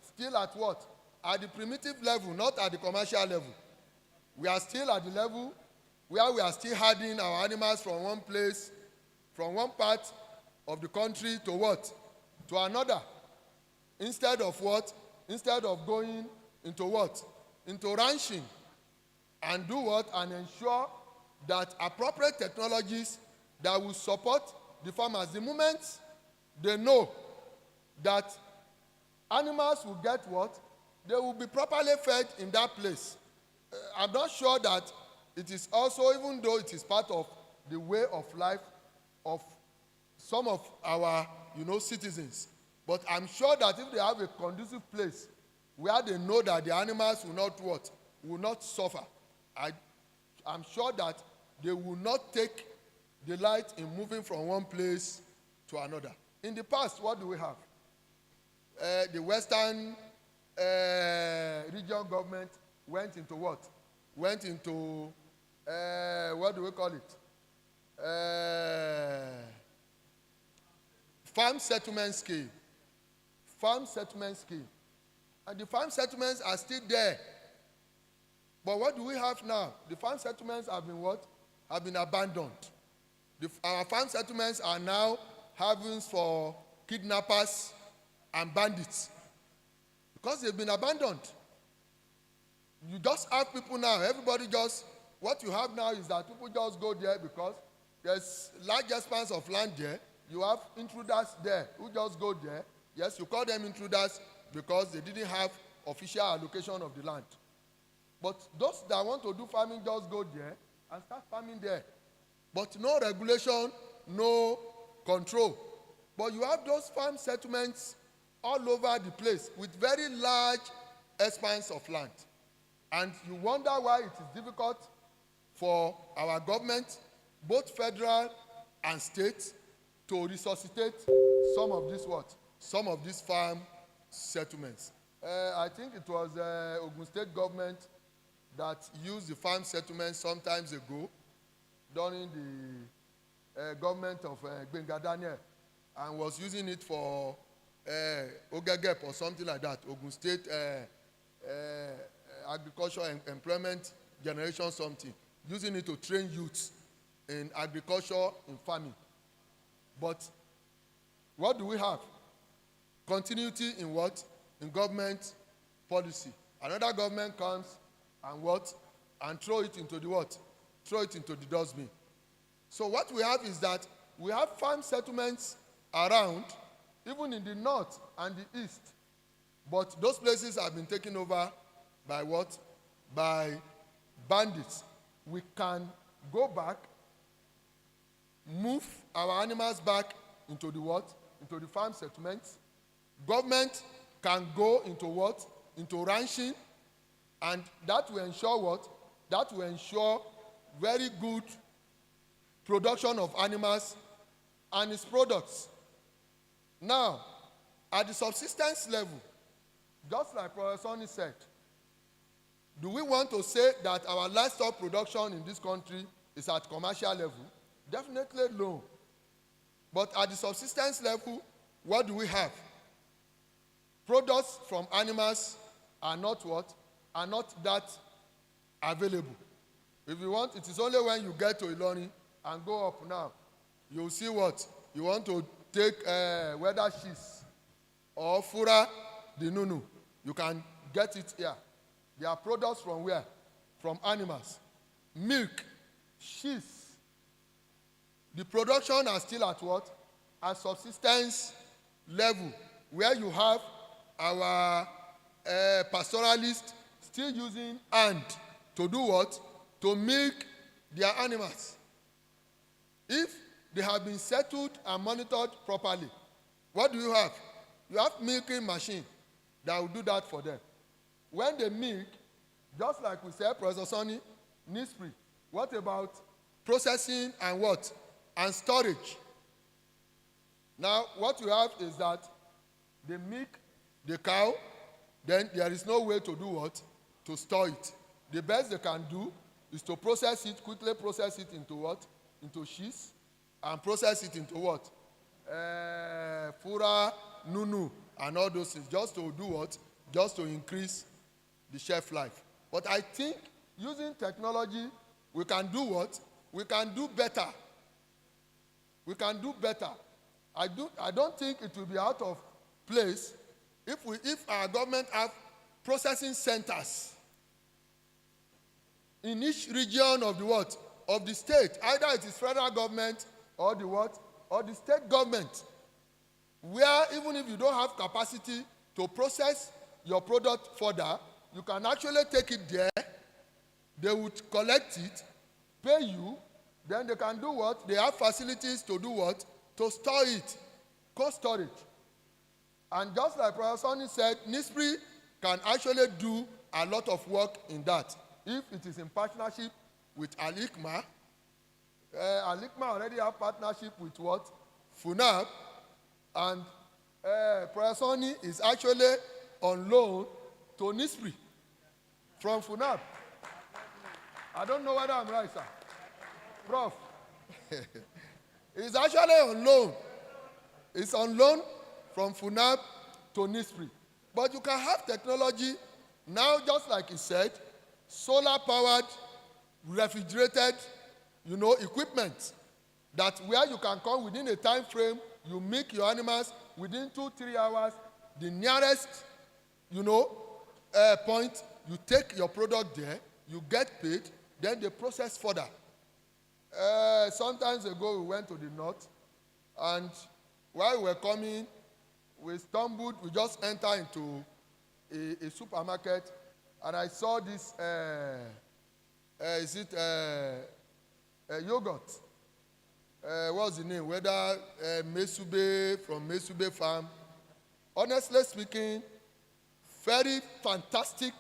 still at what? At the primitive level, not at the commercial level. We are still at the level where we are still herding our animals from one place, from one part of the country to what? To another. Instead of what? Instead of going into what? Into ranching. And do what? And ensure that appropriate technologies that will support the farmers. The moment they know that animals will get what? They will be properly fed in that place. I'm not sure that it is also, even though it is part of the way of life of some of our, citizens. But I'm sure that if they have a conducive place where they know that the animals will not what? Will not suffer. I'm sure that they will not take delight in moving from one place to another. In the past, what do we have? The Western regional government went into what? Went into, what do we call it? Farm settlement scheme. Farm settlement scheme. And the farm settlements are still there. But what do we have now? The farm settlements have been what? Have been abandoned. Our farm settlements are now havens for kidnappers and bandits. Because they've been abandoned. You just have people now, everybody just, what you have now is that people just go there because there's large expanse of land there. You have intruders there who just go there. Yes, you call them intruders because they didn't have official allocation of the land. But those that want to do farming just go there and start farming there. But no regulation, no control. But you have those farm settlements all over the place with very large expanse of land. And you wonder why it is difficult for our government, both federal and state, to resuscitate some of these what? Some of these farm settlements. I think it was Ogun State government that used the farm settlement sometimes ago during the government of Gbenga Daniel and was using it for Ogegep or something like that, Ogun State Agriculture and Employment Generation something, using it to train youths in agriculture, in farming. But what do we have? Continuity in what? In government policy. Another government comes and what? And throw it into the what? Throw it into the dustbin. So what we have is that we have farm settlements around, even in the north and the east. But those places have been taken over by what? By bandits. We can go back, move our animals back into the what? Into the farm settlements. Government can go into what? Into ranching. And that will ensure what? That will ensure very good production of animals and its products. Now, at the subsistence level, just like Professor Sonny said, do we want to say that our livestock production in this country is at commercial level? Definitely no. But at the subsistence level, what do we have? Products from animals are not what? Are not that available. If you want, it is only when you get to Ilorin and go up now, you'll see what? You want to take whether she's or fura, the nunu. You can get it here. There are products from where? From animals. Milk, cheese. The production are still at what? At subsistence level, where you have our pastoralists still using hand to do what? To milk their animals. If they have been settled and monitored properly, what do you have? You have milking machine that will do that for them. When they milk, just like we said, Professor Sonny, Nispri, what about processing and what? And storage. Now, what you have is that they milk the cow, then there is no way to do what? To store it. The best they can do is to process it, quickly process it into what? Into cheese, and process it into what? Fura, nunu, and all those things, just to do what? Just to increase the shelf life. But I think using technology, we can do what? We can do better. We can do better. I don't think it will be out of place if our government have processing centers in each region of the what? Of the state. Either it is federal government or the what? Or the state government. Where even if you don't have capacity to process your product further, you can actually take it there. They would collect it, pay you, then they can do what? They have facilities to do what? To store it. Cold storage. And just like Professor Sonny said, Nispri can actually do a lot of work in that. If it is in partnership with Al-Hikmah, Al-Hikmah already have partnership with what? FUNAB. And Professor Sonny is actually on loan to Nispri from FUNAB. I don't know whether I'm right, sir. Prof. It's actually on loan. It's on loan from FUNAB to Nispri. But you can have technology now, just like he said, solar-powered, refrigerated, equipment that where you can come within a time frame, you milk your animals within 2-3 hours, the nearest, point, you take your product there, you get paid, then they process further. Sometimes ago, we went to the north, and while we were coming, we stumbled, we just entered into a supermarket, and I saw this, yogurt? What's the name? Whether Mesube, from Mesube Farm. Honestly speaking, very fantastic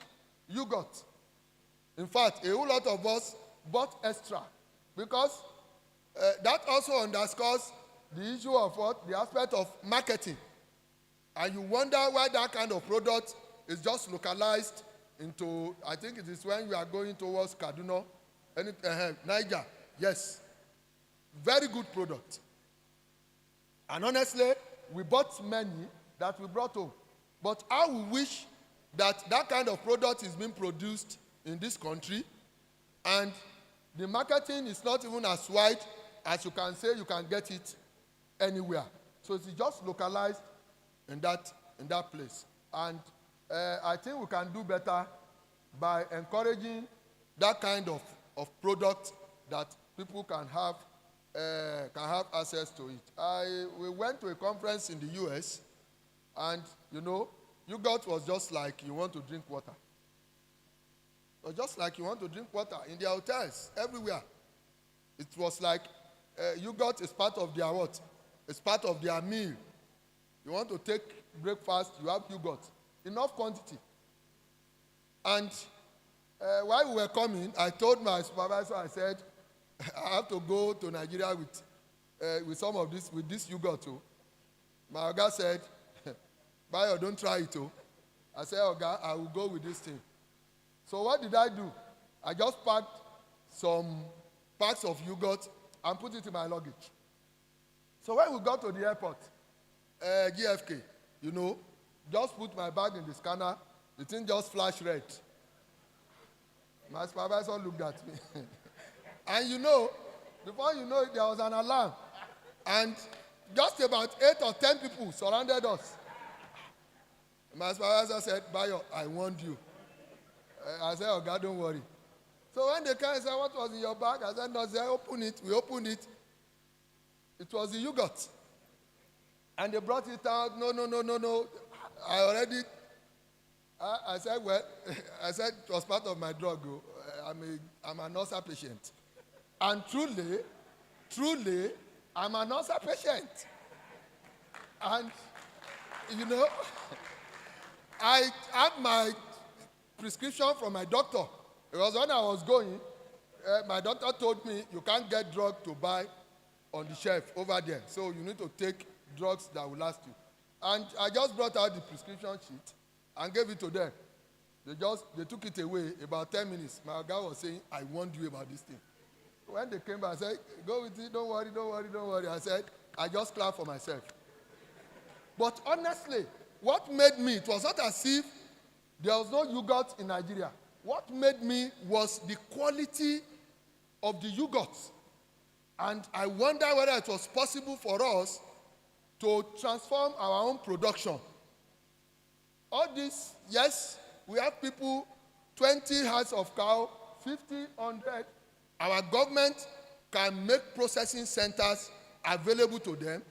yogurt. In fact, a whole lot of us bought extra because that also underscores the issue of what? The aspect of marketing. And you wonder why that kind of product is just localized into, I think it is when you are going towards Kaduna, Niger. Yes. Very good product. And honestly, we bought many that we brought home. But I would wish that that kind of product is being produced in this country, and the marketing is not even as wide as you can say you can get it anywhere. So it's just localized in that place. And I think we can do better by encouraging that kind of product that people can have access to it. We went to a conference in the US, and yogurt was just like you want to drink water. It was just like you want to drink water in their hotels, everywhere. It was like yogurt is part of their what? It's part of their meal. You want to take breakfast, you have yogurt. Enough quantity. And while we were coming, I told my supervisor, I said, I have to go to Nigeria with some of this, with this yogurt too. My Oga said, Bayo, don't try it too. I said, Oga, I will go with this thing. So what did I do? I just packed some packs of yogurt and put it in my luggage. So when we got to the airport, GFK, just put my bag in the scanner, the thing just flashed red. My supervisor looked at me. And before you know it, there was an alarm. And just about 8 or 10 people surrounded us. My supervisor said, Bayo, I warned you. I said, oh God, don't worry. So when they came and said, what was in your bag? I said, no, they opened it. We opened it. It was the yogurt. And they brought it out. No. I said, well, it was part of my drug. I'm an ulcer patient. And truly, I'm an ulcer patient. And, I had my prescription from my doctor. Because when I was going, my doctor told me, you can't get drug to buy on the shelf over there. So you need to take drugs that will last you. And I just brought out the prescription sheet and gave it to them. They took it away about 10 minutes. My guy was saying, I warned you about this thing. When they came back, I said, go with it, don't worry. I said, I just clapped for myself. But honestly, what made me, it was not as if there was no yogurt in Nigeria. What made me was the quality of the yogurt. And I wonder whether it was possible for us to transform our own production. All this, yes, we have people, 20 herds of cow, 50, 100. Our government can make processing centers available to them,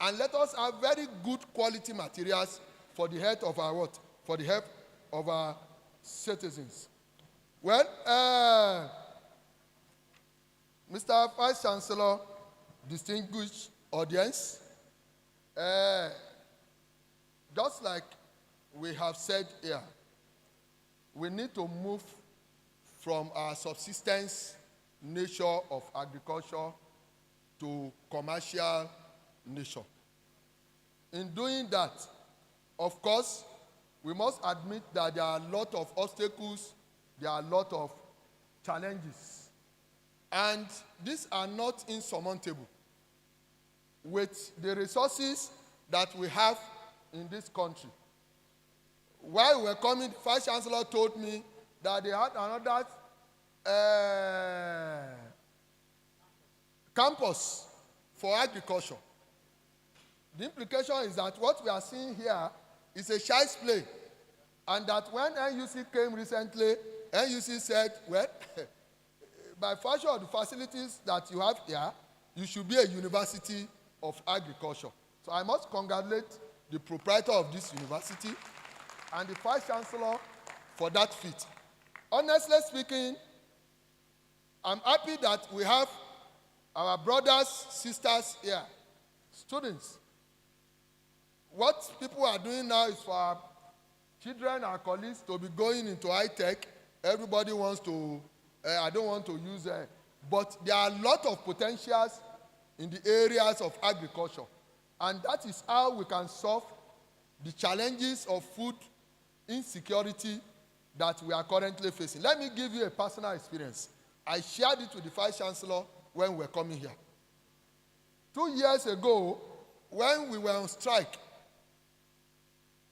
and let us have very good quality materials for the health of our what? For the health of our citizens. Well, Mr. Vice Chancellor, distinguished audience, just like we have said here, we need to move from our subsistence nature of agriculture to commercial nature. In doing that, of course, we must admit that there are a lot of obstacles, there are a lot of challenges. And these are not insurmountable. With the resources that we have in this country. While we were coming, the Vice Chancellor told me that they had another campus for agriculture. The implication is that what we are seeing here is a child's play. And that when NUC came recently, NUC said, well, by virtue of the facilities that you have here, you should be a university of agriculture. So I must congratulate the proprietor of this university and the Vice Chancellor for that feat. Honestly speaking, I'm happy that we have our brothers, sisters here, students. What people are doing now is for our children, our colleagues, to be going into high-tech. Everybody wants to, I don't want to use it, but there are a lot of potentials in the areas of agriculture. And that is how we can solve the challenges of food insecurity that we are currently facing. Let me give you a personal experience. I shared it with the Vice Chancellor when we were coming here. 2 years ago, when we were on strike,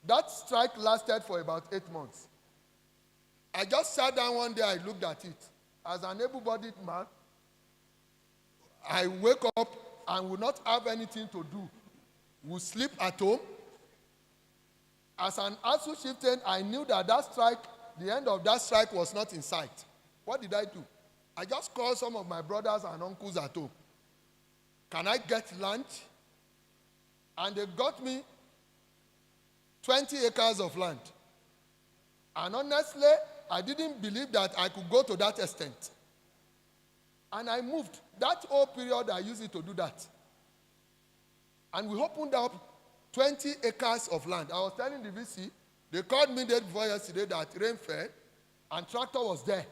that strike lasted for about 8 months. I just sat down one day, I looked at it. As an able-bodied man, I wake up and will not have anything to do. Will sleep at home. As an ASU chieftain, I knew that that strike, the end of that strike was not in sight. What did I do? I just called some of my brothers and uncles at home. Can I get land? And they got me 20 acres of land. And honestly, I didn't believe that I could go to that extent. And I moved. That whole period, I used it to do that. And we opened up 20 acres of land. I was telling the VC, they called me day before yesterday that rain fell, and tractor was there.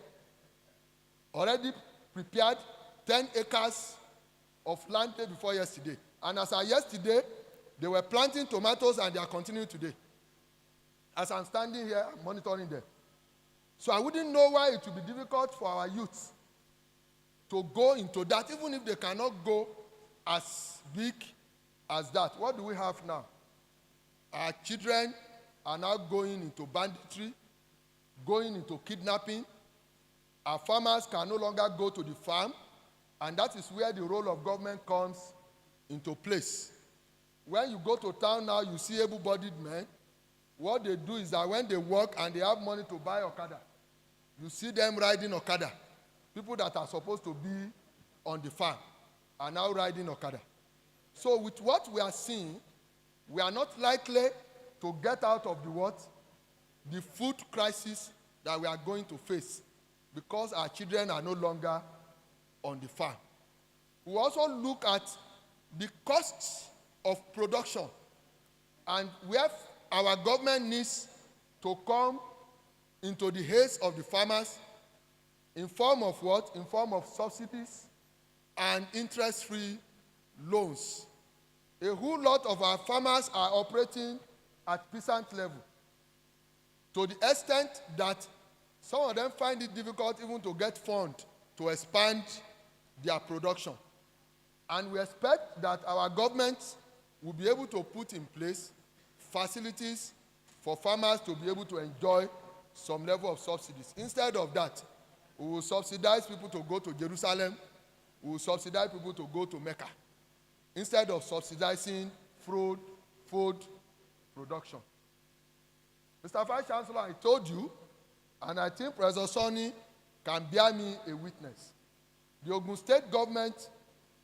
Already prepared 10 acres of land day before yesterday. And as of yesterday, they were planting tomatoes and they are continuing today. As I'm standing here, I'm monitoring them. So I wouldn't know why it would be difficult for our youth to go into that, even if they cannot go as big as that. What do we have now? Our children are now going into banditry, going into kidnapping. Our farmers can no longer go to the farm, and that is where the role of government comes into place. When you go to town now, you see able-bodied men. What they do is that when they work and they have money to buy Okada, you see them riding Okada. People that are supposed to be on the farm are now riding Okada. So with what we are seeing, we are not likely to get out of the what? The food crisis that we are going to face because our children are no longer on the farm. We also look at the costs of production and where our government needs to come into the hands of the farmers in form of what? In form of subsidies and interest-free loans. A whole lot of our farmers are operating at peasant level to the extent that some of them find it difficult even to get funds to expand their production. And we expect that our government will be able to put in place facilities for farmers to be able to enjoy some level of subsidies. Instead of that, we will subsidize people to go to Jerusalem. We will subsidize people to go to Mecca. Instead of subsidizing food production. Mr. Vice Chancellor, I told you, and I think Professor Sonny can bear me a witness. The Ogun State government,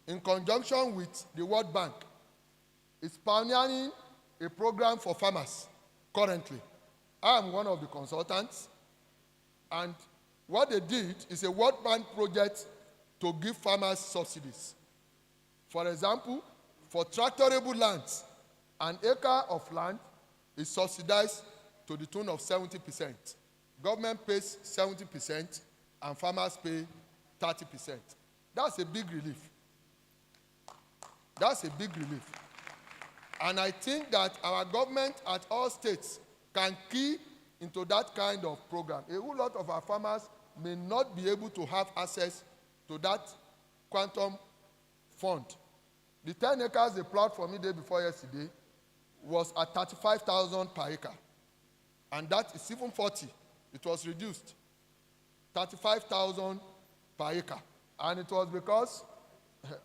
in conjunction with the World Bank, is pioneering a program for farmers currently. I am one of the consultants, and what they did is a World Bank project to give farmers subsidies. For example, for tractorable lands, an acre of land is subsidized to the tune of 70%. Government pays 70% and farmers pay 30%. That's a big relief. That's a big relief. And I think that our government at all states can key into that kind of program. A whole lot of our farmers may not be able to have access to that quantum fund. The 10 acres they plowed for me day before yesterday was at 35,000 per acre. And that is even 40. It was reduced. 35,000 per acre. And it was because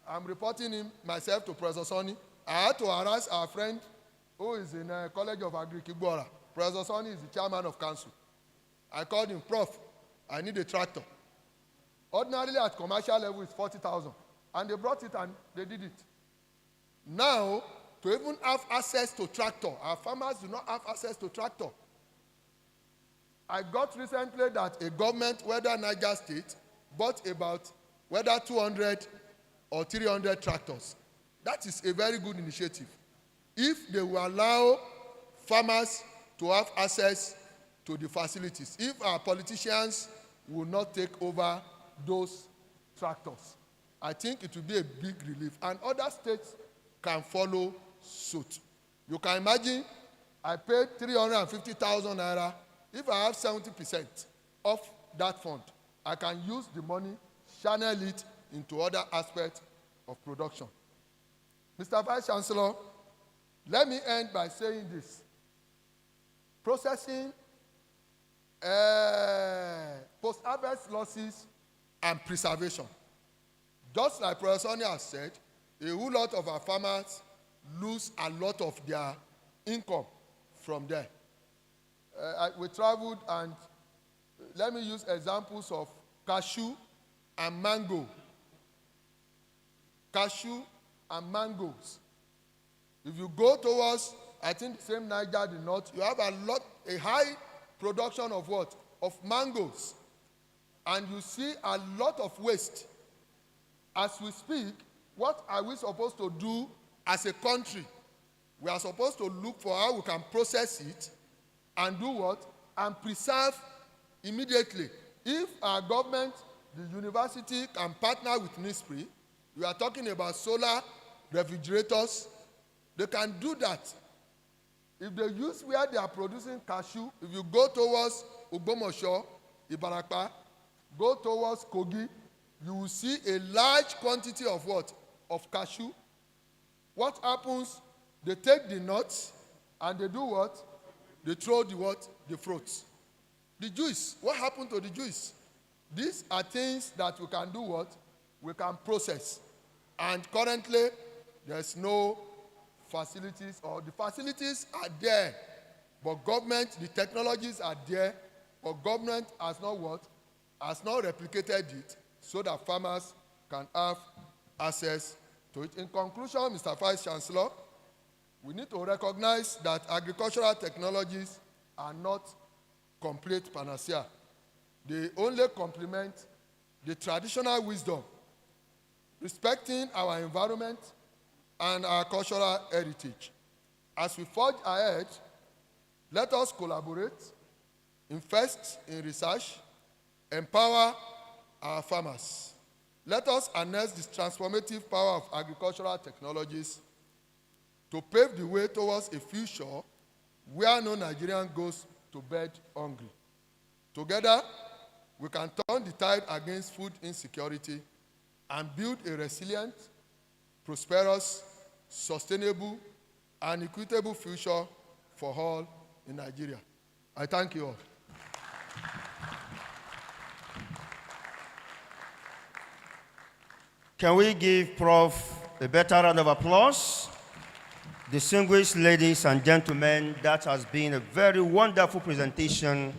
I'm reporting him myself to Professor Sonny. I had to harass our friend who is in College of Agricultural. Professor Sonny is the chairman of council. I called him, Prof, I need a tractor. Ordinarily at commercial level it's 40,000. And they brought it and they did it. Now, to even have access to tractor, our farmers do not have access to tractor. I got recently that a government, whether Niger State, bought about whether 200 or 300 tractors. That is a very good initiative. If they will allow farmers to have access to the facilities, if our politicians will not take over those tractors, I think it will be a big relief. And other states can follow suit. You can imagine, I paid 350,000 naira If I have 70% of that fund, I can use the money, channel it into other aspects of production. Mr. Vice Chancellor, let me end by saying this. Processing, post-harvest losses, and preservation. Just like Professor Oni has said, a whole lot of our farmers lose a lot of their income from there. We traveled, and let me use examples of cashew and mango. Cashew and mangoes. If you go towards, I think the same Niger, the north, you have a high production of what? Of mangoes. And you see a lot of waste. As we speak, what are we supposed to do as a country? We are supposed to look for how we can process it and do what? And preserve immediately. If our government, the university, can partner with NISPRI, we are talking about solar refrigerators, they can do that. If they use where they are producing cashew, if you go towards Ogbomoso, Ibarapa, go towards Kogi, you will see a large quantity of what? Of cashew. What happens? They take the nuts and they do what? They throw the what? The fruits. The juice. What happened to the juice? These are things that we can do what? We can process. And currently, there's no facilities, or the facilities are there, but government, the technologies are there, but government has not what? Has not replicated it so that farmers can have access to it. In conclusion, Mr. Vice Chancellor, we need to recognize that agricultural technologies are not complete panacea. They only complement the traditional wisdom, respecting our environment and our cultural heritage. As we forge ahead, let us collaborate, invest in research, empower our farmers. Let us harness this transformative power of agricultural technologies to pave the way towards a future where no Nigerian goes to bed hungry. Together, we can turn the tide against food insecurity and build a resilient, prosperous, sustainable, and equitable future for all in Nigeria. I thank you all. Can we give Prof a better round of applause? Distinguished ladies and gentlemen, that has been a very wonderful presentation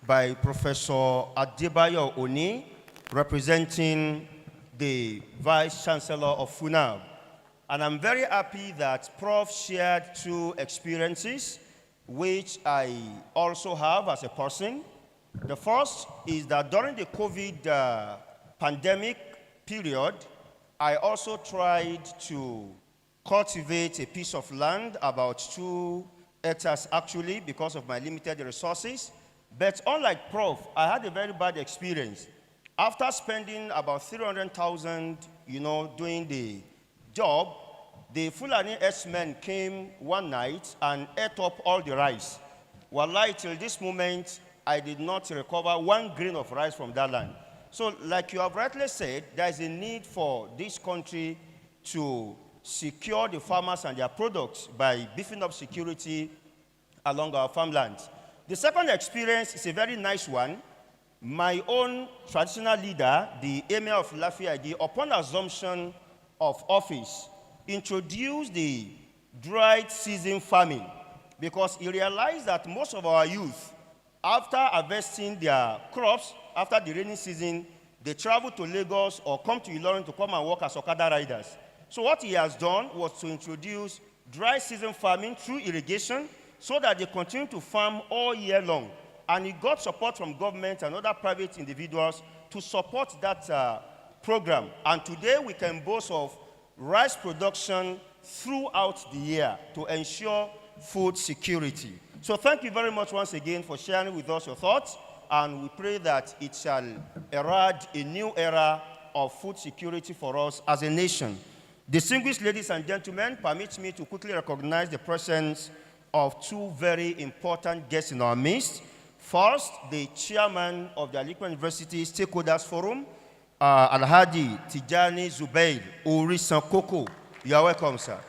by Professor Adebayo Oni, representing the Vice Chancellor of FUNAB. And I'm very happy that Prof shared two experiences, which I also have as a person. The first is that during the COVID pandemic period, I also tried to cultivate a piece of land, about 2 hectares actually, because of my limited resources. But unlike Prof, I had a very bad experience. After spending about 300,000, doing the job, the Fulani S-men came one night and ate up all the rice. Wallahi, till this moment, I did not recover 1 grain of rice from that land. So, like you have rightly said, there is a need for this country to secure the farmers and their products by beefing up security along our farmlands. The second experience is a very nice one. My own traditional leader, the Emir of Lafiagi, upon assumption of office, introduced the dried season farming because he realized that most of our youth, after harvesting their crops, after the rainy season, they travel to Lagos or come to Ilorin to come and work as Okada riders. So what he has done was to introduce dry season farming through irrigation so that they continue to farm all year long. And he got support from government and other private individuals to support that program. And today we can boast of rice production throughout the year to ensure food security. So thank you very much once again for sharing with us your thoughts, and we pray that it shall herald a new era of food security for us as a nation. Distinguished ladies and gentlemen, permit me to quickly recognize the presence of two very important guests in our midst. First, the chairman of the Al-Hikmah University Stakeholders Forum, Al-Hadi Tijani Zubair Urisan Koko. You are welcome, sir.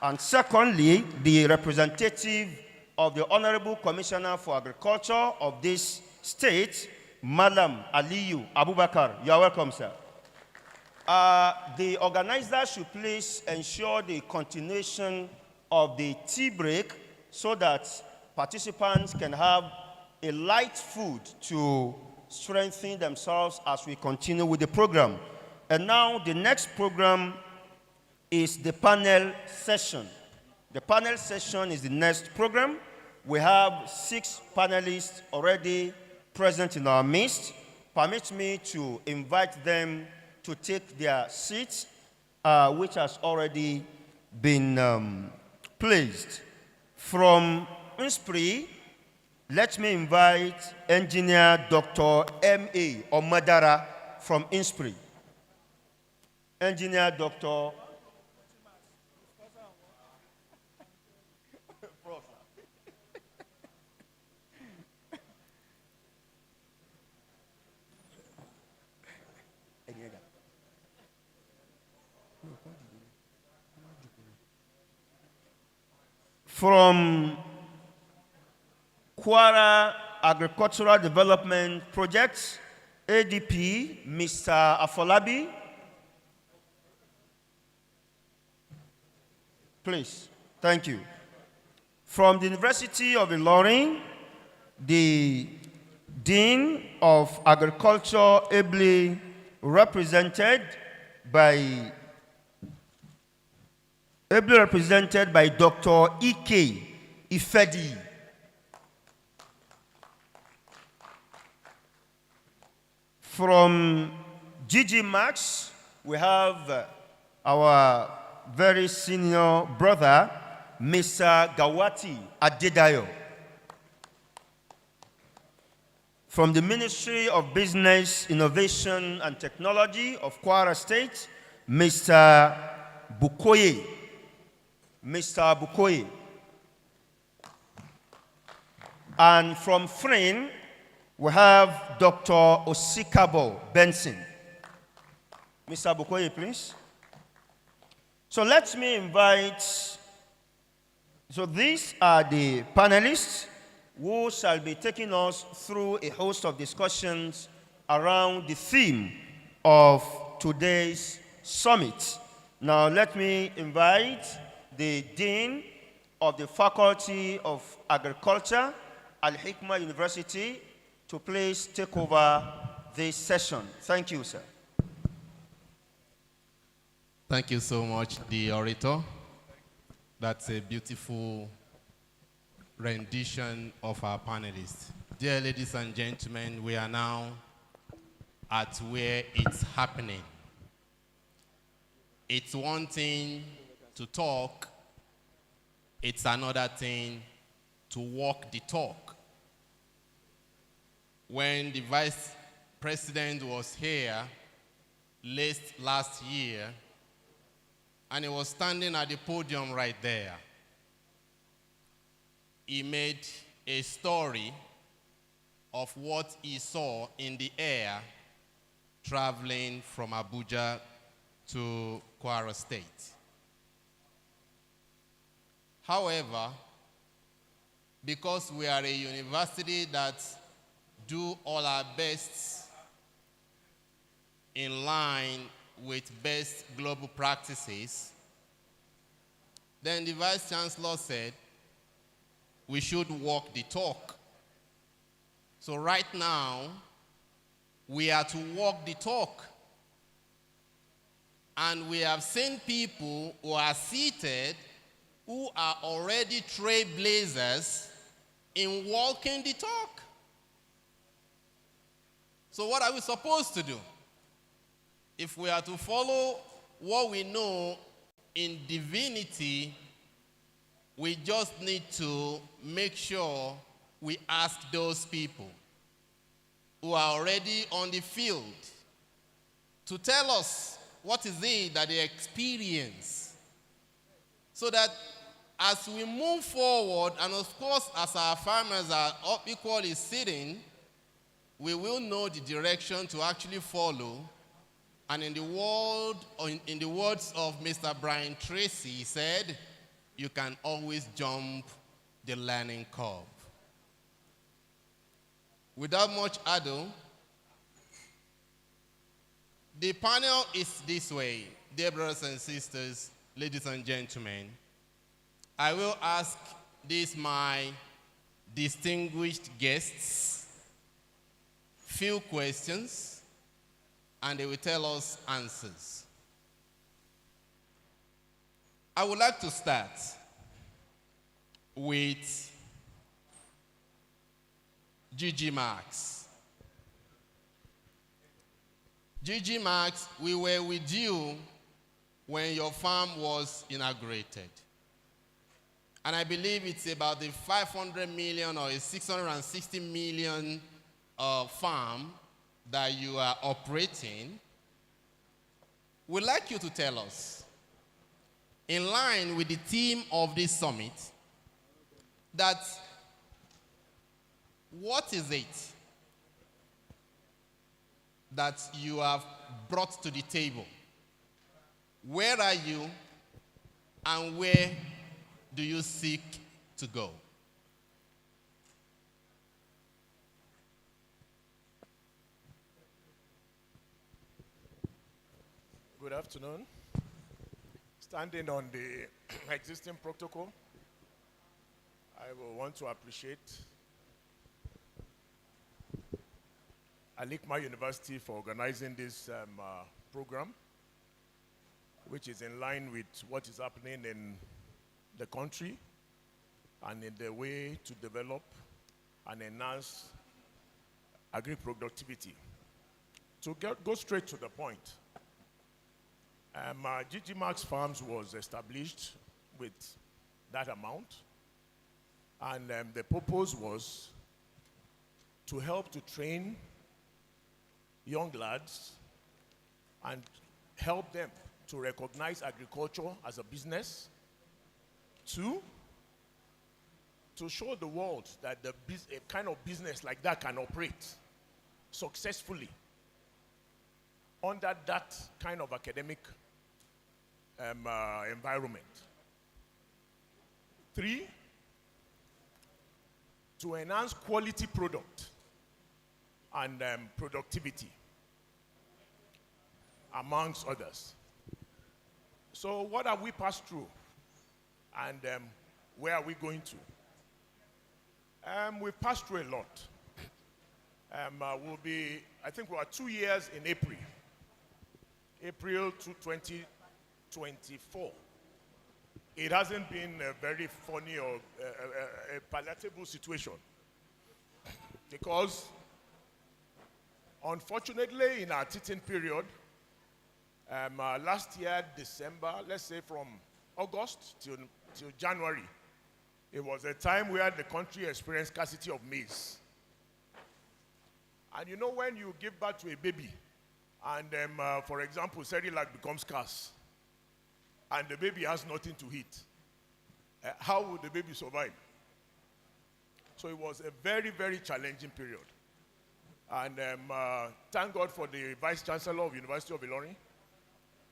And secondly, the representative of the Honorable Commissioner for Agriculture of this state, Malam Aliyu Abubakar. You are welcome, sir. The organizers should please ensure the continuation of the tea break so that participants can have a light food to strengthen themselves as we continue with the program. And now the next program is the panel session. The panel session is the next program. We have 6 panelists already present in our midst. Permit me to invite them to take their seats, which has already been placed. From Inspire, let me invite Engineer Dr. M.A. Omadara from Inspire. Engineer Dr. From Kwara Agricultural Development Project, ADP, Mr. Afolabi. Please, thank you. From the University of Ilorin, the Dean of Agriculture, ably represented by Dr. Ike Ifedi. From GG Max, we have our very senior brother, Mr. Gawati Adedayo. From the Ministry of Business, Innovation and Technology of Kwara State, Mr. Bukoye. Mr. Bukoye. And from FRIN, we have Dr. Osikabo Benson. Mr. Bukoye, please. So let me invite, so these are the panelists who shall be taking us through a host of discussions around the theme of today's summit. Now let me invite the Dean of the Faculty of Agriculture, Al-Hikmah University, to please take over this session. Thank you, sir. Thank you so much, the orator. That's a beautiful rendition of our panelists. Dear ladies and gentlemen, we are now at where it's happening. It's one thing to talk, it's another thing to walk the talk. When the vice president was here last year, and he was standing at the podium right there, he made a story of what he saw in the air traveling from Abuja to Kwara State. However, because we are a university that do all our best in line with best global practices, then the Vice Chancellor said we should walk the talk. So right now, we are to walk the talk. And we have seen people who are seated who are already trailblazers in walking the talk. So what are we supposed to do? If we are to follow what we know in divinity, we just need to make sure we ask those people who are already on the field to tell us what is it that they experience, so that as we move forward, and of course, as our farmers are equally sitting, we will know the direction to actually follow. And in the words of Mr. Brian Tracy, he said, you can always jump the learning curve. Without much ado, the panel is this way. Dear brothers and sisters, ladies and gentlemen, I will ask these my distinguished guests few questions, and they will tell us answers. I would like to start with Gigi Marks. Gigi Marks, we were with you when your farm was inaugurated. And I believe it's about the 500 million or a 660 million farm that you are operating. We'd like you to tell us, in line with the theme of this summit, that what is it that you have brought to the table? Where are you, and where do you seek to go? Good afternoon. Standing on the existing protocol, I will want to appreciate Al-Hikmah University for organizing this program, which is in line with what is happening in the country and in the way to develop and enhance agri-productivity. To go straight to the point, Gigi Marks Farms was established with that amount, and the purpose was to help to train young lads and help them to recognize agriculture as a business. Two, to show the world that a kind of business like that can operate successfully under that kind of academic environment. Three, to enhance quality product and productivity, amongst others. So what have we passed through, and where are we going to? We've passed through a lot. I think we are 2 years in April to 2024. It hasn't been a very funny or a palatable situation, because unfortunately in our teaching period, last year, December, let's say from August till January, it was a time where the country experienced scarcity of maize. And you know, when you give birth to a baby, and for example, Cerelac becomes scarce, and the baby has nothing to eat, how would the baby survive? So it was a very, very challenging period. And thank God for the Vice Chancellor of University of Ilorin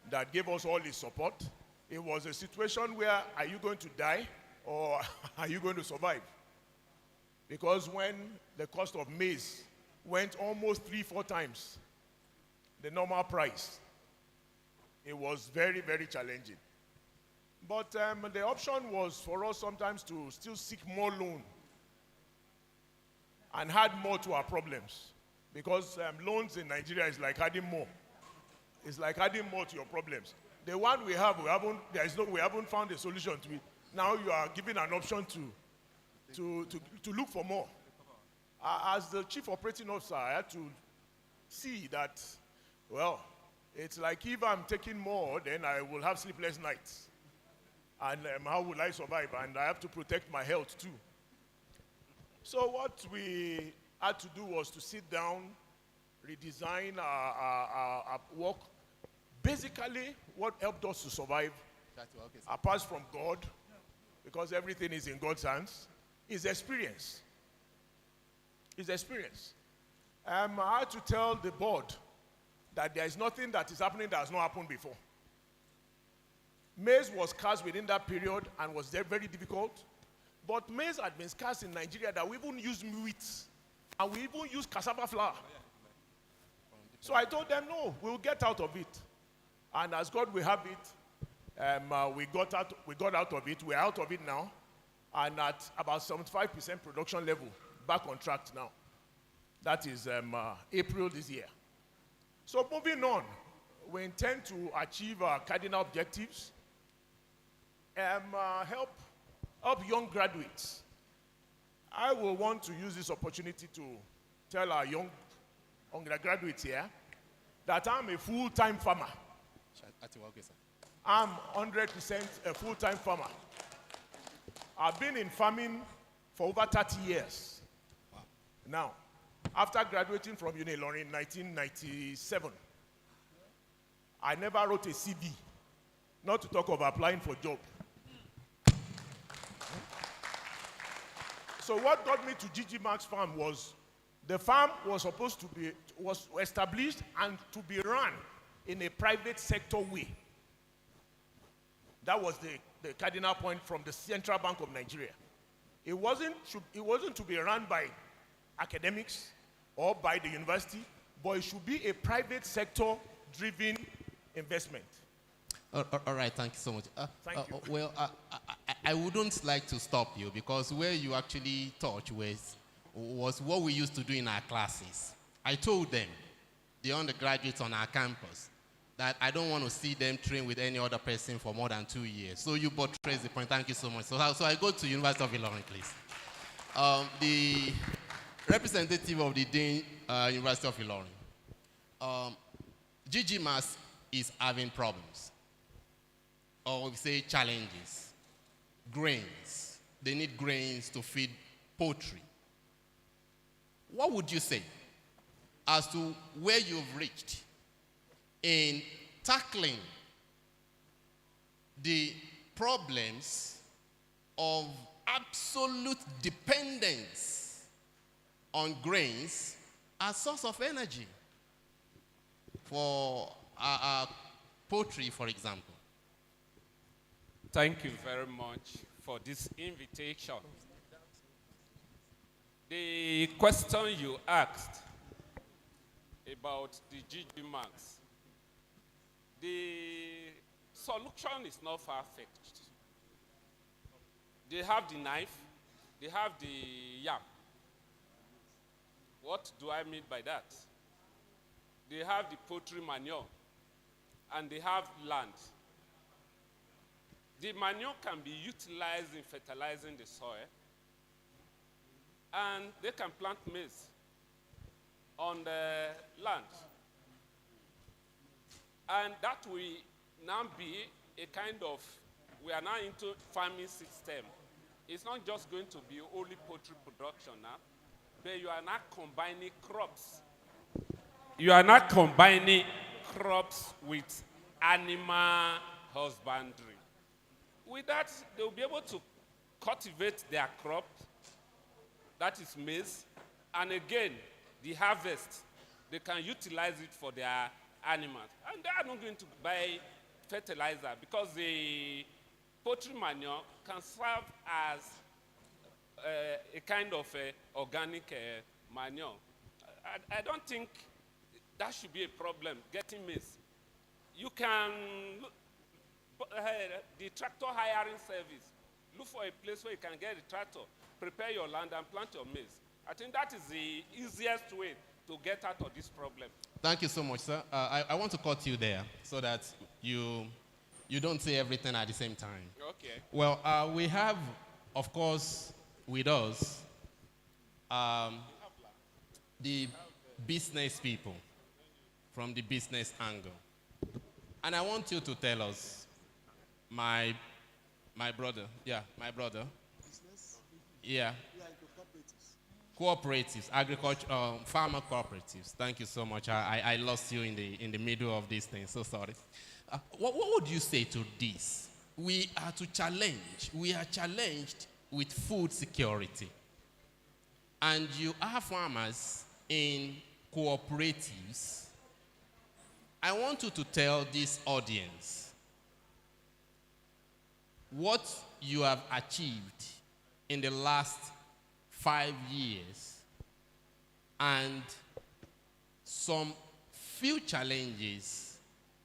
that gave us all his support. It was a situation where, are you going to die or are you going to survive? Because when the cost of maize went almost 3-4 times the normal price, it was very, very challenging. But the option was for us sometimes to still seek more loan and add more to our problems. Because loans in Nigeria is like adding more. It's like adding more to your problems. The one we have, we haven't found a solution to it. Now you are given an option to look for more. As the chief operating officer, I had to see that, well, it's like if I'm taking more, then I will have sleepless nights. And how will I survive? And I have to protect my health too. So what we had to do was to sit down, redesign our work. Basically, what helped us to survive, apart from God, because everything is in God's hands, is experience. It's experience. I had to tell the board that there is nothing that is happening that has not happened before. Maize was scarce within that period and was very difficult. But maize had been scarce in Nigeria that we even use wheat and we even use cassava flour. So I told them, no, we'll get out of it. And as God will have it, we got out of it. We're out of it now. And at about 75% production level, back on track now. That is April this year. So moving on, we intend to achieve our cardinal objectives and help young graduates. I will want to use this opportunity to tell our young undergraduates here that I'm a full-time farmer. I'm 100% a full-time farmer. I've been in farming for over 30 years. Now, after graduating from Unilorin in 1997, I never wrote a CV, not to talk of applying for a job. So what got me to GG Mark's farm was the farm was supposed to be, was established and to be run in a private sector way. That was the cardinal point from the Central Bank of Nigeria. It wasn't to be run by academics or by the university, but it should be a private sector driven investment. All right, thank you so much. Thank you. Well, I wouldn't like to stop you because where you actually touched was what we used to do in our classes. I told them, the undergraduates on our campus, that I don't want to see them train with any other person for more than 2 years. So you buttress the point. Thank you so much. So I go to University of Ilorin, please. The representative of the Dean, University of Ilorin. GG Mass is having problems, or we say challenges. Grains. They need grains to feed poultry. What would you say as to where you've reached in tackling the problems of absolute dependence on grains as source of energy for our poultry, for example? Thank you very much for this invitation. The question you asked about the GG Max, the solution is not far-fetched. They have the knife, they have the yam. What do I mean by that? They have the poultry manure, and they have land. The manure can be utilized in fertilizing the soil, and they can plant maize on the land. And that will now be a kind of, we are now into farming system. It's not just going to be only poultry production now, but you are now combining crops. You are not combining crops with animal husbandry. With that, they will be able to cultivate their crop, that is maize, and again, the harvest, they can utilize it for their animals. And they are not going to buy fertilizer because the poultry manure can serve as a kind of organic manure. I don't think that should be a problem, getting maize. You can, the tractor hiring service, look for a place where you can get a tractor, prepare your land and plant your maize. I think that is the easiest way to get out of this problem. Thank you so much, sir. I want to cut you there so that you don't say everything at the same time. Okay. Well, we have, of course, with us, the business people from the business angle. And I want you to tell us, my brother, business? Yeah. Cooperatives, agriculture, farmer cooperatives. Thank you so much. I lost you in the middle of this thing. So sorry. What would you say to this? we are challenged with food security. And you are farmers in cooperatives. I want you to tell this audience what you have achieved in the last 5 years and some few challenges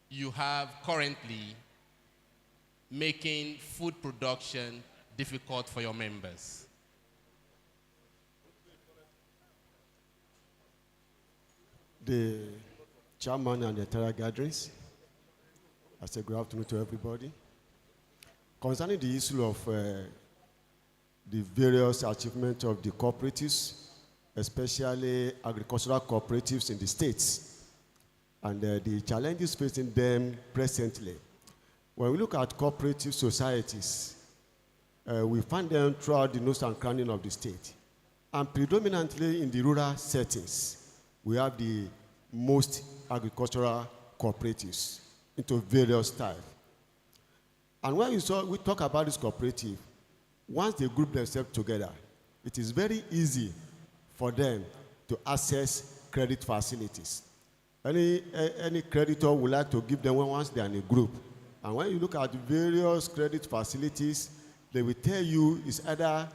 you have currently making food production difficult for your members. The chairman and the entire gatherings, I say good afternoon to everybody. Concerning the issue of the various achievements of the cooperatives, especially agricultural cooperatives in the states, and the challenges facing them presently. When we look at cooperative societies, we find them throughout the nooks and crannies of the state. And predominantly in the rural settings, we have the most agricultural cooperatives into various types. And when we talk about this cooperative, once they group themselves together, it is very easy for them to access credit facilities. Any creditor would like to give them one once they are in a group. And when you look at various credit facilities, they will tell you it's either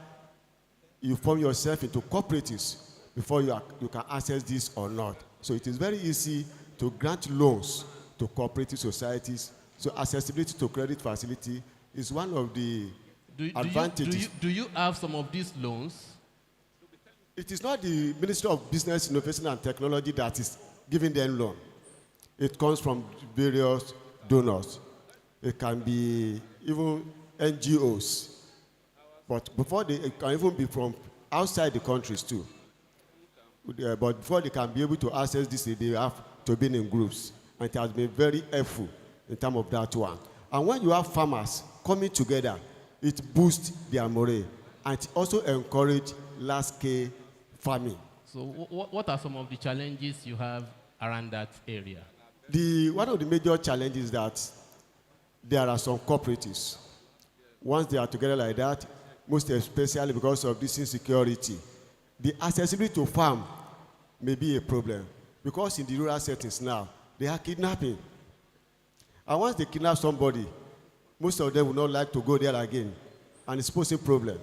you form yourself into cooperatives before you can access this or not. So it is very easy to grant loans to cooperative societies. So accessibility to credit facility is one of the advantages. Do you have some of these loans? It is not the Ministry of Business, Innovation and Technology that is giving them loan. It comes from various donors. It can be even NGOs. But it can even be from outside the countries too. But before they can be able to access this, they have to be in groups. And it has been very helpful in terms of that one. And when you have farmers coming together, it boosts their morale. And it also encourages large-scale farming. So what are some of the challenges you have around that area? One of the major challenges is that there are some cooperatives. Once they are together like that, most especially because of this insecurity, the accessibility to farm may be a problem. Because in the rural settings now, they are kidnapping. And once they kidnap somebody, most of them will not like to go there again. And it's posing a problem.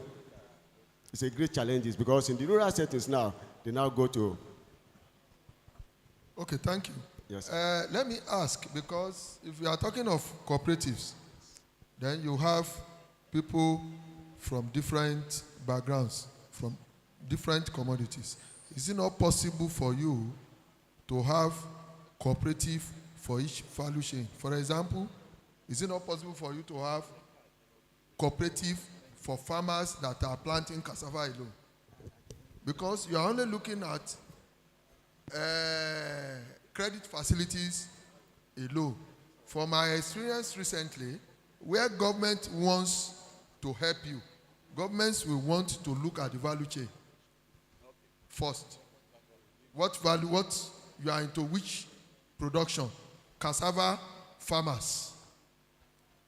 It's a great challenge because in the rural settings now, they now go to... Okay, thank you. Yes. Let me ask, because if we are talking of cooperatives, then you have people from different backgrounds, from different commodities. Is it not possible for you to have cooperative for each value chain? For example, is it not possible for you to have cooperative for farmers that are planting cassava alone? Because you are only looking at credit facilities alone. From my experience recently, where government wants to help you, governments will want to look at the value chain first. What value, what you are into, which production? Cassava farmers.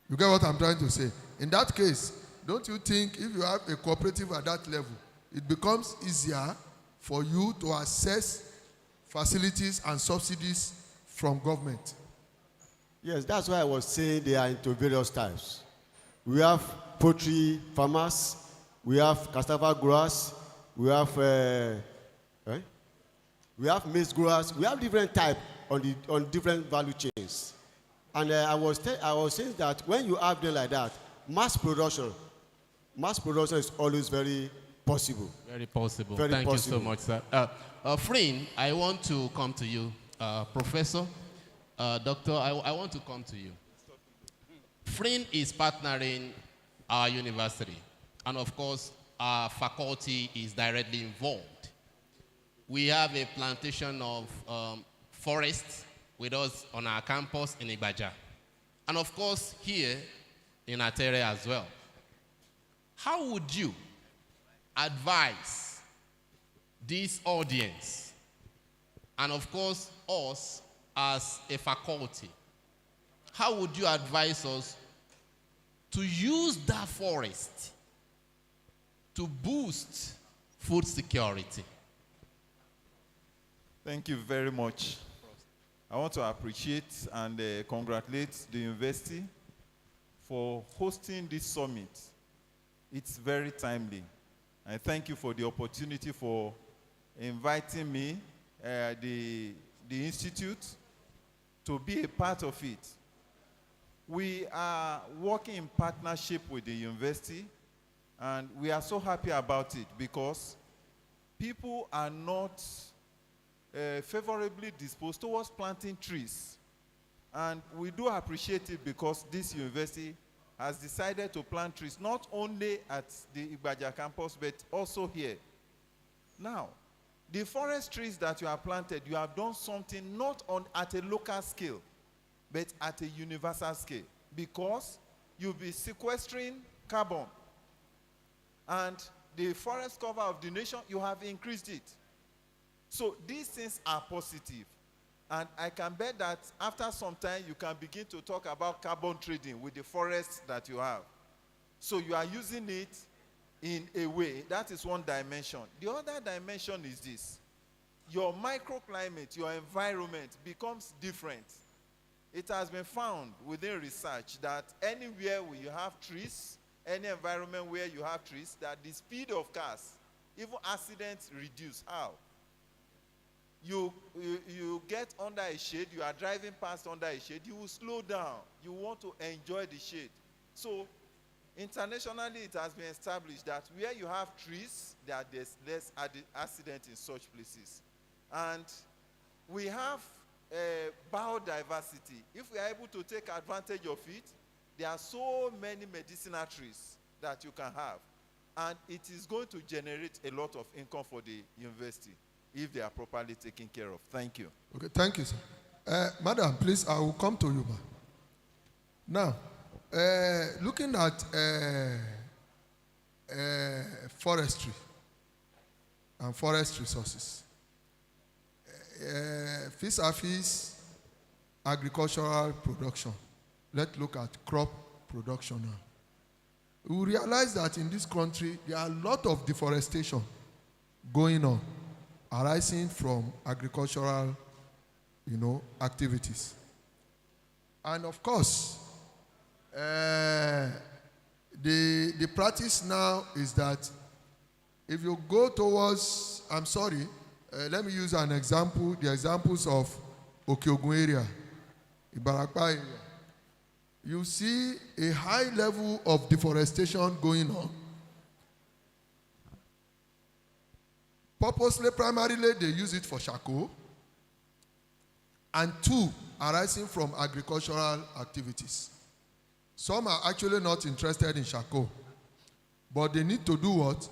You get what I'm trying to say? In that case, don't you think if you have a cooperative at that level, it becomes easier for you to access facilities and subsidies from government? Yes, that's why I was saying they are into various types. We have poultry farmers, we have cassava growers, we have maize growers, we have different types on different value chains. And I was saying that when you have them like that, mass production is always very possible. Very possible. Very Thank possible. you so much, sir. Frin, I want to come to you. Professor, Doctor, I want to come to you. Frin is partnering our university. And of course, our faculty is directly involved. We have a plantation of forests with us on our campus in Ibaja. And of course, here in Atere as well. How would you advise this audience, and of course us as a faculty, how would you advise us to use that forest to boost food security. Thank you very much. I want to appreciate and congratulate the university for hosting this summit. It's very timely. I thank you for the opportunity for inviting me, the institute, to be a part of it. We are working in partnership with the university, and we are so happy about it because people are not favorably disposed towards planting trees. And we do appreciate it because this university has decided to plant trees not only at the Igbaja campus but also here. Now, the forest trees that you have planted, you have done something not at a local scale, but at a universal scale, because you'll be sequestering carbon. And the forest cover of the nation, you have increased it. So these things are positive. And I can bet that after some time, you can begin to talk about carbon trading with the forests that you have. So you are using it in a way. That is one dimension. The other dimension is this. Your microclimate, your environment becomes different. It has been found within research that anywhere where you have trees, any environment where you have trees, that the speed of cars, even accidents, reduce. How? You get under a shade, you are driving past under a shade, you will slow down. You want to enjoy the shade. So internationally, it has been established that where you have trees, there's less accident in such places. And we have biodiversity. If we are able to take advantage of it, there are so many medicinal trees that you can have. And it is going to generate a lot of income for the university if they are properly taken care of. Thank you. Okay, thank you, sir. Madam, please, I will come to you. Now, looking at forestry and forest resources, vis-a-vis agricultural production, let's look at crop production now. We realize that in this country, there are a lot of deforestation going on, arising from agricultural, activities. And of course, the practice now is that if you go towards, let me use an example, the examples of Okeogun area, Ibarapa area. You see a high level of deforestation going on. Purposely, primarily, they use it for charcoal. And two, arising from agricultural activities. Some are actually not interested in charcoal. But they need to do what?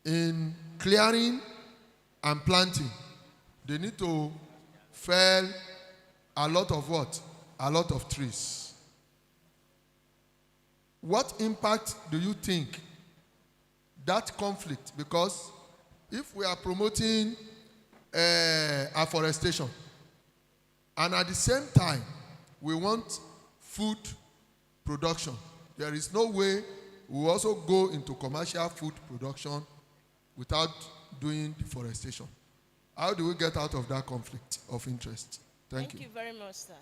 In clearing and planting. They need to fell a lot of what? A lot of trees. What impact do you think that conflict, because if we are promoting afforestation and at the same time we want food production, there is no way we also go into commercial food production without doing deforestation. How do we get out of that conflict of interest? Thank you. Thank you very much, sir.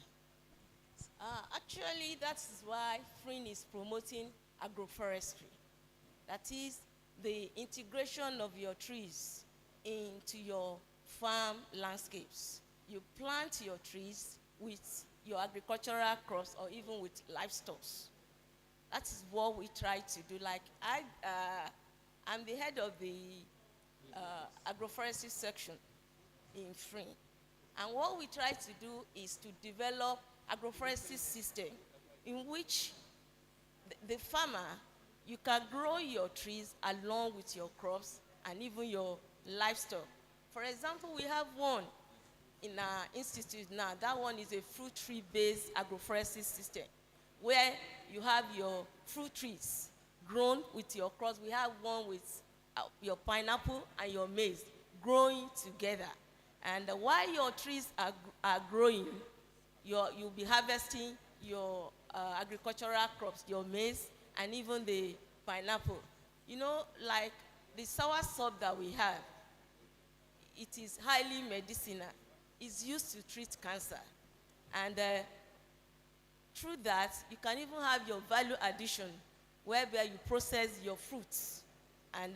Actually, that is why FRIN is promoting agroforestry. That is the integration of your trees into your farm landscapes. You plant your trees with your agricultural crops or even with livestock. That is what we try to do. Like I'm the head of the agroforestry section in FRIN. And what we try to do is to develop agroforestry system in which the farmer, you can grow your trees along with your crops and even your livestock. For example, we have one in our institute now. That one is a fruit tree-based agroforestry system where you have your fruit trees grown with your crops. We have one with your pineapple and your maize growing together. And while your trees are growing, you'll be harvesting your agricultural crops, your maize, and even the pineapple. You know, like the sour sop that we have, it is highly medicinal. It's used to treat cancer. And through that, you can even have your value addition, whereby you process your fruits and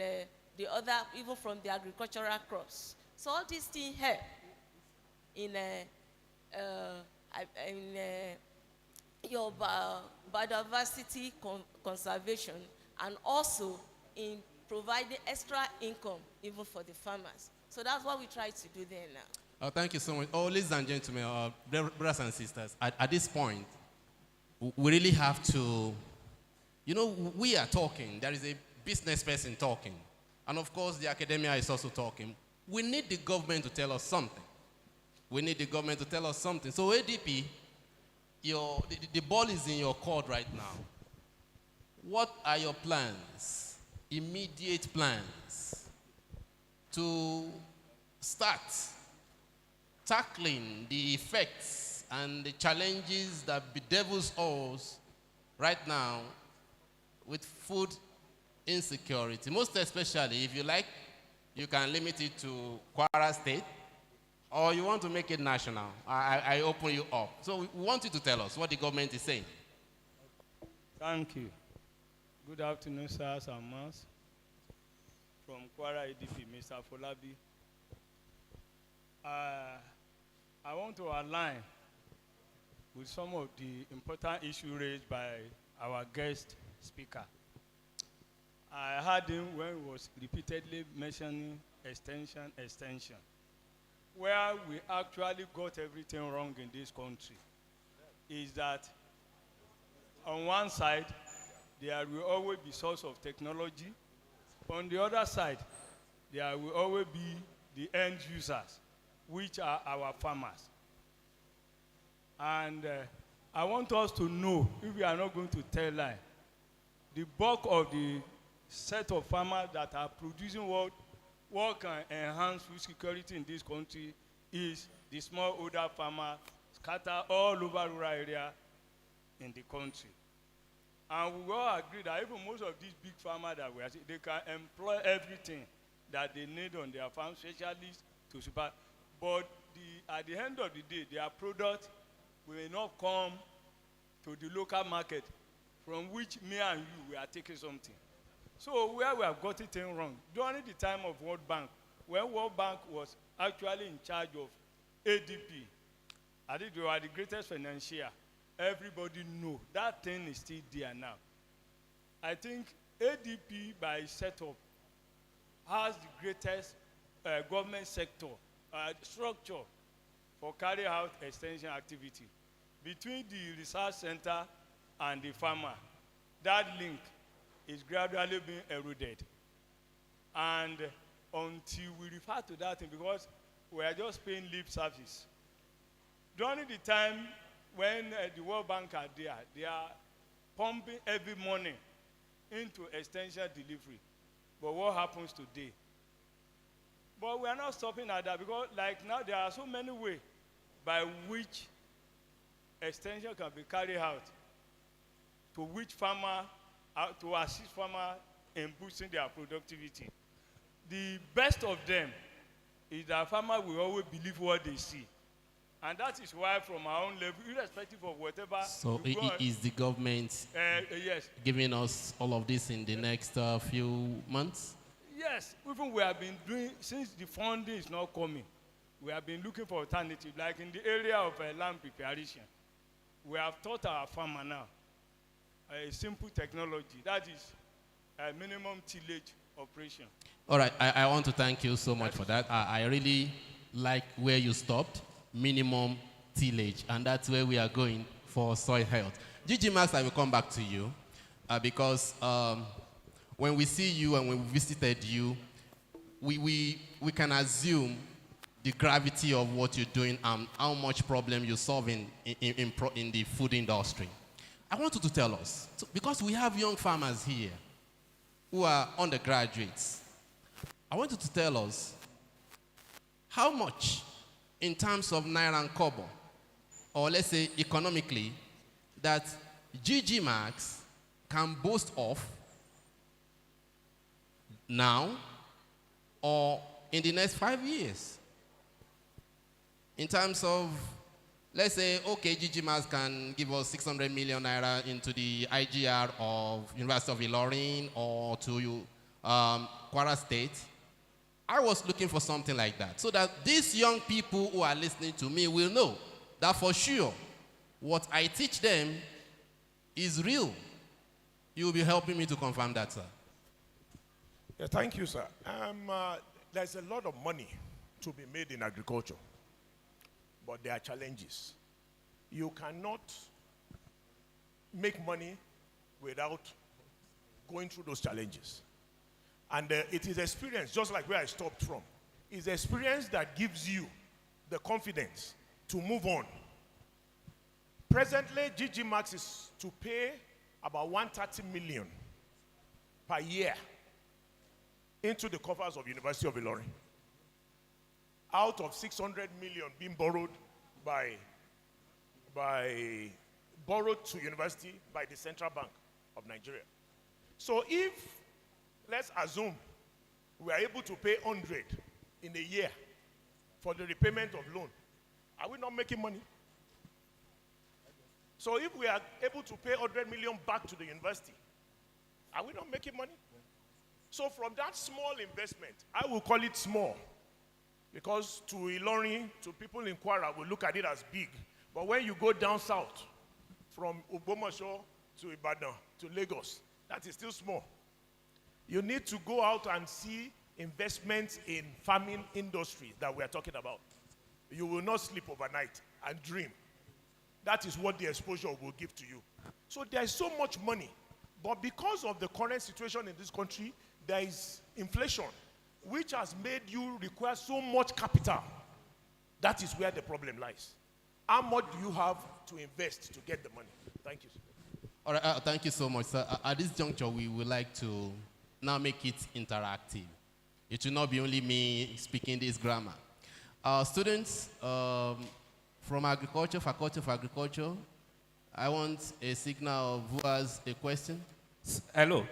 the other, even from the agricultural crops. So all these things help in your biodiversity conservation, and also in providing extra income even for the farmers. So that's what we try to do there now. Thank you so much. Oh, ladies and gentlemen, brothers and sisters, at this point, we really have to, you know, we are talking. There is a business person talking. And of course, the academia is also talking. We need the government to tell us something. We need the government to tell us something. So ADP, the ball is in your court right now. What are your plans, immediate plans, to start tackling the effects and the challenges that bedevils us right now with food insecurity? Most especially, if you like, you can limit it to Kwara State, or you want to make it national. I open you up. So we want you to tell us what the government is saying. Thank you. Good afternoon, sirs and ma'ams. From Kwara ADP, Mr. Folabi. I want to align with some of the important issues raised by our guest speaker. I heard him when he was repeatedly mentioning extension. Where we actually got everything wrong in this country is that on one side, there will always be source of technology. On the other side, there will always be the end users, which are our farmers. And I want us to know, if we are not going to tell lie, the bulk of the set of farmers that are producing what can enhance food security in this country is the smallholder farmer scattered all over rural area in the country. And we all agree that even most of these big farmers that we are seeing, they can employ everything that they need on their farm, specialists to support. But at the end of the day, their product will not come to the local market from which me and you, we are taking something. So where we have got it wrong, during the time of World Bank, when World Bank was actually in charge of ADP, I think they were the greatest financier. Everybody know that thing is still there now. I think ADP by setup has the greatest government sector structure for carry out extension activity. Between the research center and the farmer, that link is gradually being eroded. And until we refer to that thing, because we are just paying lip service. During the time when the World Bank are there, they are pumping every money into extension delivery. But what happens today? But we are not stopping at that, because like now there are so many ways by which extension can be carried out, to which farmer, to assist farmer in boosting their productivity. The best of them is that farmer will always believe what they see. And that is why from our own level, irrespective of whatever. So is the government yes, giving us all of this in the next few months? yes, even we have been doing, since the funding is not coming, we have been looking for alternatives, like in the area of land preparation. We have taught our farmer now a simple technology, that is a minimum tillage operation. All right, I want to thank you so much for that. I really like where you stopped, minimum tillage, and that's where we are going for soil health. Gigi Max, I will come back to you because when we see you and when we visited you, we can assume the gravity of what you're doing and how much problem you're solving in the food industry. I want you to tell us, because we have young farmers here who are undergraduates. I want you to tell us how much in terms of naira and kobo, or let's say economically, that GG Max can boast of now or in the next 5 years? In terms of, let's say, okay, GG Max can give us 600 million naira into the IGR of University of Ilorin or to Kwara State. I was looking for something like that so that these young people who are listening to me will know that for sure what I teach them is real. You will be helping me to confirm that, sir. Yeah, thank you, sir. There's a lot of money to be made in agriculture, but there are challenges. You cannot make money without going through those challenges. And it is experience, just like where I stopped from. It's experience that gives you the confidence to move on. Presently, GG Max is to pay about 130 million per year into the coffers of University of Ilorin, out of 600 million being borrowed borrowed to university by the Central Bank of Nigeria. So if, let's assume, we are able to pay 100 in a year for the repayment of loan, are we not making money? So if we are able to pay 100 million back to the university, are we not making money? So from that small investment, I will call it small, because to Ilorin, to people in Kwara, will look at it as big. But when you go down south, from Ogbomoso to Ibadan to Lagos, that is still small. You need to go out and see investments in farming industry that we are talking about. You will not sleep overnight and dream. That is what the exposure will give to you. So there is so much money. But because of the current situation in this country, there is inflation, which has made you require so much capital. That is where the problem lies. How much do you have to invest to get the money? Thank you. All right, thank you so much, sir. At this juncture, we would like to now make it interactive. It will not be only me speaking this grammar. Students from agriculture, faculty of agriculture, I want a signal of who has a question. Hello.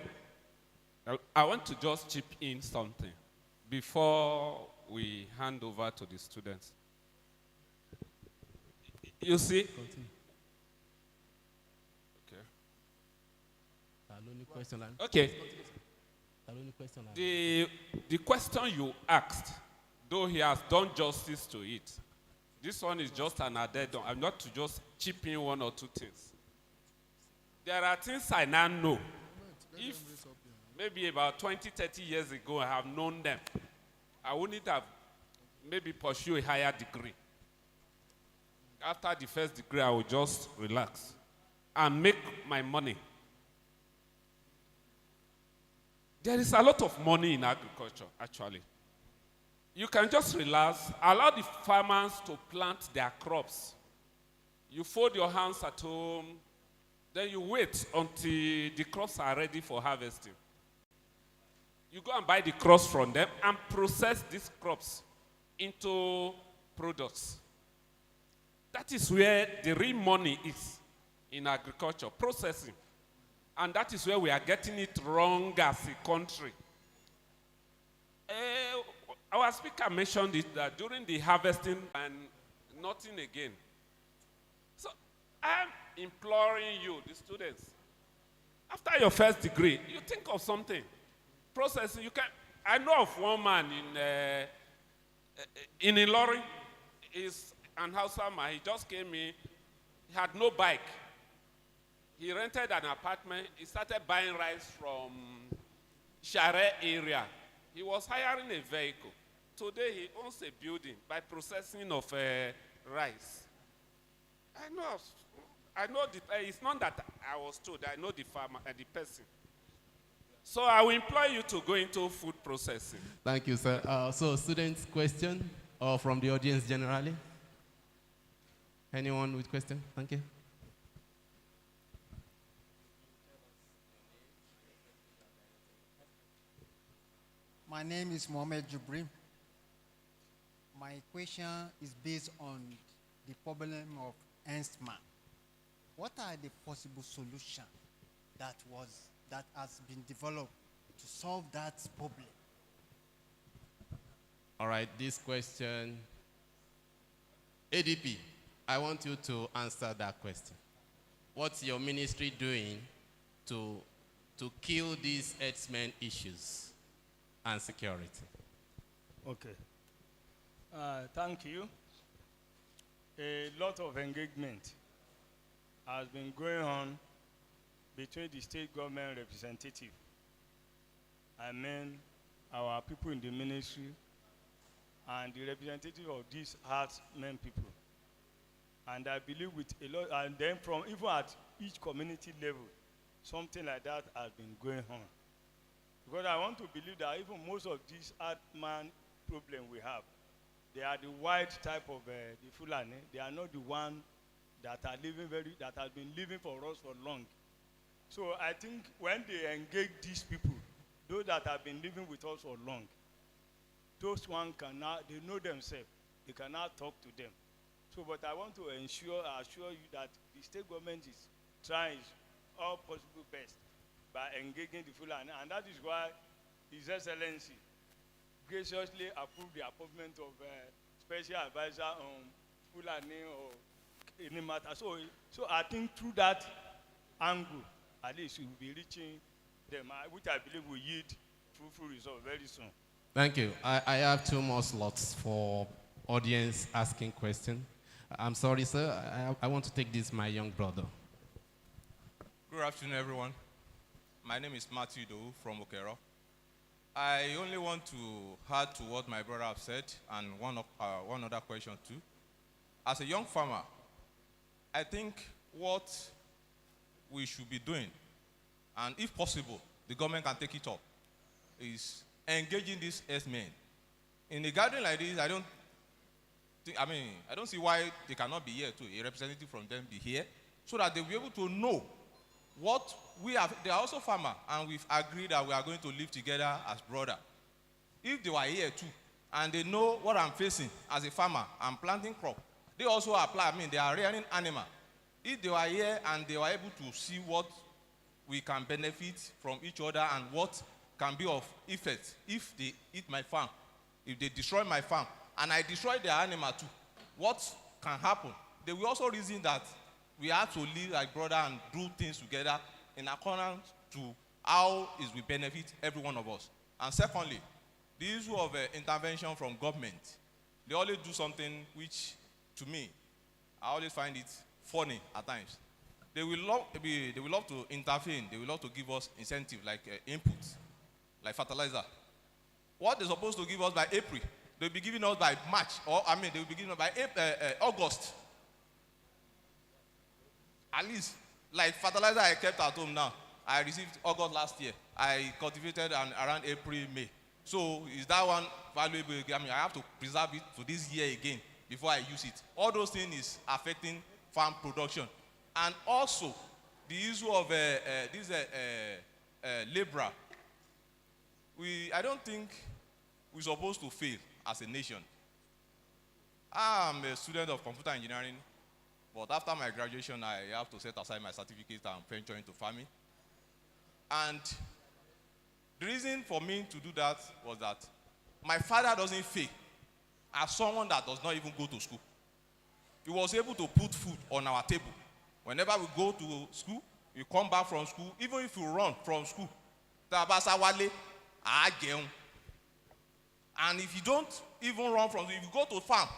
I want to just chip in something before we hand over to the students. You see? Okay. The question you asked, though he has done justice to it, this one is just an addendum. I'm not to just chip in one or two things. There are things I now know. If maybe about 20, 30 years ago I have known them, I wouldn't have maybe pursued a higher degree. After the first degree, I would just relax and make my money. There is a lot of money in agriculture, actually. You can just relax, allow the farmers to plant their crops. You fold your hands at home, then you wait until the crops are ready for harvesting. You go and buy the crops from them and process these crops into products. That is where the real money is in agriculture, processing. And that is where we are getting it wrong as a country. Our speaker mentioned it that during the harvesting and nothing again. So I'm imploring you, the students, after your first degree, you think of something. Processing, you can. I know of one man in Ilorin. He's an Hausa man. He just came in. He had no bike. He rented an apartment. He started buying rice from Share area. He was hiring a vehicle. Today he owns a building by processing of rice. I know it's not that I was told. I know the farmer and the person. So I will implore you to go into food processing. Thank you, sir. So students, question or from the audience generally? Anyone with question? Thank you. My name is Mohamed Jubrim. My question is based on the problem of Ernstma. what are the possible solutions that has been developed to solve that problem? All right, this question, ADP, I want you to answer that question. What's your ministry doing to kill these herdsmen issues and security? Okay. Thank you. A lot of engagement has been going on between the state government representative, I mean our people in the ministry, and the representative of these herdsmen people. And I believe with a lot, and then from even at each community level, something like that has been going on. Because I want to believe that even most of these herdsman problem we have, they are the white type of the Fulani. They are not the one that are living that has been living for us for long. So I think when they engage these people, those that have been living with us for long, those one cannot, they know themselves, they cannot talk to them. So, but I want to assure you that the state government is trying all possible best by engaging the Fulani, and that is why His Excellency graciously approved the appointment of special advisor on Fulani or any matter. So I think through that angle, at least we will be reaching them, which I believe will yield fruitful results very soon. Thank you. I have 2 more slots for audience asking questions. I'm sorry, sir. I want to take this, my young brother. Good afternoon, everyone. My name is Matthew Do from Okero. I only want to add to what my brother has said and one other question too. As a young farmer, I think what we should be doing, and if possible, the government can take it up, is engaging these herdsmen. In a gathering like this, I don't see why they cannot be here too. A representative from them be here, so that they'll be able to know what we have. They are also farmers, and we've agreed that we are going to live together as brothers. If they were here too, and they know what I'm facing as a farmer, I'm planting crop, they also apply, they are rearing animal. If they were here and they were able to see what we can benefit from each other and what can be of effect if they eat my farm, if they destroy my farm, and I destroy their animal too, what can happen? They will also reason that we have to live like brother and do things together in accordance to how it will benefit every one of us. And secondly, the issue of intervention from government. They always do something which, to me, I always find it funny at times. They will love to intervene. They will love to give us incentive like input, like fertilizer. What they're supposed to give us by April, they'll be giving us by March, or they'll be giving us by August. At least, like fertilizer I kept at home now, I received August last year. I cultivated around April, May. So is that one valuable? I have to preserve it to this year again before I use it. All those things is affecting farm production. And also, the issue of this laborer. I don't think we're supposed to fail as a nation. I'm a student of computer engineering, but after my graduation, I have to set aside my certificate and venture into farming. And the reason for me to do that was that my father doesn't fail as someone that does not even go to school. He was able to put food on our table. Whenever we go to school, we come back from school, even if you run from school, and if you don't even run from school, if you go to farm,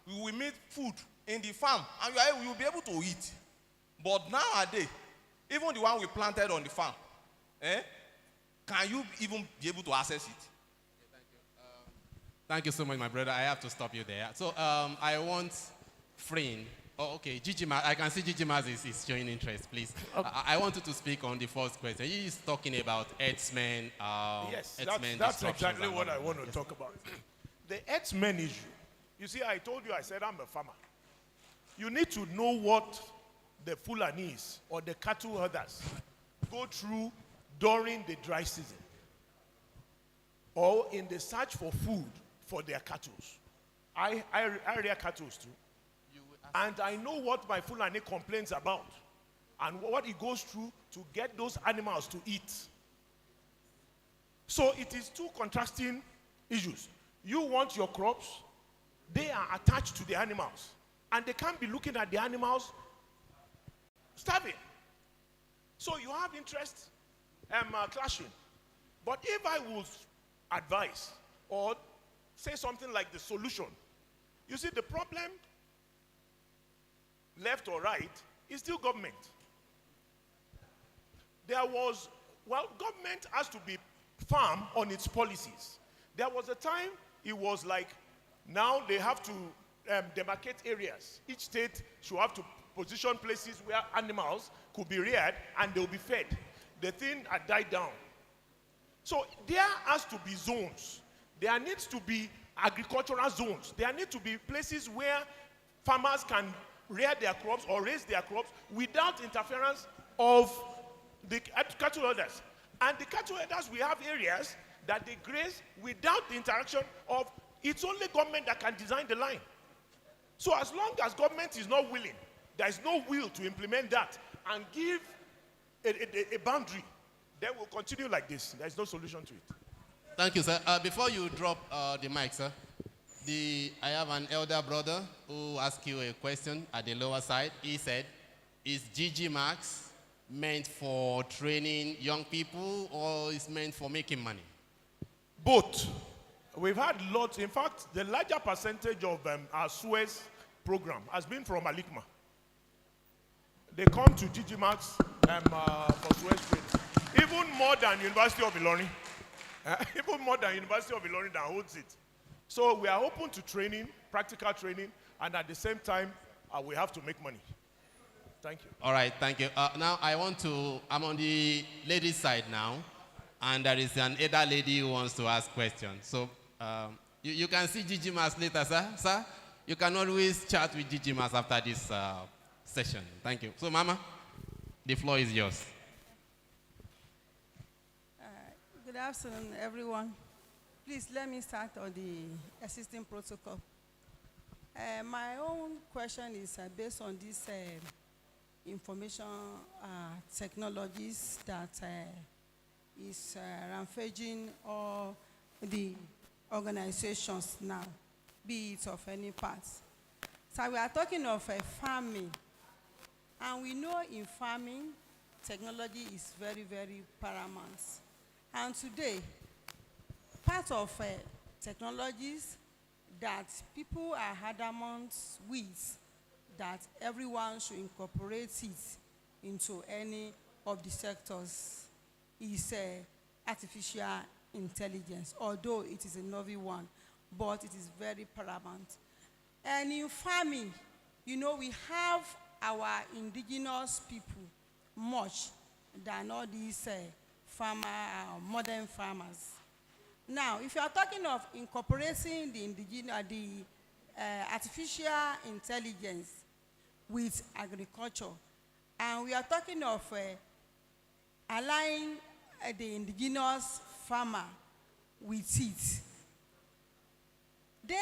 we will meet food in the farm, and you will be able to eat. But nowadays, even the one we planted on the farm, can you even be able to access it? Thank you so much, my brother. I have to stop you there. So I want Frin. Oh, okay, Gigi Maz. I can see Gigi Maz is showing interest, please. Okay. I want you to speak on the first question. He is talking about herdsmen. Yes, that's exactly what I want to talk about. The herdsmen issue. You see, I told you, I said I'm a farmer. You need to know what the Fulanis or the cattle herders go through during the dry season or in the search for food for their cattle. I rear cattle too. And I know what my Fulani complains about. and what it goes through to get those animals to eat. So it is two contrasting issues. You want your crops, they are attached to the animals, and they can't be looking at the animals starving. So you have interest clashing. But if I would advise or say something like the solution, you see, the problem, left or right, is still government. Government has to be firm on its policies. There was a time it was like, now they have to demarcate areas. Each state should have to position places where animals could be reared and they'll be fed. The thing had died down. So there has to be zones. There needs to be agricultural zones. There need to be places where farmers can rear their crops or raise their crops without interference of the cattle herders. And the cattle herders, we have areas that they graze without the interaction of, it's only government that can design the line. So as long as government is not willing, there is no will to implement that and give a boundary, then we'll continue like this. There is no solution to it. Thank you, sir. Before you drop the mic, sir, I have an elder brother who asked you a question at the lower side. He said, is GG Max meant for training young people or is meant for making money? Both. We've had lots. In fact, the larger percentage of our Suez program has been from Al-Hikmah. They come to GG Max for Suez training. Even more than University of Ilorin. Even more than University of Ilorin that holds it. So we are open to training, practical training, and at the same time, we have to make money. Thank you. All right, thank you. Now I'm on the ladies' side now, and there is an elder lady who wants to ask questions. So you can see GG Max later, sir. Sir, you can always chat with GG Max after this session. Thank you. So, Mama, the floor is yours. Good afternoon, everyone. Please let me start on the existing protocol. My own question is based on these information technologies that is rampaging all the organizations now, be it of any part. So we are talking of farming, and we know in farming, technology is very, very paramount. And today, part of technologies that people are adamant with, that everyone should incorporate it into any of the sectors, is artificial intelligence, although it is a novel one, but it is very paramount. And in farming, you know, we have our indigenous people much than all these modern farmers. Now, if you are talking of incorporating the artificial intelligence with agriculture, and we are talking of aligning the indigenous farmer with it, they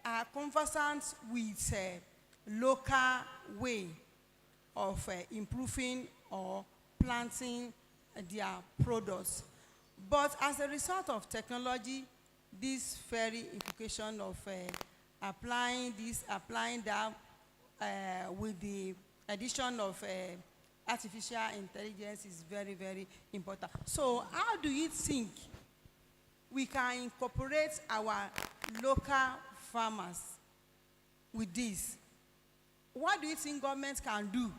are conversant with local way of improving or planting their products. But as a result of technology, this very implication of applying that with the addition of artificial intelligence is very, very important. So how do you think we can incorporate our local farmers with this? What do you think government can do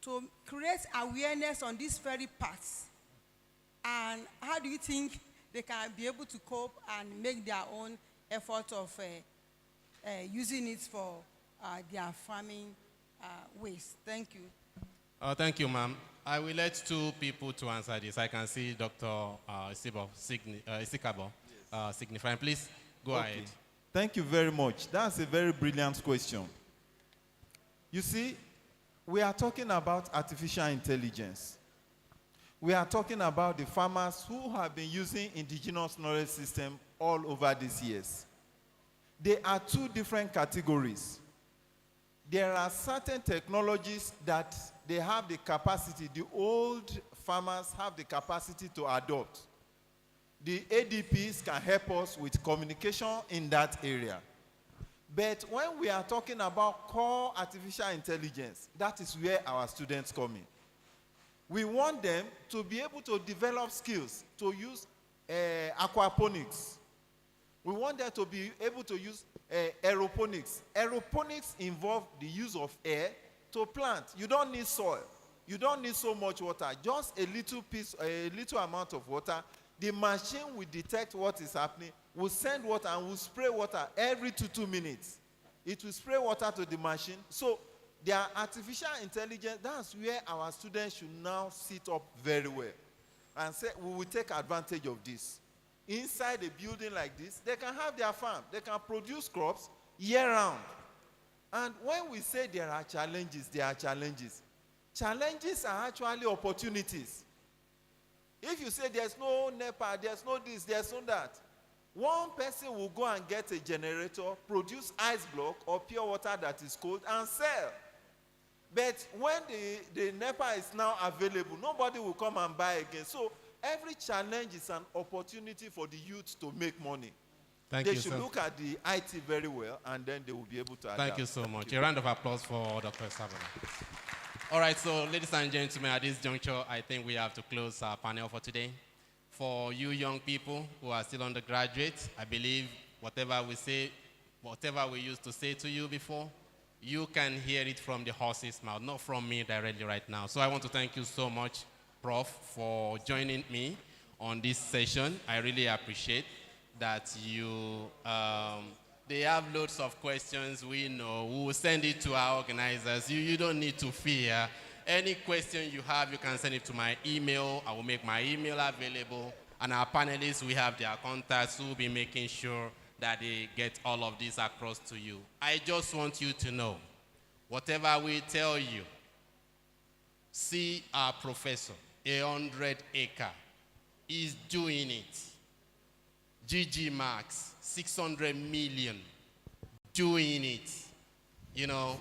to create awareness on this very path? And how do you think they can be able to cope and make their own effort of using it for their farming ways? Thank you. Thank you, ma'am. I will let two people to answer this. I can see Dr. Isikabo signifying. Please go ahead. Thank you very much. That's a very brilliant question. You see, we are talking about artificial intelligence. We are talking about the farmers who have been using indigenous knowledge system all over these years. There are two different categories. there are certain technologies that they have the capacity, the old farmers have the capacity to adopt. The ADPs can help us with communication in that area. But when we are talking about core artificial intelligence, that is where our students come in. We want them to be able to develop skills to use aquaponics. We want them to be able to use aeroponics. Aeroponics involve the use of air to plant. You don't need soil. You don't need so much water. Just a little amount of water. The machine will detect what is happening, will send water, and will spray water every 2 minutes. It will spray water to the machine. So their artificial intelligence, that's where our students should now sit up very well and say, we will take advantage of this. Inside a building like this, they can have their farm. They can produce crops year-round. And when we say there are challenges, there are challenges. Challenges are actually opportunities. If you say there's no NEPA, there's no this, there's no that, one person will go and get a generator, produce ice block or pure water that is cold and sell. But when the NEPA is now available, nobody will come and buy again. So every challenge is an opportunity for the youth to make money. Thank they you, should sir. look at the IT very well, and then they will be able to adapt. Thank you so much. A round of applause for Dr. Sabana. All right, so ladies and gentlemen, at this juncture, I think we have to close our panel for today. For you young people who are still undergraduates, I believe whatever we say, whatever we used to say to you before, you can hear it from the horse's mouth, not from me directly right now. So I want to thank you so much, Prof, for joining me on this session. I really appreciate that you, they have loads of questions, we know. We will send it to our organizers. You don't need to fear. Any question you have, you can send it to my email. I will make my email available. And our panelists, we have their contacts. We'll be making sure that they get all of this across to you. I just want you to know, whatever we tell you, see our professor, 100-acre, is doing it. GG Max, 600 million, doing it. You know,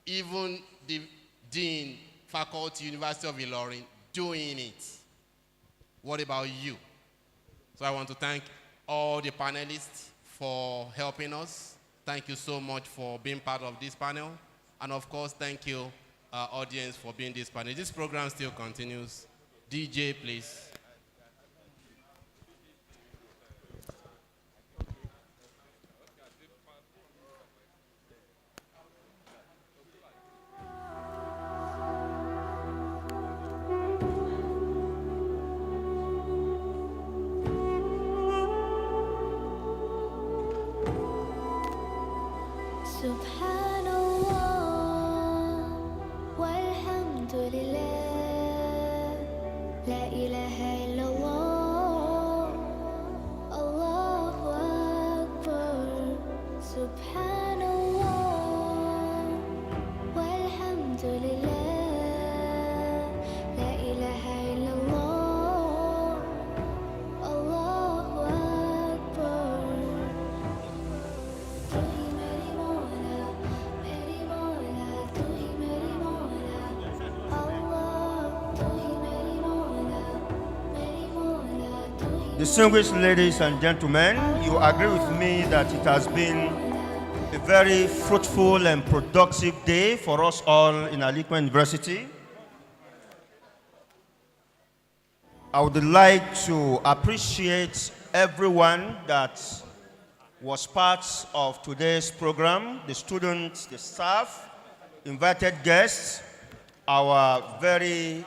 even the Dean, Faculty, University of Ilorin, doing it. What about you? So I want to thank all the panelists for helping us. Thank you so much for being part of this panel. And of course, thank you, audience, for being this panel. This program still continues. DJ, please. Distinguished ladies and gentlemen, you agree with me that it has been a very fruitful and productive day for us all in Al-Hikmah University. I would like to appreciate everyone that was part of today's program, the students, the staff, invited guests, our very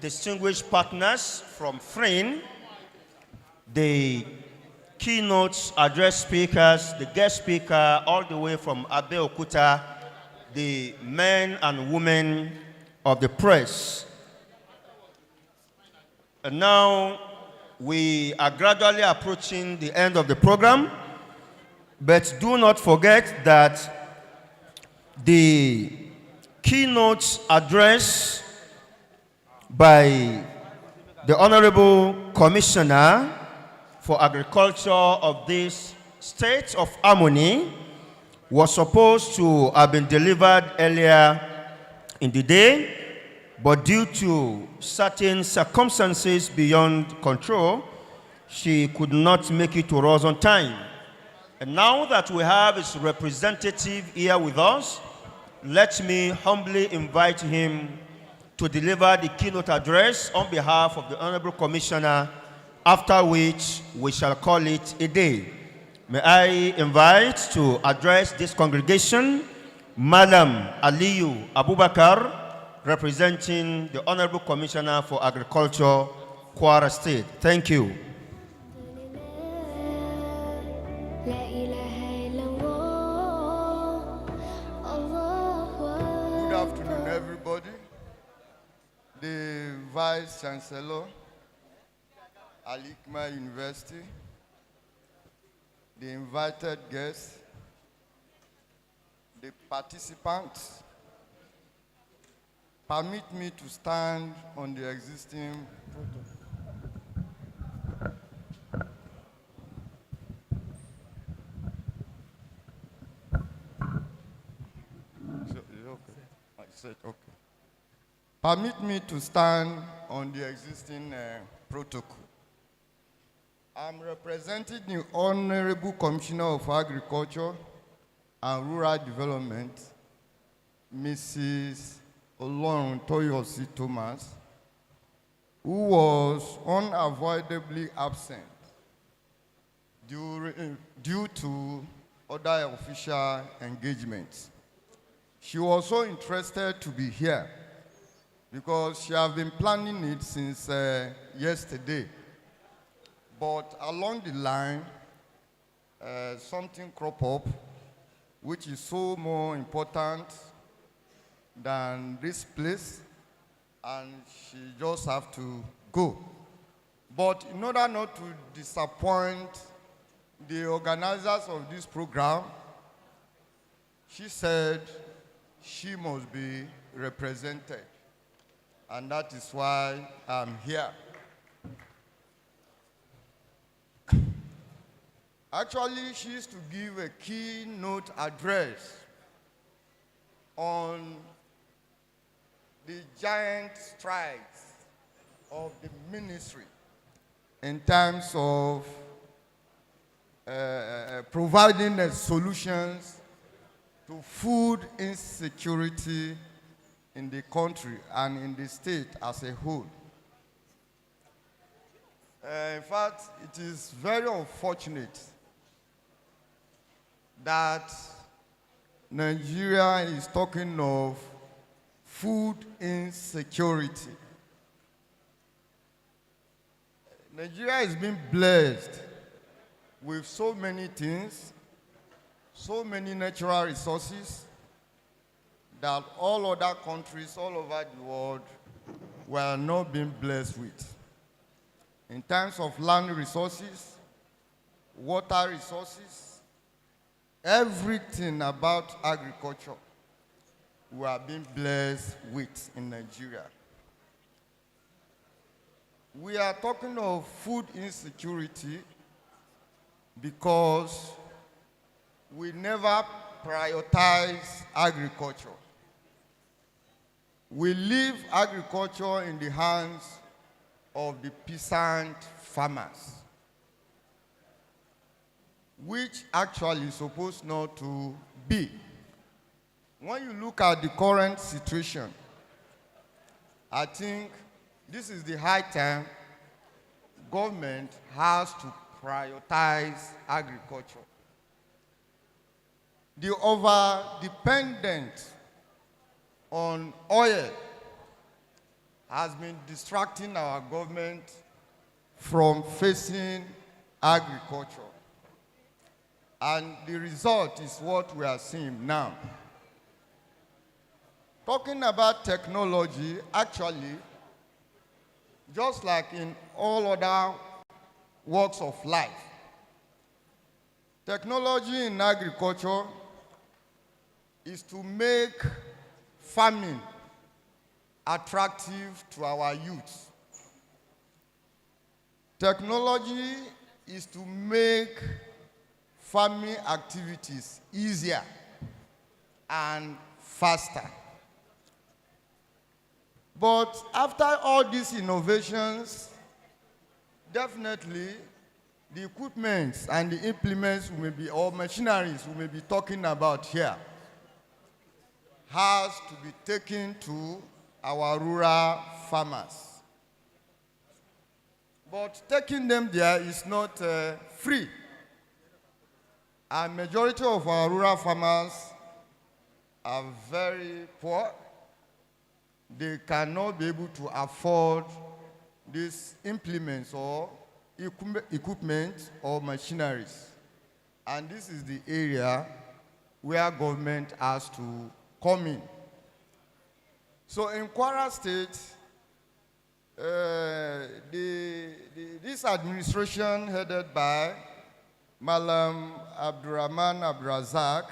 distinguished partners from FRIN, the keynote address speakers, the guest speaker, all the way from Abeokuta, the men and women of the press. And now we are gradually approaching the end of the program, but do not forget that the keynote address by the Honorable Commissioner for Agriculture of this State of Harmony was supposed to have been delivered earlier in the day, but due to certain circumstances beyond control, she could not make it to us on time. And now that we have his representative here with us, let me humbly invite him to deliver the keynote address on behalf of the Honorable Commissioner, after which we shall call it a day. May I invite to address this congregation, Madam Aliyu Abubakar, representing the Honorable Commissioner for Agriculture, Kwara State. Thank you. Good afternoon, everybody. The Vice Chancellor, Al-Hikmah University, the invited guests, the participants. Permit me to stand on the existing protocol. Okay. Permit me to stand on the existing protocol. I'm representing the Honorable Commissioner of Agriculture and Rural Development, Mrs. Olorun Toyosi Thomas, who was unavoidably absent due to other official engagements. She was so interested to be here because she has been planning it since yesterday. But along the line, something cropped up, which is so more important than this place, and she just have to go. But in order not to disappoint the organizers of this program, she said she must be represented, and that is why I'm here. Actually, she used to give a keynote address on the giant strides of the ministry in terms of providing solutions to food insecurity in the country and in the state as a whole. In fact, it is very unfortunate that Nigeria is talking of food insecurity. Nigeria has been blessed with so many things, so many natural resources that all other countries all over the world were not being blessed with. In terms of land resources, water resources, everything about agriculture we are being blessed with in Nigeria. We are talking of food insecurity because we never prioritize agriculture. We leave agriculture in the hands of the peasant farmers, which actually is supposed not to be. When you look at the current situation, I think this is the high time government has to prioritize agriculture. The over-dependence on oil has been distracting our government from facing agriculture. And the result is what we are seeing now. Talking about technology, actually, just like in all other walks of life, technology in agriculture is to make farming attractive to our youth. Technology is to make farming activities easier and faster. But after all these innovations, definitely the equipment and the implements we may be, or machineries we may be talking about here has to be taken to our rural farmers. But taking them there is not free. A majority of our rural farmers are very poor. They cannot be able to afford these implements or equipment or machineries. And this is the area where government has to come in. So in Kwara State, this administration headed by Malam Abdurrahman Abdurazak,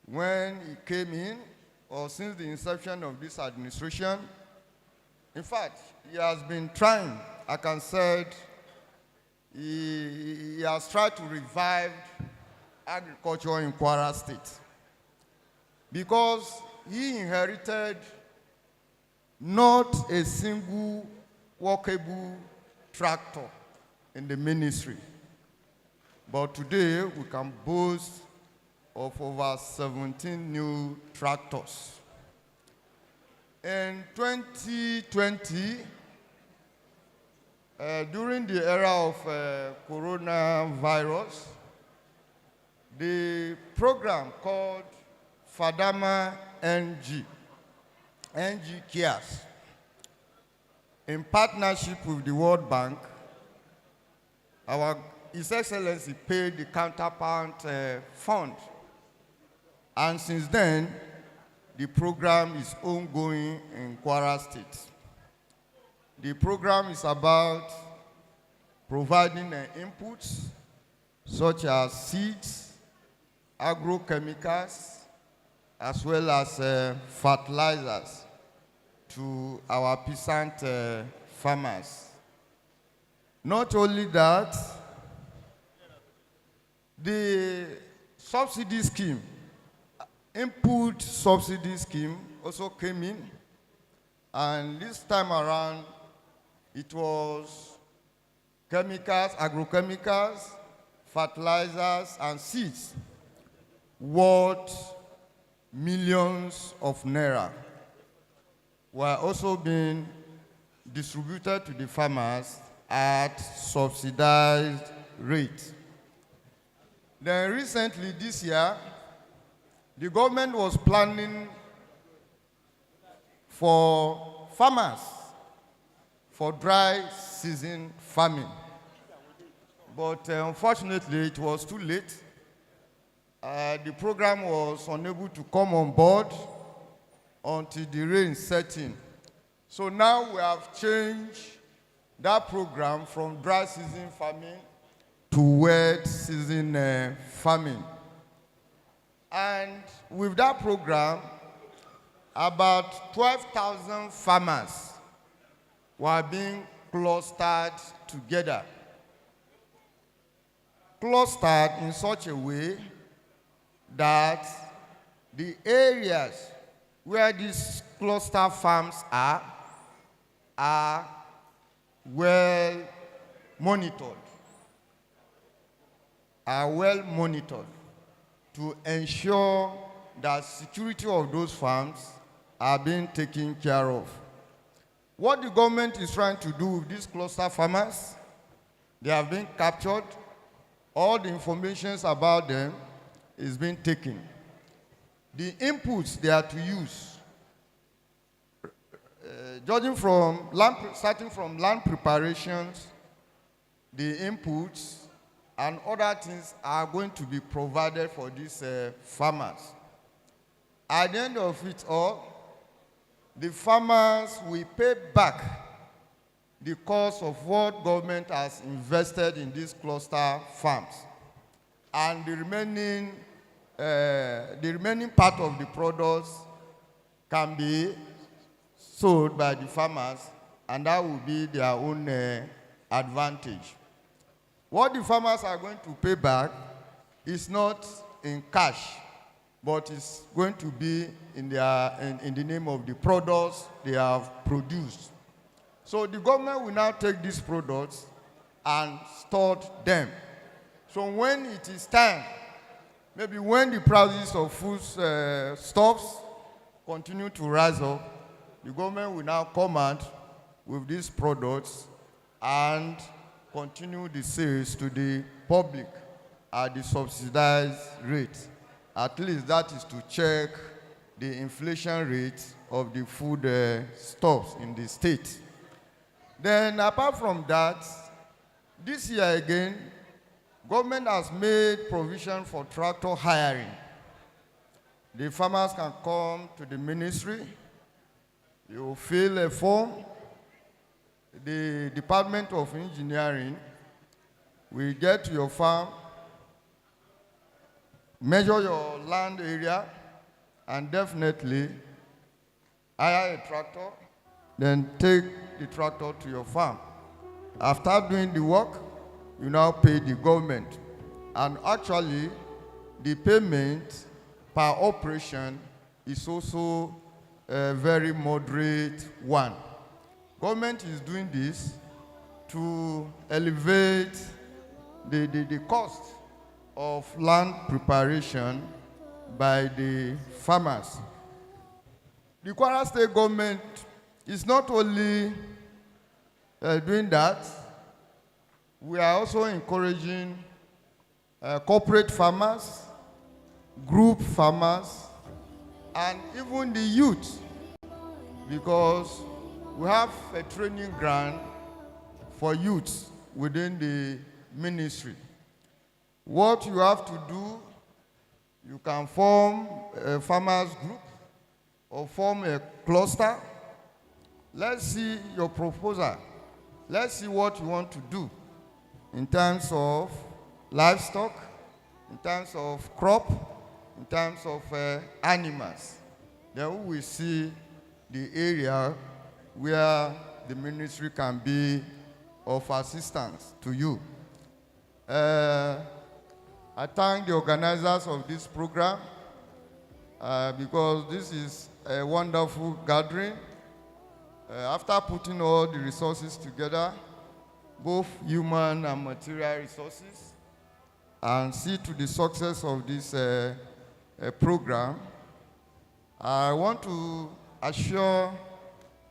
when he came in, or since the inception of this administration, in fact, he has been trying, I can say, he has tried to revive agriculture in Kwara State. Because he inherited not a single workable tractor in the ministry. But today, we can boast of over 17 new tractors. In 2020, during the era of coronavirus, the program called Fadama NG Cares, in partnership with the World Bank, His Excellency paid the counterpart fund. And since then, the program is ongoing in Kwara State. The program is about providing inputs such as seeds, agrochemicals, as well as fertilizers to our peasant farmers. Not only that, the subsidy scheme, input subsidy scheme also came in, and this time around it was chemicals, agrochemicals, fertilizers, and seeds worth millions of naira were also being distributed to the farmers at subsidized rate. Then recently this year, the government was planning for farmers for dry season farming. But unfortunately, it was too late. The program was unable to come on board until the rain set in. So now we have changed that program from dry season farming to wet season farming. And with that program, about 12,000 farmers were being clustered together. Clustered in such a way that the areas where these cluster farms are well monitored. Are well monitored to ensure that security of those farms are being taken care of. What the government is trying to do with these cluster farmers, they have been captured. All the information about them is being taken. The inputs they are to use, starting from land preparations, the inputs and other things are going to be provided for these farmers. At the end of it all, the farmers will pay back the cost of what government has invested in these cluster farms. And the remaining part of the products can be sold by the farmers, and that will be their own advantage. What the farmers are going to pay back is not in cash, but it's going to be in the name of the products they have produced. So the government will now take these products and store them. So when it is time, maybe when the prices of food stuffs continue to rise up, the government will now come out with these products and continue the sales to the public at the subsidized rate. At least that is to check the inflation rate of the food stuffs in the state. Then apart from that, this year again, government has made provision for tractor hiring. The farmers can come to the ministry, you fill a form, the Department of Engineering will get to your farm, measure your land area, and definitely hire a tractor, then take the tractor to your farm. After doing the work, you now pay the government. And actually, the payment per operation is also a very moderate one. Government is doing this to elevate the cost of land preparation by the farmers. The Kwara State government is not only doing that, we are also encouraging corporate farmers, group farmers, and even the youth, because we have a training ground for youth within the ministry. What you have to do, you can form a farmers group or form a cluster. Let's see your proposal. Let's see what you want to do in terms of livestock, in terms of crop, in terms of animals. Then we will see the area where the ministry can be of assistance to you. I thank the organizers of this program because this is a wonderful gathering. After putting all the resources together, both human and material resources, and see to the success of this program, I want to assure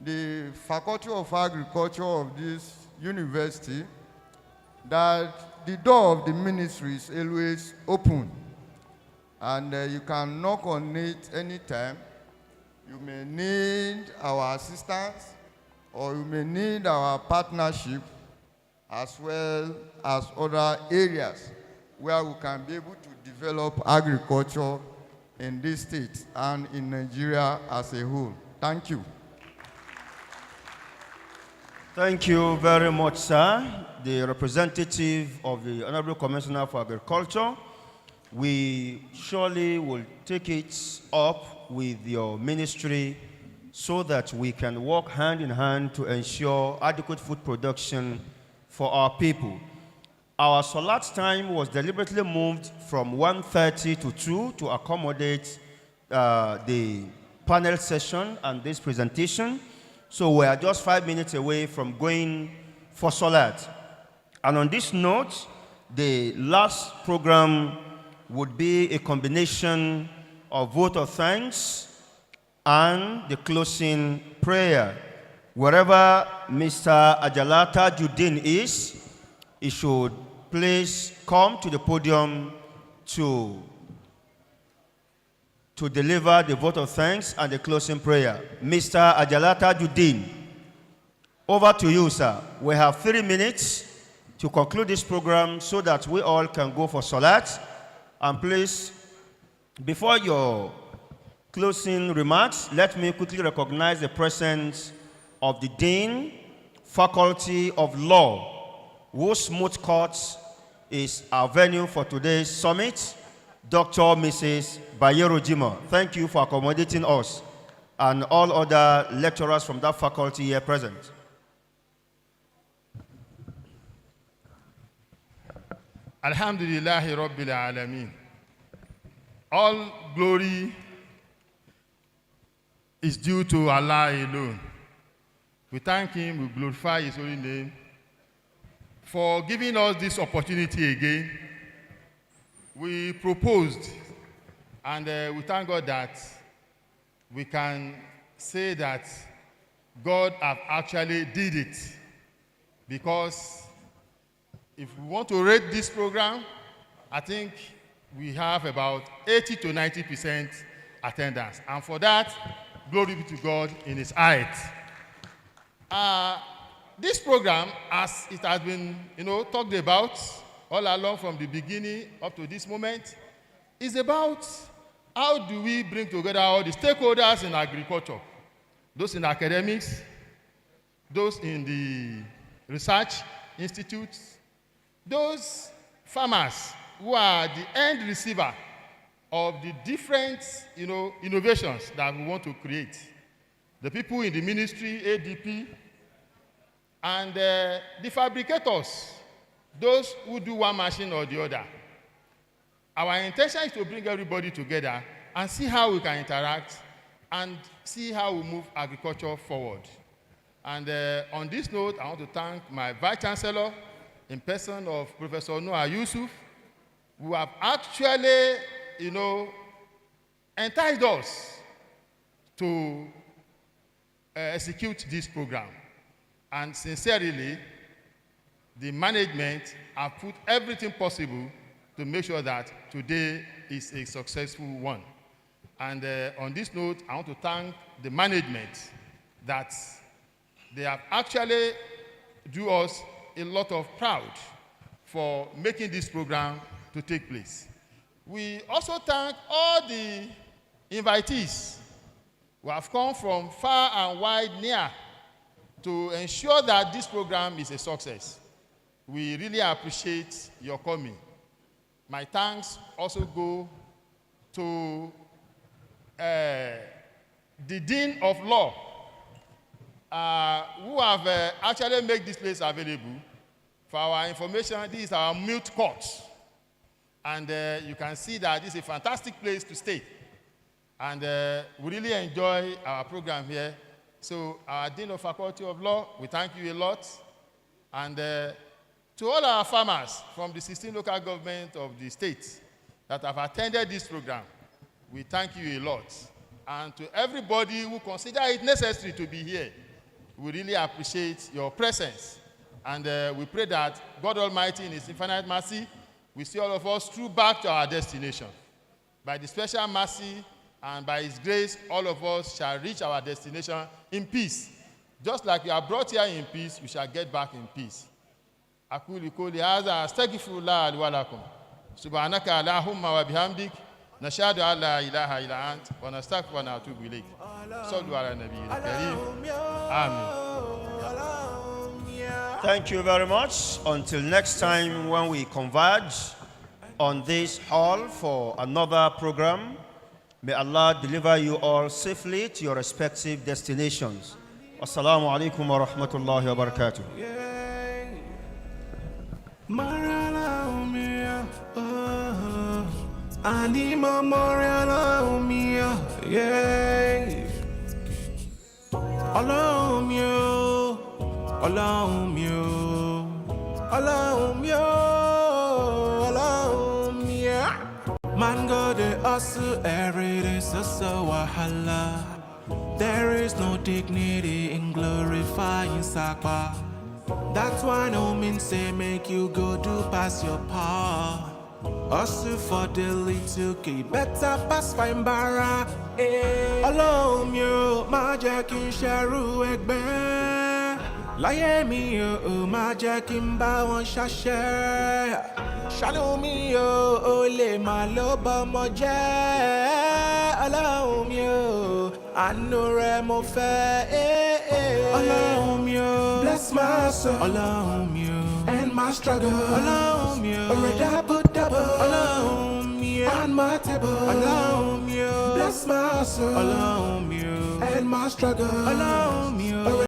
the Faculty of Agriculture of this university that the door of the ministry is always open, and you can knock on it anytime. You may need our assistance, or you may need our partnership, as well as other areas where we can be able to develop agriculture in this state and in Nigeria as a whole. Thank you. Thank you very much, sir. The representative of the Honorable Commissioner for Agriculture, we surely will take it up with your ministry so that we can work hand in hand to ensure adequate food production for our people. Our Salat time was deliberately moved from 1:30 to 2 to accommodate the panel session and this presentation. So we are just 5 minutes away from going for Salat. And on this note, the last program would be a combination of vote of thanks and the closing prayer. Wherever Mr. Ajalata Judin is, he should please come to the podium to deliver the vote of thanks and the closing prayer. Mr. Ajalata Judin, over to you, sir. We have 3 minutes to conclude this program so that we all can go for Salat. And please, before your closing remarks, let me quickly recognize the presence of the Dean, Faculty of Law, whose smooth court is our venue for today's summit, Dr. Mrs. Bayero Jima. Thank you for accommodating us and all other lecturers from that faculty here present. Alhamdulillahi Rabbil Alameen. All glory is due to Allah alone. We thank Him, we glorify His holy name for giving us this opportunity again. We proposed, and we thank God that we can say that God have actually did it. Because if we want to rate this program, I think we have about 80 to 90% attendance. And for that, glory be to God in His height. This program, as it has been, talked about all along from the beginning up to this moment, is about how do we bring together all the stakeholders in agriculture, those in academics, those in the research institutes, those farmers who are the end receiver of the different, innovations that we want to create. The people in the ministry, ADP, and the fabricators, those who do one machine or the other. Our intention is to bring everybody together and see how we can interact and see how we move agriculture forward. And on this note, I want to thank my Vice Chancellor in person of Professor Noah Yusuf, who have actually, enticed us to execute this program. And sincerely, the management have put everything possible to make sure that today is a successful one. And on this note, I want to thank the management that they have actually do us a lot of proud for making this program to take place. We also thank all the invitees who have come from far and wide near to ensure that this program is a success. We really appreciate your coming. My thanks also go to the Dean of Law, who have actually made this place available. For our information, this is our mute court. And you can see that this is a fantastic place to stay. And we really enjoy our program here. So our Dean of Faculty of Law, we thank you a lot. And to all our farmers from the 16 local governments of the state that have attended this program, we thank you a lot. And to everybody who consider it necessary to be here, we really appreciate your presence. And we pray that God Almighty in His infinite mercy will see all of us through back to our destination. By the special mercy and by His grace, all of us shall reach our destination in peace. Just like we are brought here in peace, we shall get back in peace. أقول قولي هذا أستغفر الله لي ولكم سبحانك اللهم وبحمدك نشهد أن لا إله إلا أنت ونستغفرك ونتوب إليك صلوا على النبي الكريم آمين. Thank you very much. Until next time when we converge on this hall for another program, may Allah deliver you all safely to your respective destinations. Assalamu alaikum wa rahmatullahi wa barakatuh. Anima Moriana Mia, yeah. Allow you, allow you, allow you, allow me. Man go the hustle every day, so wahala. There is no dignity in glorifying Sakpa. That's why no mean say make you go do pass your part. Hustle for the little key, better pass fine barra. Allow me, my jack in Sharu Egbe. Lie me, my jack in Bow Shasher. Shadow me, ole my loba moja. Allow me, I know Remo fair. Allow me, bless my soul. Allow me, and my struggle. Allow me, allow me, on my table. Allow me, bless my soul. Allow me, and my struggle. Allow me.